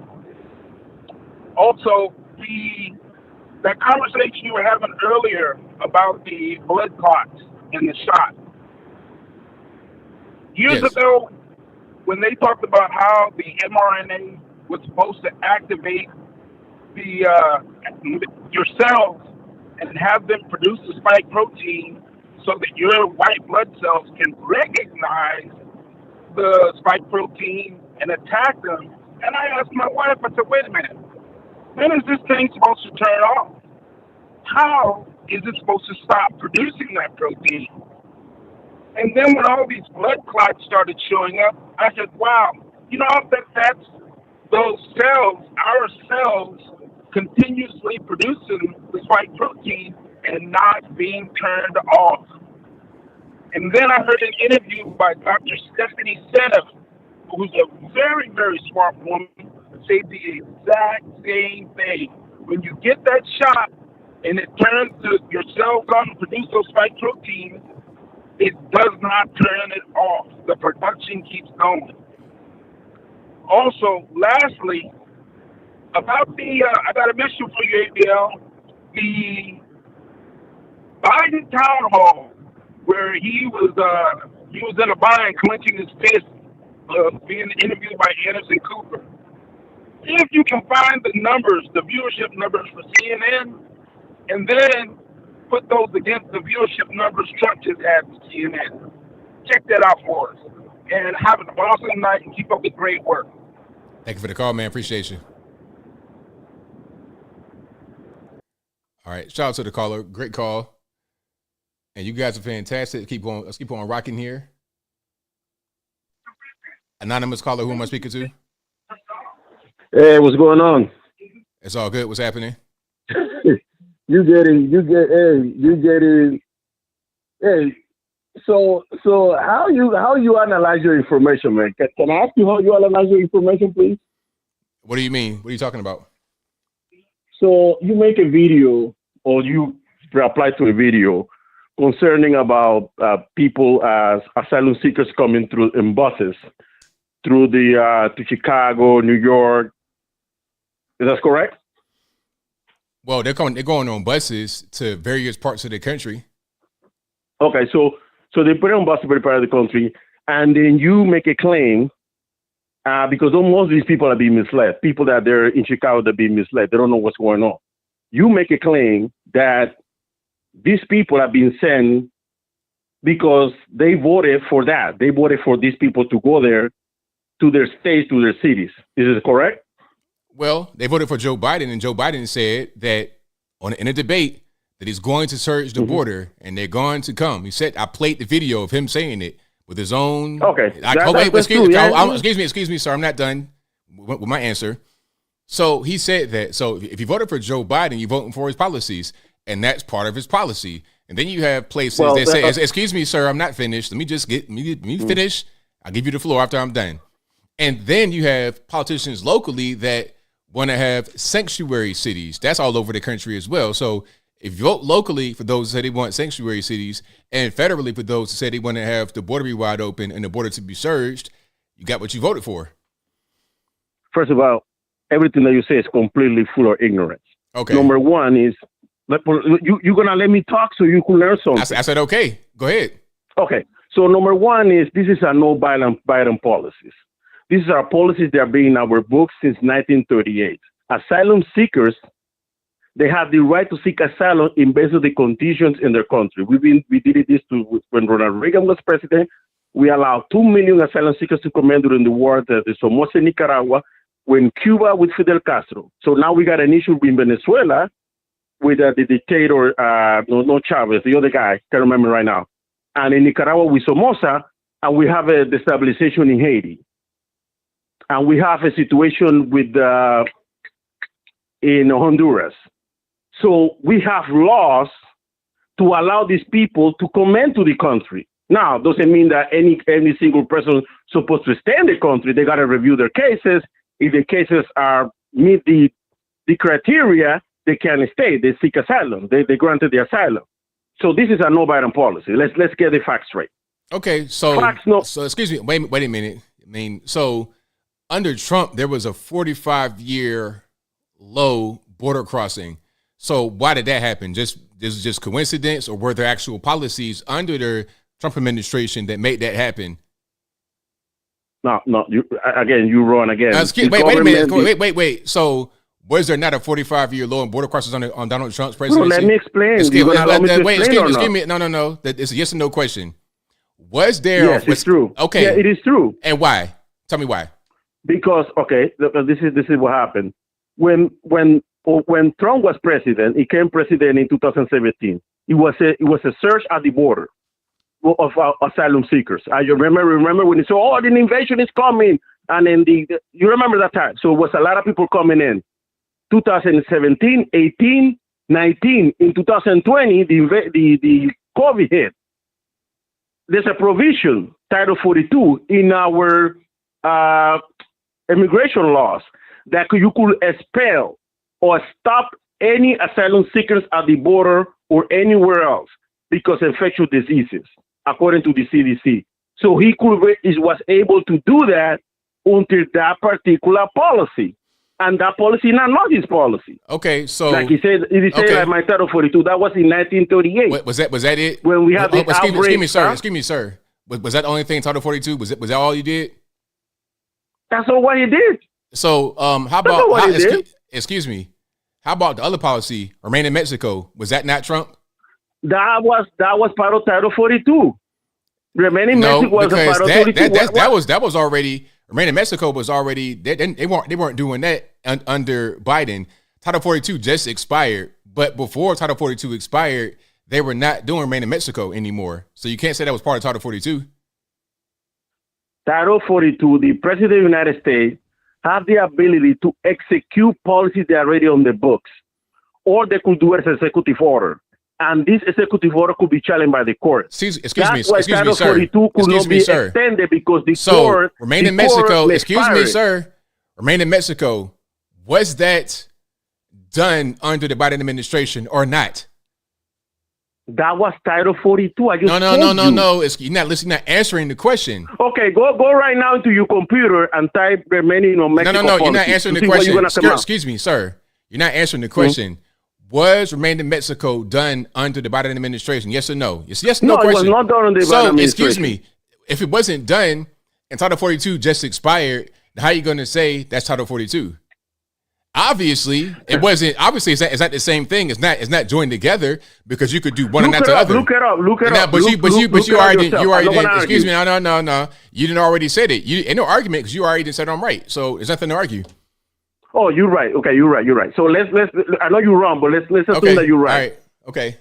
Also, that conversation you were having earlier about the blood clots and the shot. Years ago, when they talked about how the mRNA was supposed to activate your cells and have them produce the spike protein so that your white blood cells can recognize the spike protein and attack them. And I asked my wife, I said, wait a minute, when is this thing supposed to turn off? How is it supposed to stop producing that protein? And then when all these blood clots started showing up, I said, wow, that's those cells, our cells, continuously producing the spike protein and not being turned off. And then I heard an interview by Dr. Stephanie Seneff, who's a very, very smart woman, say the exact same thing. When you get that shot and it turns your cells on to produce those spike proteins, it does not turn it off. The production keeps going. Also, lastly, about I got a mission for you, ABL. The Biden town hall, where he was in a bind clenching his fist, being interviewed by Anderson Cooper. See if you can find the numbers, the viewership numbers for CNN, and then put those against the viewership numbers Trump just had for CNN. Check that out for us. And have an awesome night and keep up the great work. Thank you for the call, man. Appreciate you. All right. Shout out to the caller. Great call. And you guys are fantastic. Let's keep on rocking here. Anonymous caller, who am I speaking to? Hey, what's going on? It's all good. What's happening? Hey, so how you analyze your information, man? Can I ask you how you analyze your information, please? What do you mean? What are you talking about? So you make a video or you reply to a video concerning about people as asylum seekers coming through in buses through to Chicago, New York. Is that correct? Well, they're going on buses to various parts of the country. Okay, so they put it on buses to every part of the country, and then you make a claim because most of these people are being misled. People that they're in Chicago, they're being misled. They don't know what's going on. You make a claim that these people are being sent because they voted for that. They voted for these people to go there to their states, to their cities. Is it correct? Well, they voted for Joe Biden, and Joe Biden said that in a debate that he's going to surge the border and they're going to come. He said, I played the video of him saying it with his own. Okay. Excuse me, sir. I'm not done with my answer. So he said that. So if you voted for Joe Biden, you're voting for his policies, and that's part of his policy. And then you have places that say, excuse me, sir, I'm not finished. Let me just finish. I'll give you the floor after I'm done. And then you have politicians locally that want to have sanctuary cities. That's all over the country as well. So if you vote locally for those who say they want sanctuary cities, and federally for those who say they want to have the border be wide open and the border to be surged, you got what you voted for. First of all, everything that you say is completely full of ignorance. Okay. Number one is, you're going to let me talk so you can learn something. I said, okay, go ahead. Okay. So number one is, this is a no Biden policies. These are policies that have been in our books since 1938. Asylum seekers, they have the right to seek asylum in based on the conditions in their country. We did this when Ronald Reagan was president. We allowed 2 million asylum seekers to come in during the war that the Somoza in Nicaragua, when Cuba with Fidel Castro. So now we got an issue in Venezuela with the dictator, no Chavez, the other guy, can't remember right now. And in Nicaragua with Somoza, and we have a destabilization in Haiti. And we have a situation with in Honduras. So we have laws to allow these people to come into the country. Now, doesn't mean that any single person supposed to stay in the country. They got to review their cases. If the cases meet the criteria, they can stay. They seek asylum. They granted the asylum. So this is a no Biden policy. Let's get the facts straight. Okay, so excuse me. Wait a minute. I mean, so under Trump, there was a 45-year low border crossing. So why did that happen? This is just coincidence, or were there actual policies under the Trump administration that made that happen? No. You wrong again. Wait a minute. Wait. So was there not a 45-year low in border crossings on Donald Trump's presidency? No, let me explain. Excuse me. No. It's a yes or no question. Was there? Yes, it's true. Okay. Yeah, it is true. And why? Tell me why. Because this is what happened. When Trump was president, he came president in 2017. It was a surge at the border of asylum seekers. I remember when he said, "Oh, the invasion is coming," and then you remember that time. So it was a lot of people coming in. 2017, 18, 19. In 2020, the COVID hit. There's a provision, Title 42, in our immigration laws that you could expel or stop any asylum seekers at the border or anywhere else because of infectious diseases, according to the CDC. So he was able to do that until that particular policy. And that policy is not his policy. Okay, so like he said, like my Title 42, that was in 1938. Was that it? When we had the outbreak. Excuse me, sir. Was that the only thing in Title 42? Was that all you did? That's all what he did. So how about excuse me? How about the other policy, remain in Mexico? Was that not Trump? That was part of Title 42. Remain in Mexico was a part of 42. That was already. Remain in Mexico was already they weren't doing that under Biden. Title 42 just expired, but before Title 42 expired, they were not doing remain in Mexico anymore. So you can't say that was part of Title 42. Title 42, the President of the United States have the ability to execute policies that are already on the books, or they could do it as an executive order. And this executive order could be challenged by the court. Excuse me, sir. Extended because the court remain in Mexico. Excuse me, sir. Remain in Mexico. Was that done under the Biden administration or not? That was Title 42. I just No. You're not listening. You're not answering the question. Okay, go right now into your computer and type remaining on Mexico. No. You're not answering the question. Excuse Excuse me, sir. You're not answering the question. Was Remain in Mexico done under the Biden administration? Yes or no? Yes, no question. It was not done under the Biden administration. Excuse me. If it wasn't done and Title 42 just expired, how are you going to say that's Title 42? Obviously, it wasn't. Obviously, it's not the same thing. It's not joined together because you could do one and not the other. Look it up. But you already. Excuse me. No. You didn't already said it. You ain't no argument because you already said I'm right. So there's nothing to argue. Oh, you're right. Okay, you're right. So let's. I know you're wrong, but let's assume that you're right. All right. Okay.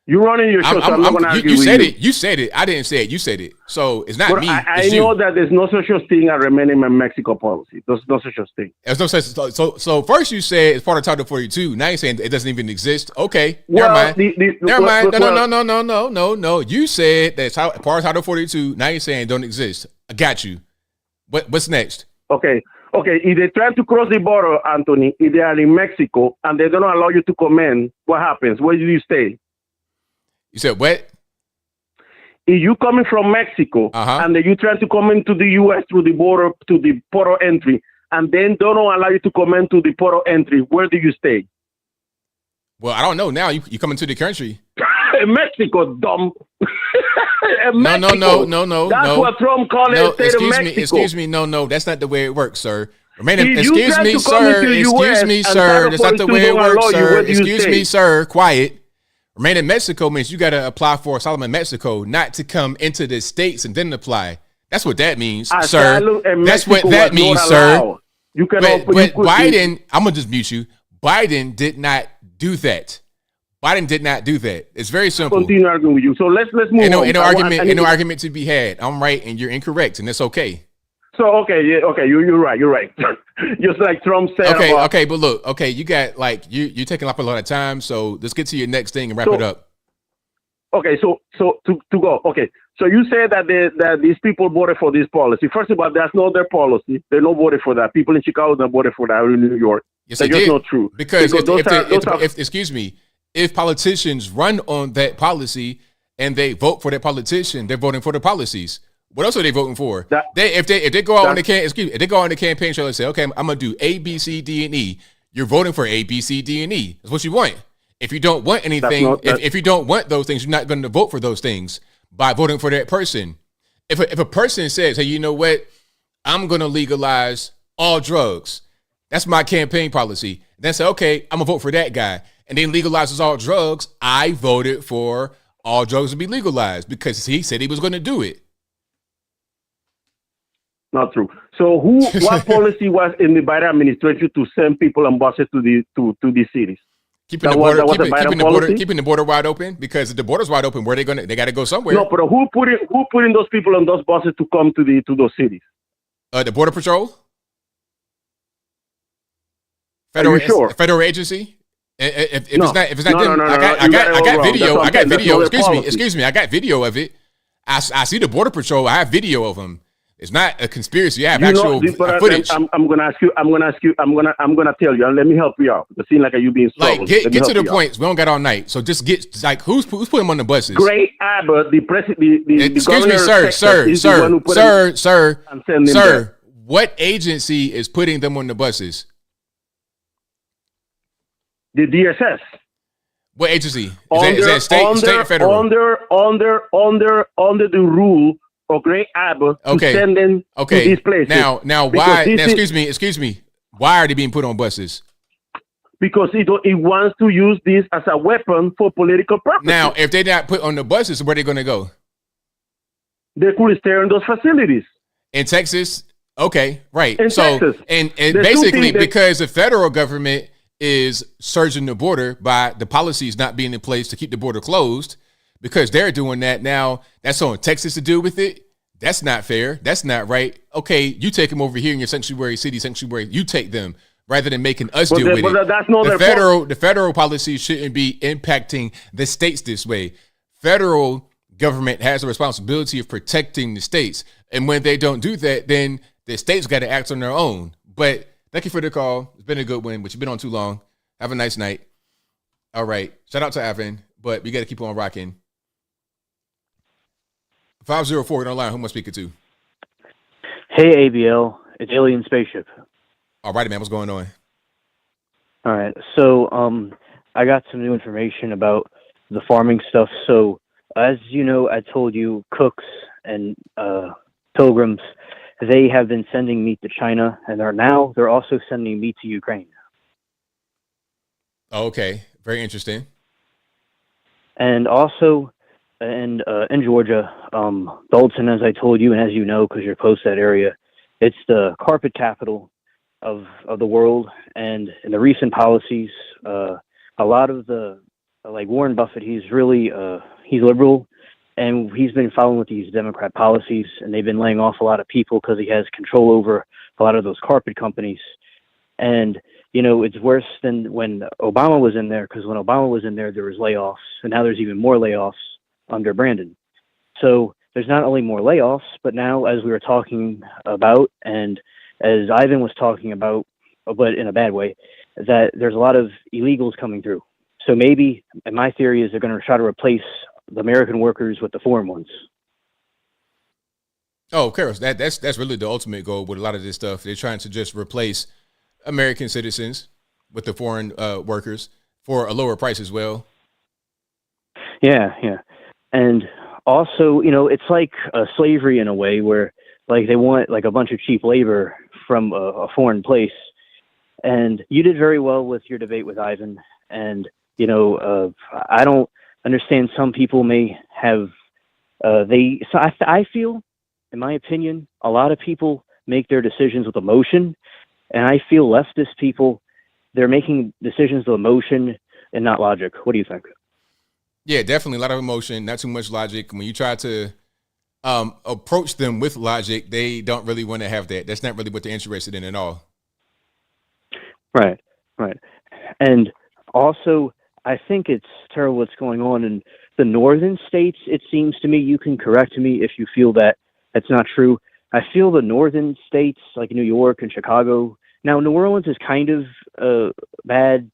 You're running your show, so I'm not going to argue with you. You said it. I didn't say it. You said it. So it's not me. I know that there's no such thing as remaining in Mexico policy. There's no such thing. There's no such. So first you said it's part of Title 42. Now you're saying it doesn't even exist. Okay. Never mind. No. You said that it's part of Title 42. Now you're saying it don't exist. I got you. What's next? Okay. If they try to cross the border, Anthony, if they are in Mexico and they don't allow you to come in, what happens? Where do you stay? You said what? If you coming from Mexico and then you try to come into the U.S. through the border to the port of entry, and then don't allow you to come into the port of entry, where do you stay? Well, I don't know. Now you come into the country. In Mexico, dumb. No. That's what Trump called it. Excuse me. No. That's not the way it works, sir. Excuse me, sir. That's not the way it works, sir. Excuse me, sir. Quiet. Remain in Mexico means you got to apply for asylum in Mexico, not to come into the States and then apply. That's what that means, sir. That's what that means, sir. But Biden, I'm going to just mute you. Biden did not do that. It's very simple. Continue arguing with you. So let's move on. Ain't no argument to be had. I'm right and you're incorrect, and that's okay. So you're right. Just like Trump said. Okay, but look, you got you're taking up a lot of time, so let's get to your next thing and wrap it up. Okay, so to go. Okay, so you said that these people voted for this policy. First of all, that's not their policy. They don't voted for that. People in Chicago don't voted for that, or in New York. Yes, that's just not true. Because excuse me, if politicians run on that policy and they vote for that politician, they're voting for the policies. What else are they voting for? If they go out on the campaign trail and say, okay, I'm gonna do A, B, C, D, and E. You're voting for A, B, C, D, and E. That's what you want. If you don't want anything, if you don't want those things, you're not going to vote for those things by voting for that person. If a person says, hey, you know what? I'm going to legalize all drugs. That's my campaign policy. Then say, okay, I'm gonna vote for that guy, and then legalizes all drugs. I voted for all drugs to be legalized because he said he was going to do it. Not true. So what policy was in the Biden administration to send people on buses to these cities? Keeping the border wide open, because if the border's wide open, where they got to go somewhere. No, but who putting those people on those buses to come to those cities? The Border Patrol. Federal agency. If it's not them, I got video. I got video. Excuse me. I got video of it. I see the Border Patrol. I have video of them. It's not a conspiracy. I have actual footage. I'm gonna ask you. I'm gonna tell you. And let me help you out. It seems like you being like get to the point. We don't got all night, so just get who's putting them on the buses? Greg Abbott, the president. Excuse me, sir. What agency is putting them on the buses? The DSS. What agency? Is that state or federal? Under the rule of Greg Abbott to send them to these places. Now why? Excuse me. Why are they being put on buses? Because he wants to use this as a weapon for political purposes. Now, if they're not put on the buses, where are they going to go? They could stay in those facilities. In Texas? Okay, right. Texas. And basically because the federal government is surging the border by the policies not being in place to keep the border closed, because they're doing that now. That's on Texas to do with it. That's not fair. That's not right. Okay, you take them over here in your sanctuary. You take them rather than making us deal with it. That's not the federal policy shouldn't be impacting the states this way. Federal government has a responsibility of protecting the states, and when they don't do that, then the states got to act on their own. But thank you for the call. It's been a good one, but you've been on too long. Have a nice night. All right. Shout out to Avin. but we got to keep on rocking. 504 on the line. Who am I speaking to? Hey, ABL. It's Alien Spaceship. All righty, man. What's going on? All right. So, I got some new information about the farming stuff. So, as you know, I told you cooks and pilgrims, they have been sending meat to China, and they're also sending meat to Ukraine. Oh, okay. Very interesting. And also, in Georgia, Dalton, as I told you, and as you know, because you're close to that area, it's the carpet capital of the world. And in the recent policies, a lot of like Warren Buffett, he's liberal, and he's been following with these Democrat policies, and they've been laying off a lot of people because he has control over a lot of those carpet companies. And it's worse than when Obama was in there, because when Obama was in there, there was layoffs, and now there's even more layoffs under Brandon. So there's not only more layoffs, but now, as we were talking about, and as Ivan was talking about, but in a bad way, that there's a lot of illegals coming through. So maybe, and my theory is they're going to try to replace the American workers with the foreign ones. Oh, of course. That's really the ultimate goal with a lot of this stuff. They're trying to just replace American citizens with the foreign workers for a lower price as well. Yeah. And also, it's like slavery in a way where like they want like a bunch of cheap labor from a foreign place. And you did very well with your debate with Ivan. And, I don't understand, some people may have, I feel, in my opinion, a lot of people make their decisions with emotion. And I feel leftist people, they're making decisions with emotion and not logic. What do you think? Yeah, definitely a lot of emotion, not too much logic. When you try to approach them with logic, they don't really want to have that. That's not really what they're interested in at all. Right. And also, I think it's terrible what's going on in the northern states. It seems to me, you can correct me if you feel that that's not true. I feel the northern states, like New York and Chicago. Now, New Orleans is kind of bad,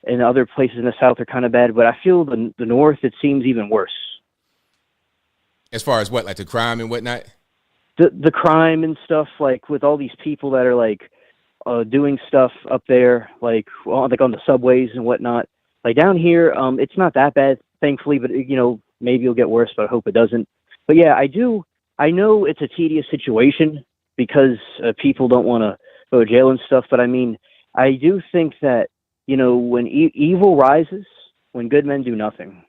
and other places in the South are kind of bad, but I feel the North, it seems even worse. As far as what, like the crime and whatnot? The crime and stuff, like with all these people that are like doing stuff up there, like on the subways and whatnot. Like down here, it's not that bad, thankfully, but maybe it'll get worse, but I hope it doesn't. But yeah, I know it's a tedious situation because people don't want to go to jail and stuff, but I mean, I do think that, when evil rises, when good men do nothing.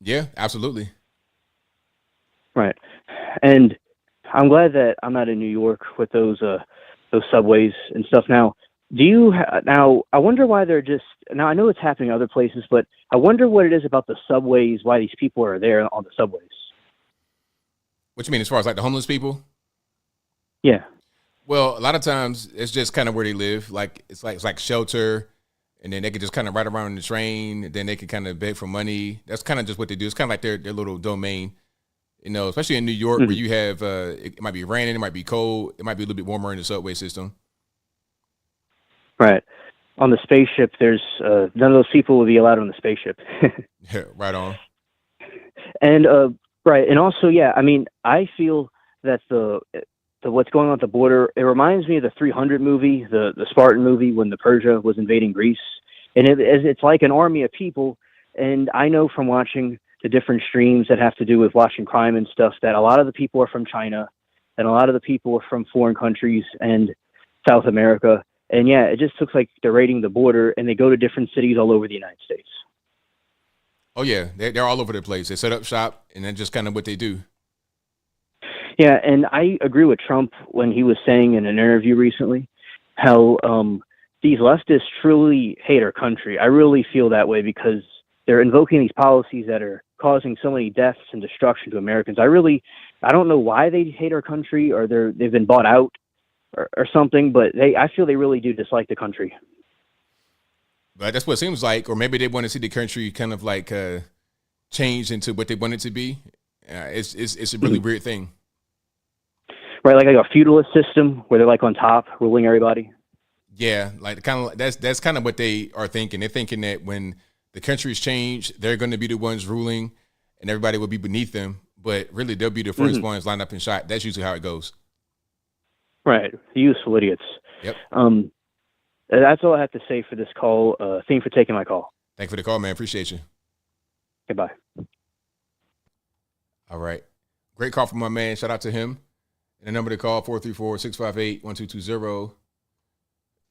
Yeah, absolutely. Right. And I'm glad that I'm not in New York with those subways and stuff. Now, I wonder why they're just, now I know it's happening in other places, but I wonder what it is about the subways, why these people are there on the subways. What you mean, as far as like the homeless people? Yeah. Well, a lot of times it's just kind of where they live. Like it's like shelter, and then they can just kind of ride around in the train. And then they can kind of beg for money. That's kind of just what they do. It's kind of like their little domain, especially in New York, where you have it might be raining, it might be cold, it might be a little bit warmer in the subway system. Right. On the spaceship, there's none of those people will be allowed on the spaceship. Yeah, right on. And right, and also, yeah, I mean, I feel that the what's going on at the border, it reminds me of the 300 movie, the Spartan movie, when the Persia was invading Greece, and it's like an army of people. And I know from watching the different streams that have to do with watching crime and stuff that a lot of the people are from China, and a lot of the people are from foreign countries and South America. And yeah, it just looks like they're raiding the border, and they go to different cities all over the United States. Oh yeah, they're all over the place. They set up shop, and that's just kind of what they do. Yeah, and I agree with Trump when he was saying in an interview recently how these leftists truly hate our country. I really feel that way because they're invoking these policies that are causing so many deaths and destruction to Americans. I don't know why they hate our country, or they've been bought out or something, but I feel they really do dislike the country. But that's what it seems like, or maybe they want to see the country kind of like change into what they want it to be. It's a really weird thing. Right, like a feudalist system where they're like on top, ruling everybody. Yeah, like kind of that's kind of what they are thinking. They're thinking that when the country's changed. They're going to be the ones ruling, and everybody will be beneath them. But really, they'll be the 1st ones lined up and shot. That's usually how it goes. Right. Useful idiots. Yep. That's all I have to say for this call. Thank you for taking my call. Thank you for the call, man. Appreciate you. Goodbye. All right. Great call from my man. Shout out to him. And the number to call, 434-658-1220.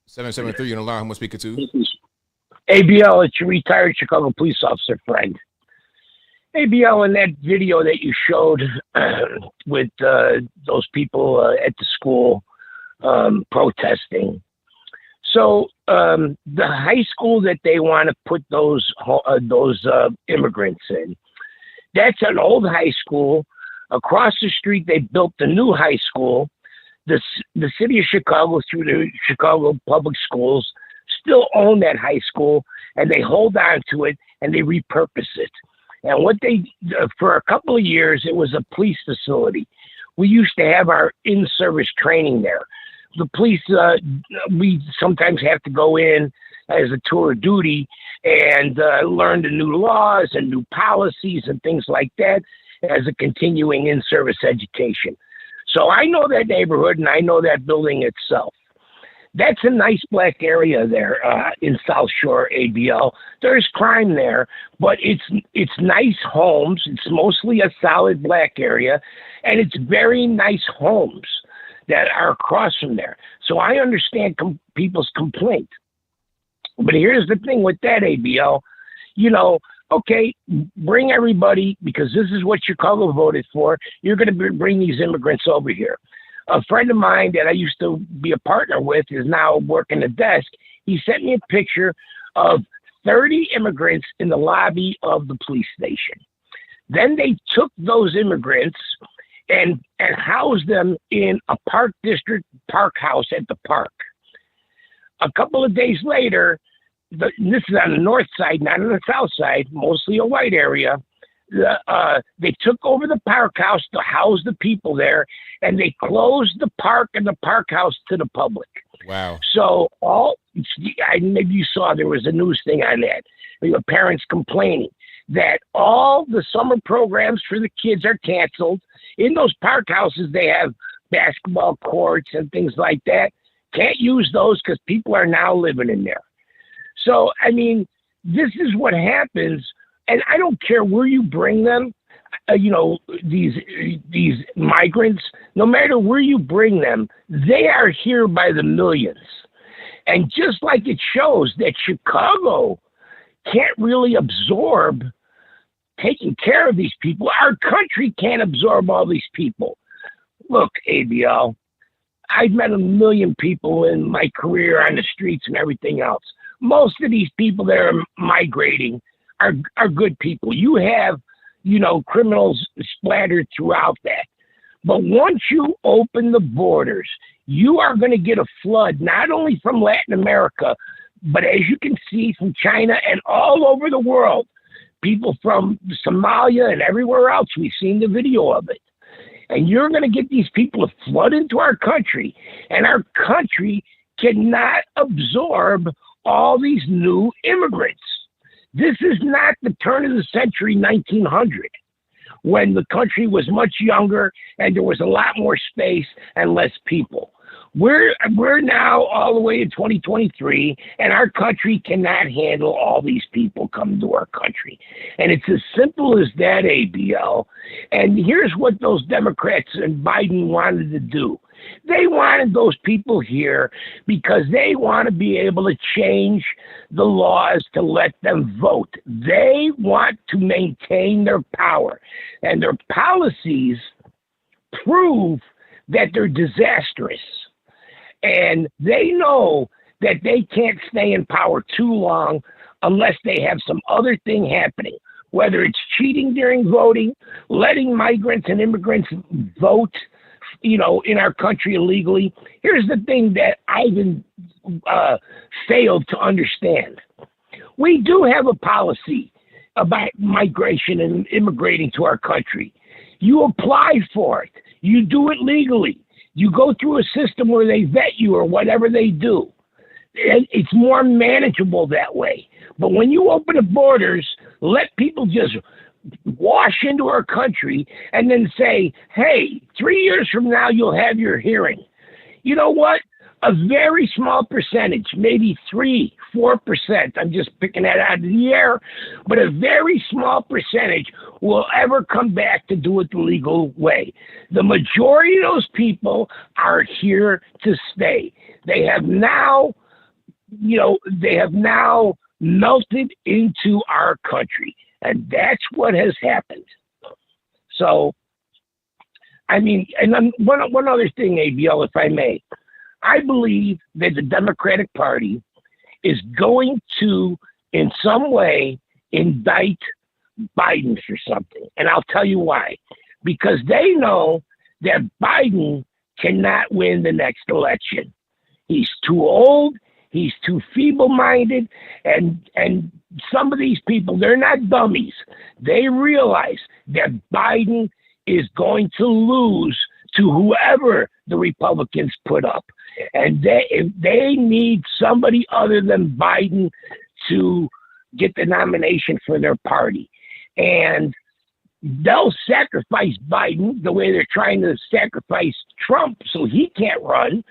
773 on the line. Who am I speaking to? ABL, it's your retired Chicago police officer friend. ABL, in that video that you showed with those people at the school protesting. So the high school that they want to put those immigrants in, that's an old high school. Across the street, they built the new high school. The city of Chicago, through the Chicago Public Schools, still own that high school, and they hold on to it, and they repurpose it. And what they, for a couple of years, it was a police facility. We used to have our in-service training there. The police, we sometimes have to go in as a tour of duty and learn the new laws and new policies and things like that as a continuing in-service education. So I know that neighborhood and I know that building itself. That's a nice black area there in South Shore, ABL. There's crime there, but it's nice homes. It's mostly a solid black area, and it's very nice homes that are across from there. So I understand people's complaint. But here's the thing with that, ABL. You know, okay, bring everybody, because this is what Chicago voted for. You're going to bring these immigrants over here. A friend of mine that I used to be a partner with is now working the desk. He sent me a picture of 30 immigrants in the lobby of the police station. Then they took those immigrants and housed them in a Park District park house at the park. A couple of days later, this is on the north side, not on the south side, mostly a white area. They took over the park house to house the people there, and they closed the park and the park house to the public. Wow. So maybe you saw there was a news thing on that. The parents complaining that all the summer programs for the kids are canceled. In those park houses, they have basketball courts and things like that. Can't use those because people are now living in there. So, I mean, this is what happens. And I don't care where you bring them, these migrants, no matter where you bring them, they are here by the millions. And just like it shows that Chicago can't really absorb taking care of these people, our country can't absorb all these people. Look, ABL, I've met 1 million people in my career on the streets and everything else. Most of these people that are migrating are good people. You have, criminals splattered throughout that. But once you open the borders, you are going to get a flood, not only from Latin America, but as you can see from China and all over the world, people from Somalia and everywhere else. We've seen the video of it. And you're going to get these people to flood into our country, and our country cannot absorb all these new immigrants. This is not the turn of the century 1900, when the country was much younger and there was a lot more space and less people. We're now all the way in 2023, and our country cannot handle all these people coming to our country. And it's as simple as that, ABL. And here's what those Democrats and Biden wanted to do. They wanted those people here because they want to be able to change the laws to let them vote. They want to maintain their power. And their policies prove that they're disastrous. And they know that they can't stay in power too long unless they have some other thing happening, whether it's cheating during voting, letting migrants and immigrants vote, in our country illegally. Here's the thing that Ivan failed to understand. We do have a policy about migration and immigrating to our country. You apply for it. You do it legally. You go through a system where they vet you or whatever they do. And it's more manageable that way. But when you open the borders, let people just wash into our country and then say, hey, 3 years from now, you'll have your hearing. You know what? A very small percentage, maybe 3-4%, I'm just picking that out of the air, but a very small percentage will ever come back to do it the legal way. The majority of those people are here to stay. They have now, melted into our country, and that's what has happened. So, I mean, and then one other thing, ABL, if I may. I believe that the Democratic Party is going to, in some way, indict Biden for something. And I'll tell you why. Because they know that Biden cannot win the next election. He's too old. He's too feeble-minded. And some of these people, they're not dummies. They realize that Biden is going to lose to whoever the Republicans put up. And they need somebody other than Biden to get the nomination for their party. And they'll sacrifice Biden the way they're trying to sacrifice Trump so he can't run.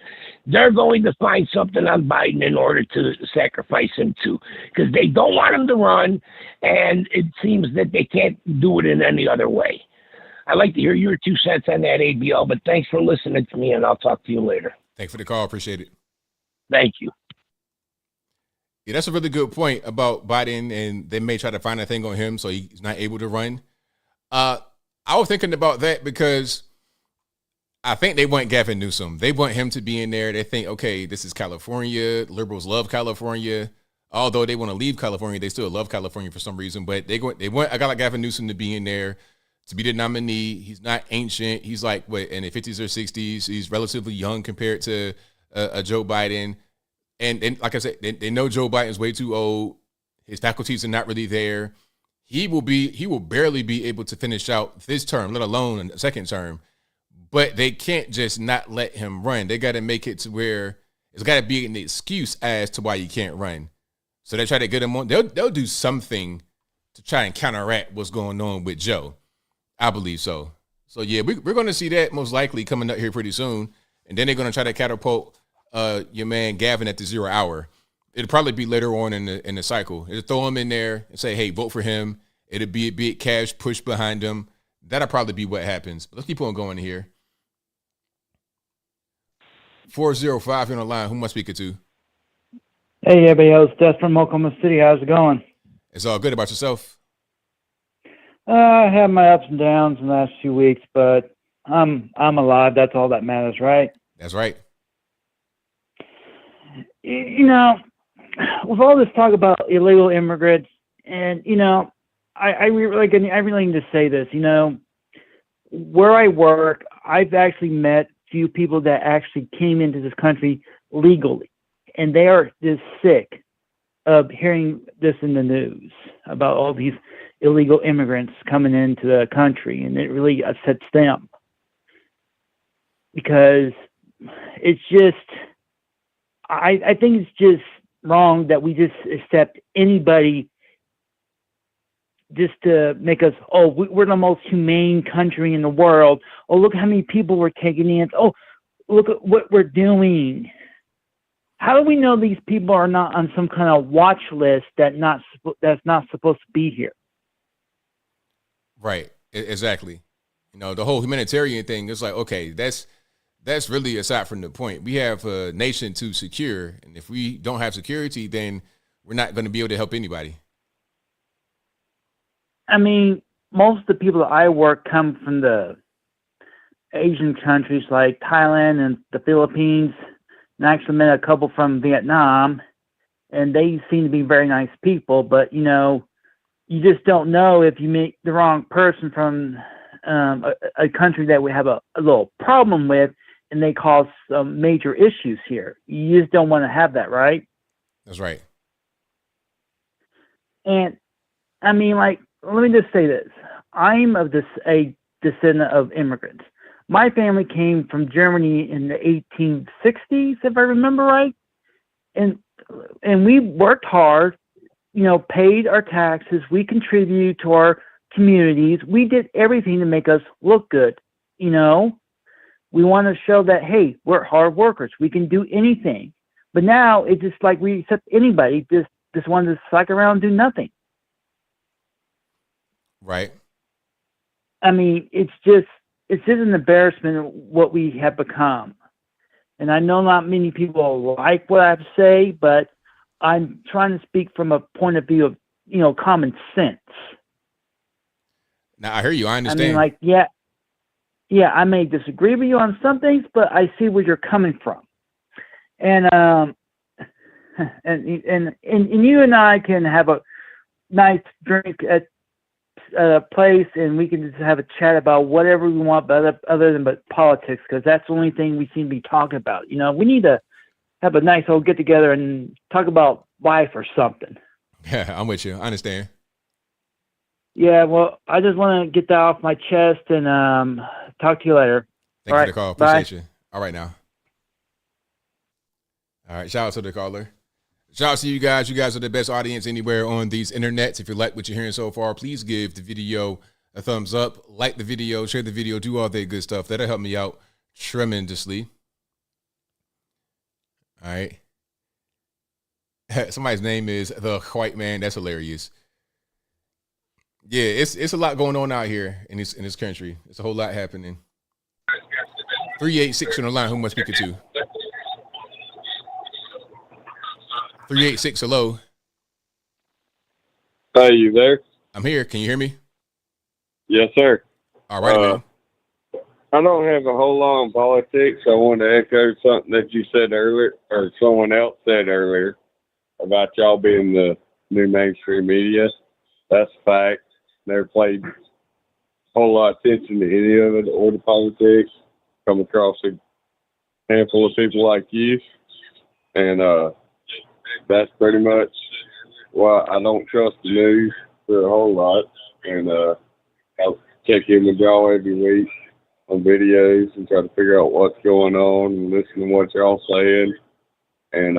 They're going to find something on Biden in order to sacrifice him too, because they don't want him to run, and it seems that they can't do it in any other way. I'd like to hear your 2 cents on that, ABL, but thanks for listening to me, and I'll talk to you later. Thanks for the call. Appreciate it. Thank you. Yeah, that's a really good point about Biden, and they may try to find a thing on him so he's not able to run. I was thinking about that because I think they want Gavin Newsom. They want him to be in there. They think, okay, this is California. Liberals love California. Although they want to leave California, they still love California for some reason. But they want a guy like Gavin Newsom to be in there, to be the nominee. He's not ancient. He's like, in the 50s or 60s. He's relatively young compared to Joe Biden. And like I said, they know Joe Biden's way too old. His faculties are not really there. He will barely be able to finish out this term, let alone a second term. But they can't just not let him run. They got to make it to where it's got to be an excuse as to why you can't run. So they try to get him on. They'll do something to try and counteract what's going on with Joe. I believe so. So, yeah, we're going to see that most likely coming up here pretty soon. And then they're going to try to catapult your man Gavin at the 0 hour. It'll probably be later on in the cycle. It'll throw him in there and say, hey, vote for him. It'll be a big cash push behind him. That'll probably be what happens. But let's keep on going here. 405 on the line. Who am I speaking to? Hey, everybody. It's Des from Oklahoma City. How's it going? It's all good. About yourself? I had my ups and downs in the last few weeks, but I'm alive. That's all that matters, right? That's right. You know, with all this talk about illegal immigrants, and I really need to say this. Where I work, I've actually met few people that actually came into this country legally, and they are just sick of hearing this in the news about all these illegal immigrants coming into the country, and it really upsets them because it's just, I think it's just wrong that we just accept anybody just to make us, we're the most humane country in the world. Oh, look how many people we're taking in. Oh, look at what we're doing. How do we know these people are not on some kind of watch list that's not supposed to be here? Right, exactly. The whole humanitarian thing is like, okay, that's really aside from the point. We have a nation to secure, and if we don't have security, then we're not going to be able to help anybody. I mean, most of the people that I work come from the Asian countries like Thailand and the Philippines, and I actually met a couple from Vietnam, and they seem to be very nice people, but, you just don't know if you meet the wrong person from a country that we have a little problem with, and they cause some major issues here. You just don't want to have that, right? That's right. And, I mean, like, let me just say this. I'm a descendant of immigrants. My family came from Germany in the 1860s, if I remember right. And we worked hard, paid our taxes. We contribute to our communities. We did everything to make us look good. We want to show that, hey, we're hard workers. We can do anything. But now it's just like we accept anybody just want to slack around and do nothing. Right. I mean, it's just an embarrassment of what we have become. And I know not many people like what I have to say, but I'm trying to speak from a point of view of, common sense. Now, I hear you. I understand. I mean, I may disagree with you on some things, but I see where you're coming from. And and you and I can have a nice drink at a place, and we can just have a chat about whatever we want, but other than politics, because that's the only thing we seem to be talking about. We need to have a nice old get together and talk about life or something. Yeah, I'm with you. I understand. Yeah, well, I just want to get that off my chest and talk to you later. Thank you for the call. Appreciate you. All right, now. All right, shout out to the caller. Shout out to you guys. You guys are the best audience anywhere on these internets. If you like what you're hearing so far, please give the video a thumbs up, like the video, share the video, do all that good stuff. That'll help me out tremendously. All right. Somebody's name is The White Man. That's hilarious. Yeah, it's a lot going on out here in this country. It's a whole lot happening. 386 on the line. Who am I speaking to? 386, hello. Hey, you there? I'm here. Can you hear me? Yes, sir. All right, man. I don't have a whole lot on politics. I want to echo something that you said earlier, or someone else said earlier, about y'all being the new mainstream media. That's a fact. Never paid a whole lot of attention to any of it or the politics. Come across a handful of people like you, and that's pretty much why I don't trust the news for a whole lot. And I'll check in with y'all every week on videos and try to figure out what's going on and listen to what y'all saying. And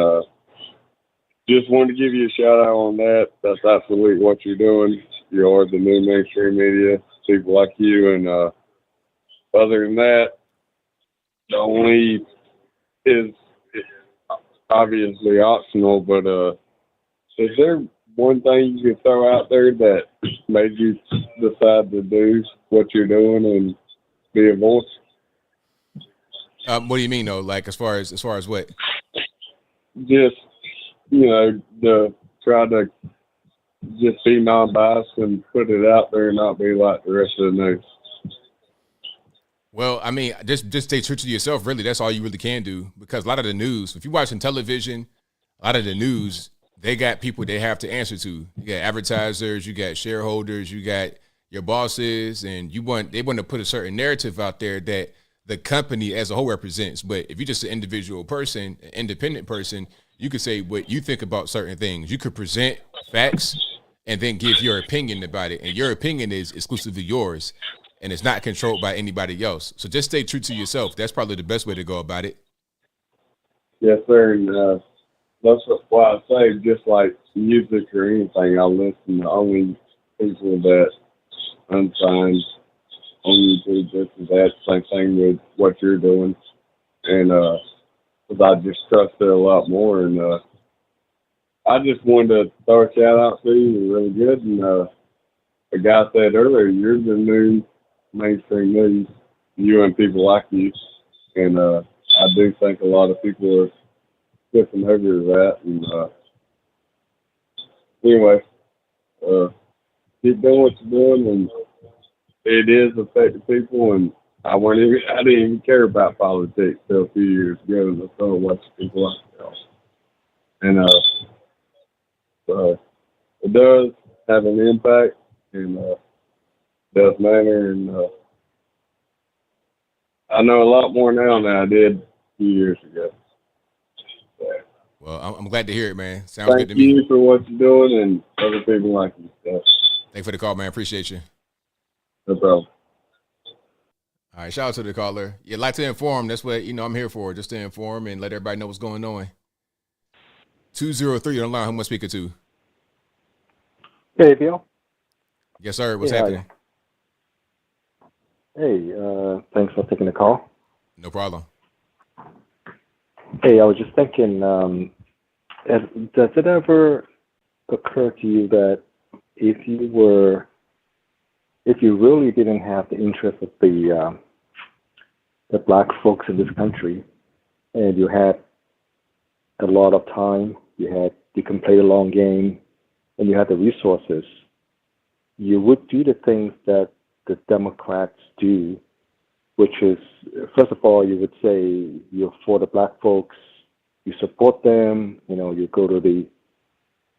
just wanted to give you a shout out on that. That's absolutely what you're doing. You are the new mainstream media, people like you. And other than that, the only is obviously optional, but is there one thing you could throw out there that made you decide to do what you're doing and be a voice? What do you mean though? Like as far as what? Just to try to just be non-biased and put it out there and not be like the rest of the news. Well, I mean, just stay true to yourself, really. That's all you really can do. Because a lot of the news, if you're watching television, a lot of the news, they got people they have to answer to. You got advertisers, you got shareholders, you got your bosses, and they want to put a certain narrative out there that the company as a whole represents. But if you're just an individual person, an independent person, you could say what you think about certain things. You could present facts and then give your opinion about it. And your opinion is exclusively yours. And it's not controlled by anybody else. So just stay true to yourself. That's probably the best way to go about it. Yes, sir. And that's why I say, just like music or anything, I listen to only people that unsigned on YouTube, this and that. Same thing with what you're doing. And because I just trust it a lot more. And I just wanted to throw a shout out to you. You're really good. And the guy said earlier, you're the new mainstream news, you and people like you. And I do think a lot of people are flipping over to that. And anyway, keep doing what you're doing, and it is affecting people. And I didn't even care about politics till a few years ago. And I started watching people like that. And it does have an impact, and does matter, and I know a lot more now than I did a few years ago. So, well, I'm glad to hear it, man. Sounds good to me. Thank you for what you're doing, and other people like you. So. Thanks for the call, man. Appreciate you. No problem. All right, shout out to the caller. Yeah, like to inform. That's what I'm here for, just to inform and let everybody know what's going on. 203 on the line. Who am I speaking to? Hey, Bill. Yes, sir. What's Hey, hi. happening? Hey, thanks for taking the call. No problem. Hey, I was just thinking, does it ever occur to you that if you really didn't have the interest of the black folks in this country, and you had a lot of time, you can play the long game, and you had the resources, you would do the things that the Democrats do, which is, first of all, you would say you're for the black folks, you support them, you go to the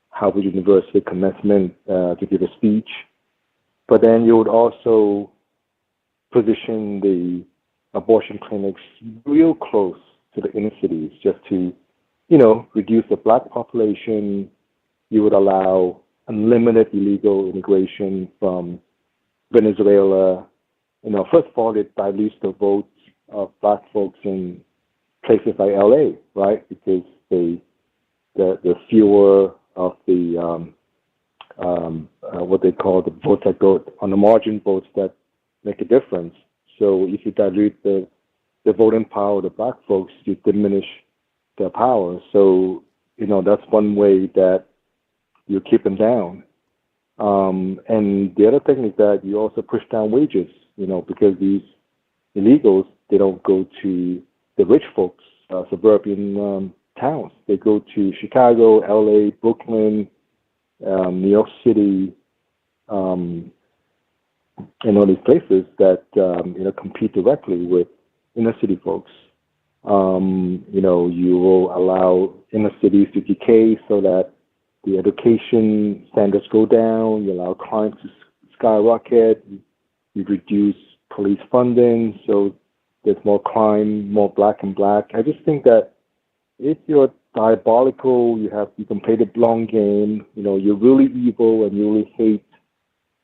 Harvard University commencement to give a speech, but then you would also position the abortion clinics real close to the inner cities just to, reduce the black population. You would allow unlimited illegal immigration from Venezuela. First of all, it dilutes the votes of black folks in places like LA, right? Because the fewer of the what they call the votes that go on the margin votes that make a difference. So if you dilute the voting power of the black folks, you diminish their power. So that's one way that you keep them down. And the other thing is that you also push down wages, because these illegals, they don't go to the rich folks, suburban towns. They go to Chicago, LA, Brooklyn, New York City, and all these places that, compete directly with inner city folks. You will allow inner cities to decay so that the education standards go down, you allow crime to skyrocket, you reduce police funding, so there's more crime, more black and black. I just think that if you're diabolical, you can play the long game, you're really evil and you really hate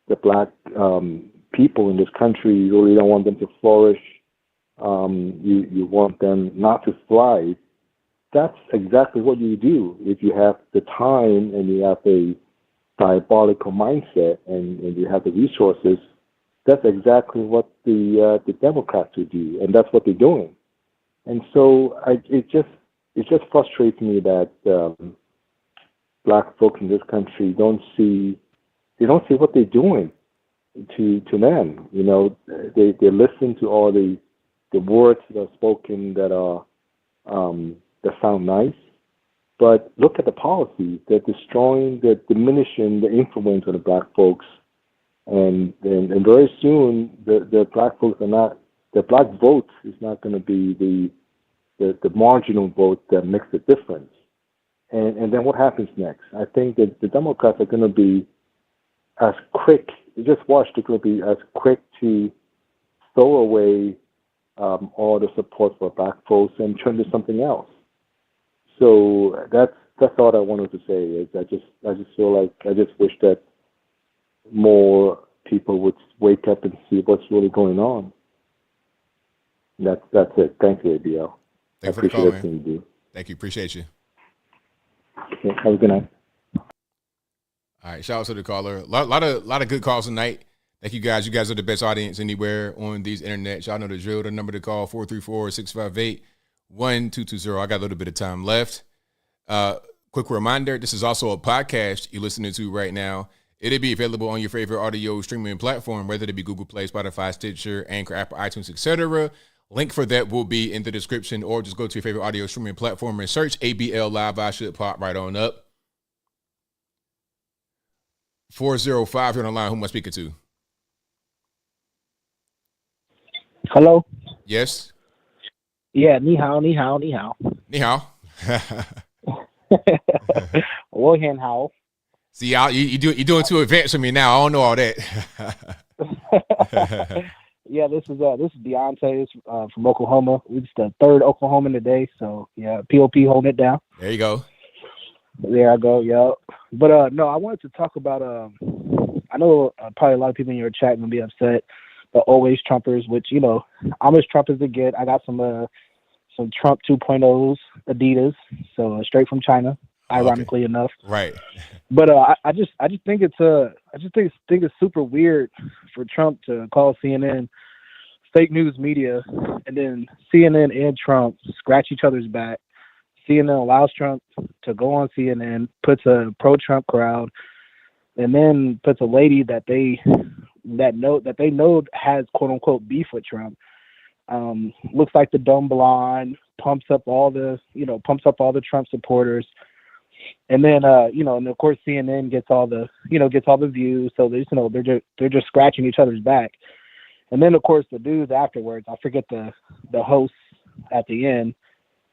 the black people in this country, you really don't want them to flourish, you want them not to thrive. That's exactly what you do if you have the time and you have a diabolical mindset and you have the resources. That's exactly what the Democrats would do, and that's what they're doing. And so it just frustrates me that black folks in this country don't see what they're doing to them. They listen to all the words that are spoken that are that sound nice, but look at the policies. They're destroying, they're diminishing the influence of the black folks, and very soon the black folks are not, the black vote is not going to be the marginal vote that makes the difference. And then what happens next? I think that the Democrats are going to be as quick, just watch, they're going to be as quick to throw away all the support for black folks and turn to something else. So that's all I wanted to say. Is I just feel like I just wish that more people would wake up and see what's really going on. That's it. Thank you, ABL. Thank you for the call, man. You do. Thank you. Appreciate you. Okay, have a good night. All right. Shout out to the caller. A lot of good calls tonight. Thank you guys. You guys are the best audience anywhere on these internet. Y'all know the drill. The number to call, 434-658-1220. I got a little bit of time left. Quick reminder, this is also a podcast you're listening to right now. It'll be available on your favorite audio streaming platform, whether it be Google Play, Spotify, Stitcher, Anchor, Apple, iTunes, etc. Link for that will be in the description, or just go to your favorite audio streaming platform and search ABL Live. I should pop right on up. 405, you're on the line. Who am I speaking to? Hello? Yes? Yeah, ni hao, ni hao, ni hao. Ni hao. Wohen hao. See, you're doing too advanced for me now. I don't know all that. Yeah, this is Deontay. It's from Oklahoma. It's the third Oklahoman today, so yeah, POP holding it down. There you go. There I go, yeah. But no, I wanted to talk about I know probably a lot of people in your chat gonna be upset, but always Trumpers, which I'm as Trump as they get. I got some Trump 2.0s Adidas, so straight from China. ironically enough. Right. But I just think it's think it's super weird for Trump to call CNN fake news media, and then CNN and Trump scratch each other's back. CNN allows Trump to go on CNN, puts a pro-Trump crowd, and then puts a lady that they know has quote unquote beef with Trump. Looks like the dumb blonde, pumps up all the Trump supporters. And then and of course CNN gets all the views, so they're just scratching each other's back. And then of course the dudes afterwards, I forget the hosts at the end,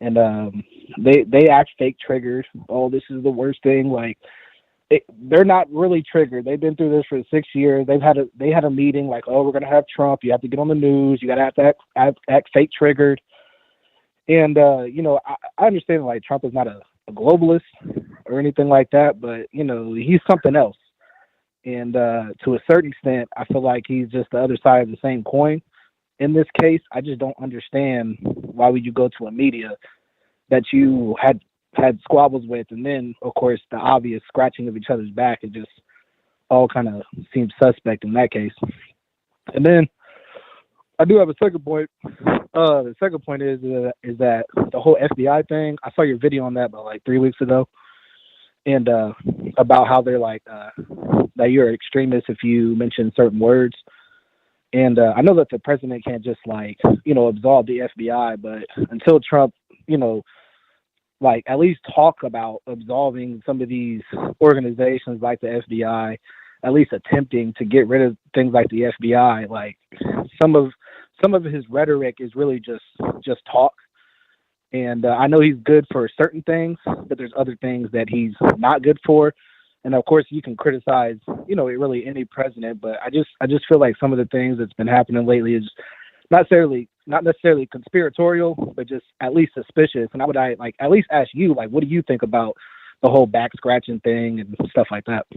and they act fake triggered. Oh, this is the worst thing. Like they're not really triggered. They've been through this for 6 years. They had a meeting like, oh, we're gonna have Trump. You have to get on the news. You gotta have to act fake triggered. And I understand like Trump is not a globalist or anything like that, but he's something else. And to a certain extent, I feel like he's just the other side of the same coin. In this case, I just don't understand why would you go to a media that you had squabbles with, and then of course the obvious scratching of each other's back. It just all kind of seems suspect in that case. And then I do have a second point. The second point is that the whole FBI thing. I saw your video on that about like 3 weeks ago, and about how they're like that you're an extremist if you mention certain words. And I know that the president can't just like absolve the FBI, but until Trump like at least talk about absolving some of these organizations like the FBI, at least attempting to get rid of things like the FBI, like some of his rhetoric is really just talk. And I know he's good for certain things, but there's other things that he's not good for. And of course you can criticize, really any president, but I just feel like some of the things that's been happening lately is not necessarily conspiratorial, but just at least suspicious. And I would at least ask you, like, what do you think about the whole back scratching thing and stuff like that?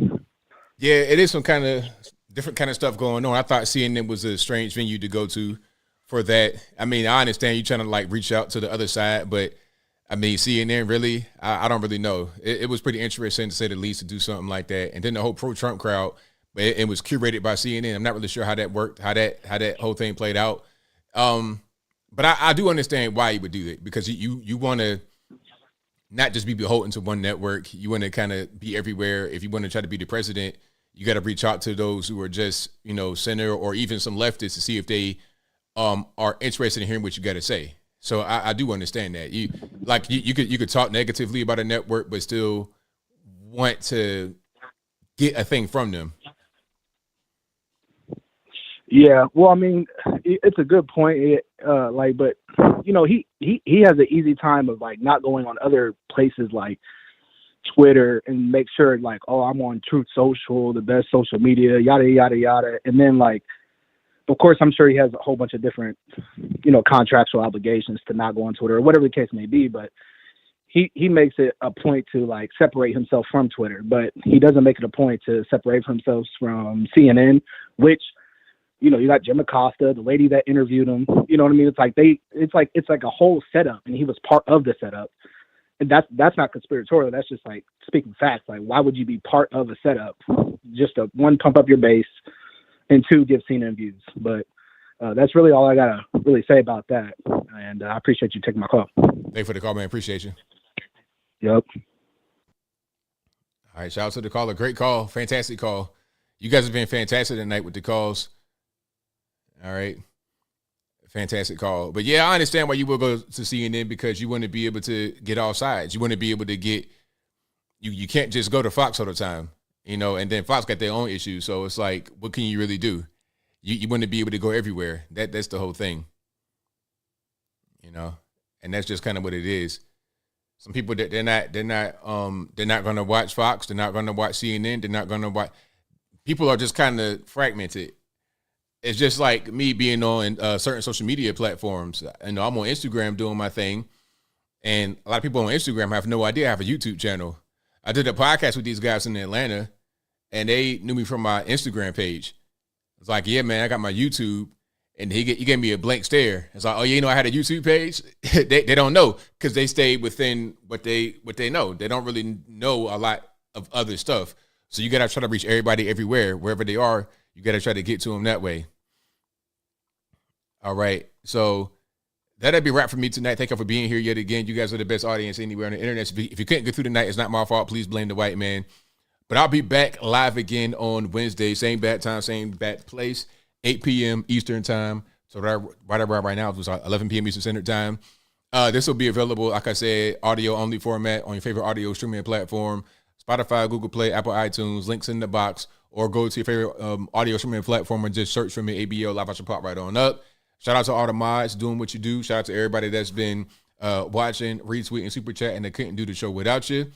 Yeah, it is some kind of different kind of stuff going on. I thought CNN was a strange venue to go to for that. I mean, I understand you trying to like reach out to the other side, but I mean, CNN really, I don't really know. It was pretty interesting to say the least to do something like that. And then the whole pro-Trump crowd, it was curated by CNN. I'm not really sure how that worked, how that whole thing played out. But I do understand why you would do it, because you want to not just be beholden to one network. You want to kind of be everywhere. If you want to try to be the president, you got to reach out to those who are just, center or even some leftists to see if they are interested in hearing what you got to say. So I do understand that. You could talk negatively about a network, but still want to get a thing from them. Yeah, well, I mean, it's a good point. But he has an easy time of like not going on other places like Twitter and make sure like, oh, I'm on Truth Social, the best social media, yada yada yada, and then like, of course, I'm sure he has a whole bunch of different, contractual obligations to not go on Twitter or whatever the case may be. But he makes it a point to like separate himself from Twitter, but he doesn't make it a point to separate himself from CNN, which, you got Jim Acosta, the lady that interviewed him. You know what I mean? It's like a whole setup, and he was part of the setup. And that's not conspiratorial. That's just like speaking facts. Like, why would you be part of a setup? Just to one, pump up your base, and two, give CNN views. But that's really all I gotta really say about that. And I appreciate you taking my call. Thank you for the call, man. Appreciate you. Yep. All right, shout out to the caller. Great call. Fantastic call. You guys have been fantastic tonight with the calls. All right. Fantastic call. But yeah, I understand why you will go to CNN, because you want to be able to get all sides. You want to be able to get, you can't just go to Fox all the time, and then Fox got their own issues. So it's like, what can you really do? You want to be able to go everywhere. That's the whole thing, and that's just kind of what it is. Some people that they're not going to watch Fox. They're not going to watch CNN. They're not going to watch. People are just kind of fragmented. It's just like me being on certain social media platforms. I'm on Instagram doing my thing, and a lot of people on Instagram have no idea I have a YouTube channel. I did a podcast with these guys in Atlanta, and they knew me from my Instagram page. It's like, yeah, man, I got my YouTube, And he gave me a blank stare. It's like, oh, you know, I had a YouTube page. they don't know because they stayed within what they know. They don't really know a lot of other stuff. So you gotta try to reach everybody everywhere, wherever they are. You gotta try to get to them that way. All right, so that'll be a wrap for me tonight. Thank you for being here yet again. You guys are the best audience anywhere on the internet. So if you couldn't get through the night, it's not my fault. Please blame the white man. But I'll be back live again on Wednesday, same bat time, same bat place, 8 p.m. Eastern time. So right about right now, it was 11 p.m. Eastern Standard Time. This will be available, like I said, audio-only format on your favorite audio streaming platform, Spotify, Google Play, Apple iTunes, links in the box, or go to your favorite audio streaming platform and just search for me, ABL Live. I should pop right on up. Shout out to all the mods doing what you do. Shout out to everybody that's been watching, retweeting, super chat, and they couldn't do the show without you.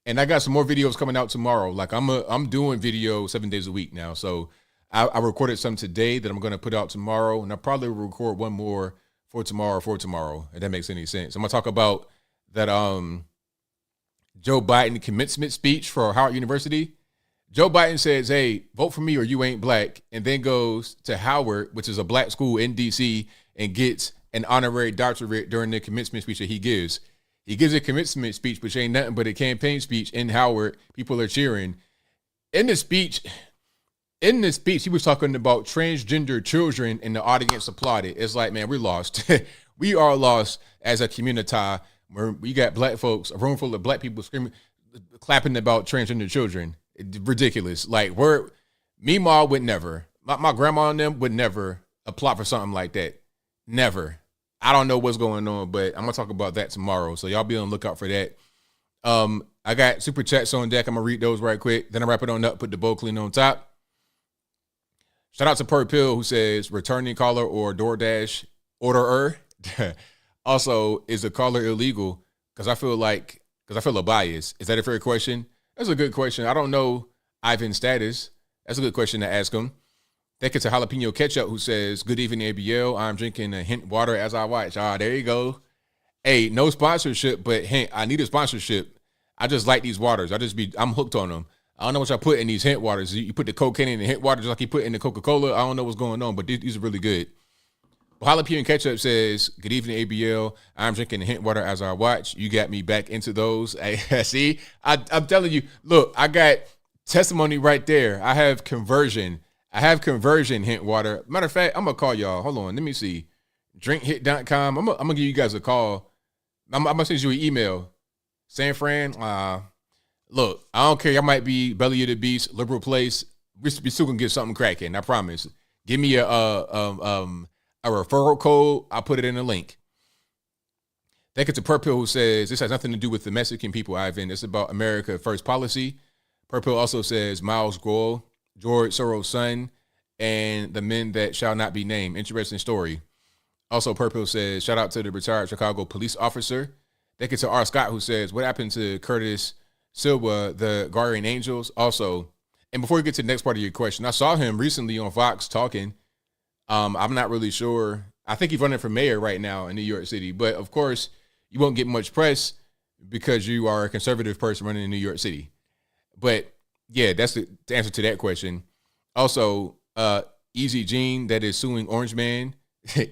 And I got some more videos coming out tomorrow. Like I'm doing video 7 days a week now. So I recorded some today that I'm going to put out tomorrow, and I'll probably record one more for tomorrow, if that makes any sense. I'm going to talk about that Joe Biden commencement speech for Howard University. Joe Biden says, hey, vote for me or you ain't black, and then goes to Howard, which is a black school in D.C., and gets an honorary doctorate during the commencement speech that he gives. He gives a commencement speech, which ain't nothing but a campaign speech in Howard. People are cheering. In the speech, he was talking about transgender children, and the audience applauded. It's like, man, we're lost. We are lost as a community. Where we got black folks, a room full of black people screaming, clapping about transgender children. Ridiculous. Like, Meemaw would never. My grandma and them would never apply for something like that. Never. I don't know what's going on, but I'm gonna talk about that tomorrow. So y'all be on the lookout for that. I got super chats on deck. I'm gonna read those right quick. Then I wrap it on up, put the bowl clean on top. Shout out to Per Pill, who says returning caller or DoorDash orderer. Also, is the caller illegal? Because I feel a bias. Is that a fair question? That's a good question. I don't know Ivan's status. That's a good question to ask him. Thank you to Jalapeno Ketchup, who says, good evening, ABL. I'm drinking a hint water as I watch. There you go. Hey, no sponsorship, but hint, I need a sponsorship. I just like these waters. I'm hooked on them. I don't know what y'all put in these hint waters. You put the cocaine in the hint water just like you put in the Coca-Cola. I don't know what's going on, but these are really good. Jalapeno Ketchup says, good evening, ABL. I'm drinking the hint water as I watch. You got me back into those. See, I'm telling you, look, I got testimony right there. I have conversion hint water. Matter of fact, I'm going to call y'all. Hold on. Let me see. Drinkhit.com. I'm going to give you guys a call. I'm going to send you an email. San Fran, look, I don't care. Y'all might be Belly of the Beast, Liberal Place. We still going to get something cracking. I promise. Give me a referral code. I'll put it in the link. Thank you to Purple, who says this has nothing to do with the Mexican people, Ivan. It's about America First policy. Purple also says Miles Grohl, George Soros' son, and the men that shall not be named. Interesting story. Also, Purple says shout out to the retired Chicago police officer. Thank you to R. Scott, who says what happened to Curtis Silva, the Guardian Angels. Also, and before we get to the next part of your question, I saw him recently on Fox talking. I'm not really sure. I think he's running for mayor right now in New York City. But, of course, you won't get much press because you are a conservative person running in New York City. But, yeah, that's the answer to that question. Also, Easy Jean, that is suing Orange Man.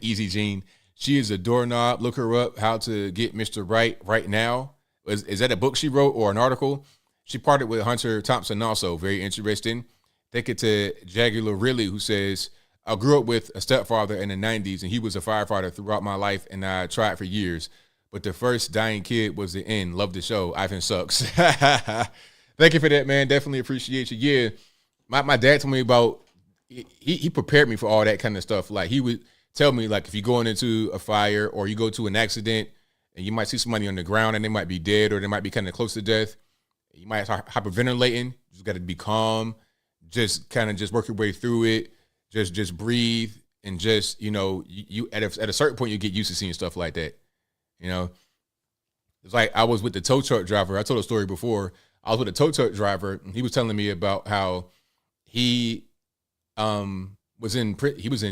Easy Jean. She is a doorknob. Look her up, How to Get Mr. Right Now. Is that a book she wrote or an article? She parted with Hunter Thompson also. Very interesting. Thank you to Jagular Riley, who says, I grew up with a stepfather in the 90s, and he was a firefighter throughout my life, and I tried for years. But the first dying kid was the end. Love the show. Ivan sucks. Thank you for that, man. Definitely appreciate you. Yeah, my dad told me about, he prepared me for all that kind of stuff. Like, he would tell me, like, if you're going into a fire or you go to an accident and you might see somebody on the ground and they might be dead or they might be kind of close to death, you might start hyperventilating. You just got to be calm. Just kind of just work your way through it. Just breathe and just, you at a certain point, you get used to seeing stuff like that. It's like I was with the tow truck driver. I told a story before. I was with a tow truck driver, and he was telling me about how he was in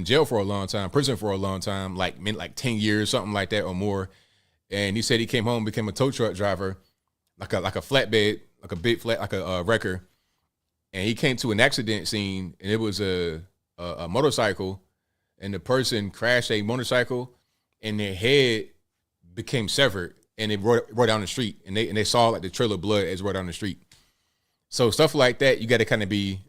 jail for a long time, prison for a long time, like 10 years, something like that or more. And he said he came home, became a tow truck driver, like a flatbed, like a big flat, like a wrecker. And he came to an accident scene, and it was a motorcycle, and the person crashed a motorcycle, and their head became severed, and it rolled down the street, and they saw like the trail of blood as it rolled down the street. So stuff like that, you got to kind of be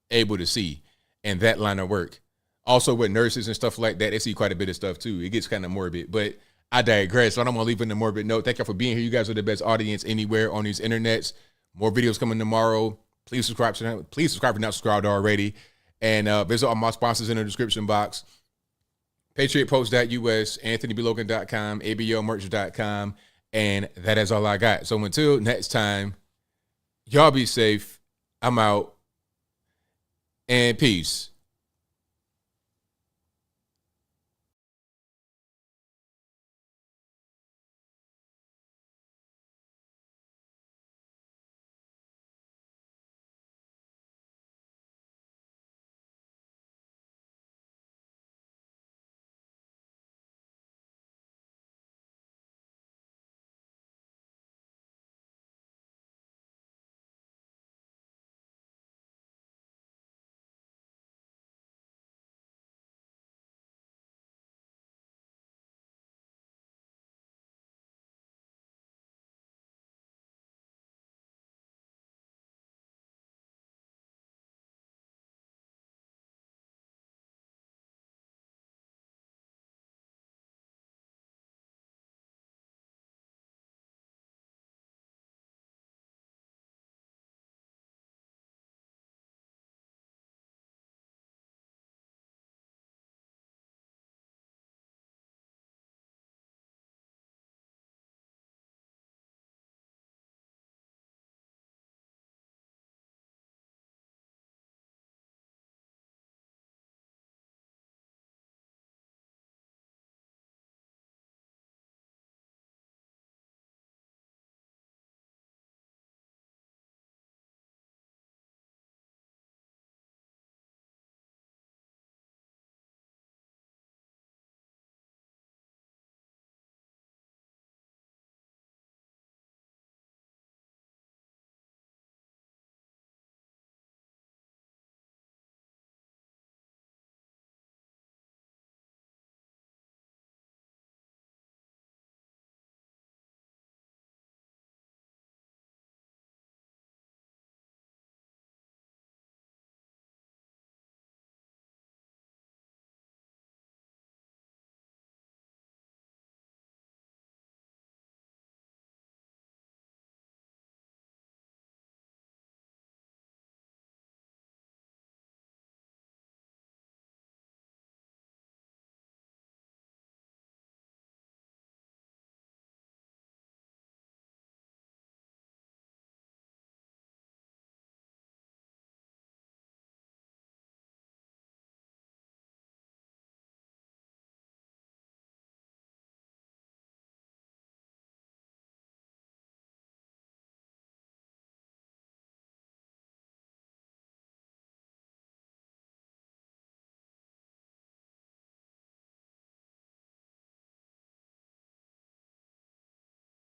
able to see, and that line of work. Also with nurses and stuff like that, they see quite a bit of stuff too. It gets kind of morbid, but I digress. So I don't want to leave in a morbid note. Thank you for being here. You guys are the best audience anywhere on these internets. More videos coming tomorrow. Please subscribe to them. Please subscribe if you're not subscribed already. And visit all my sponsors in the description box. PatriotPost.us, AnthonyBLogan.com, ABLmerch.com, and that is all I got. So until next time, y'all be safe. I'm out. And peace.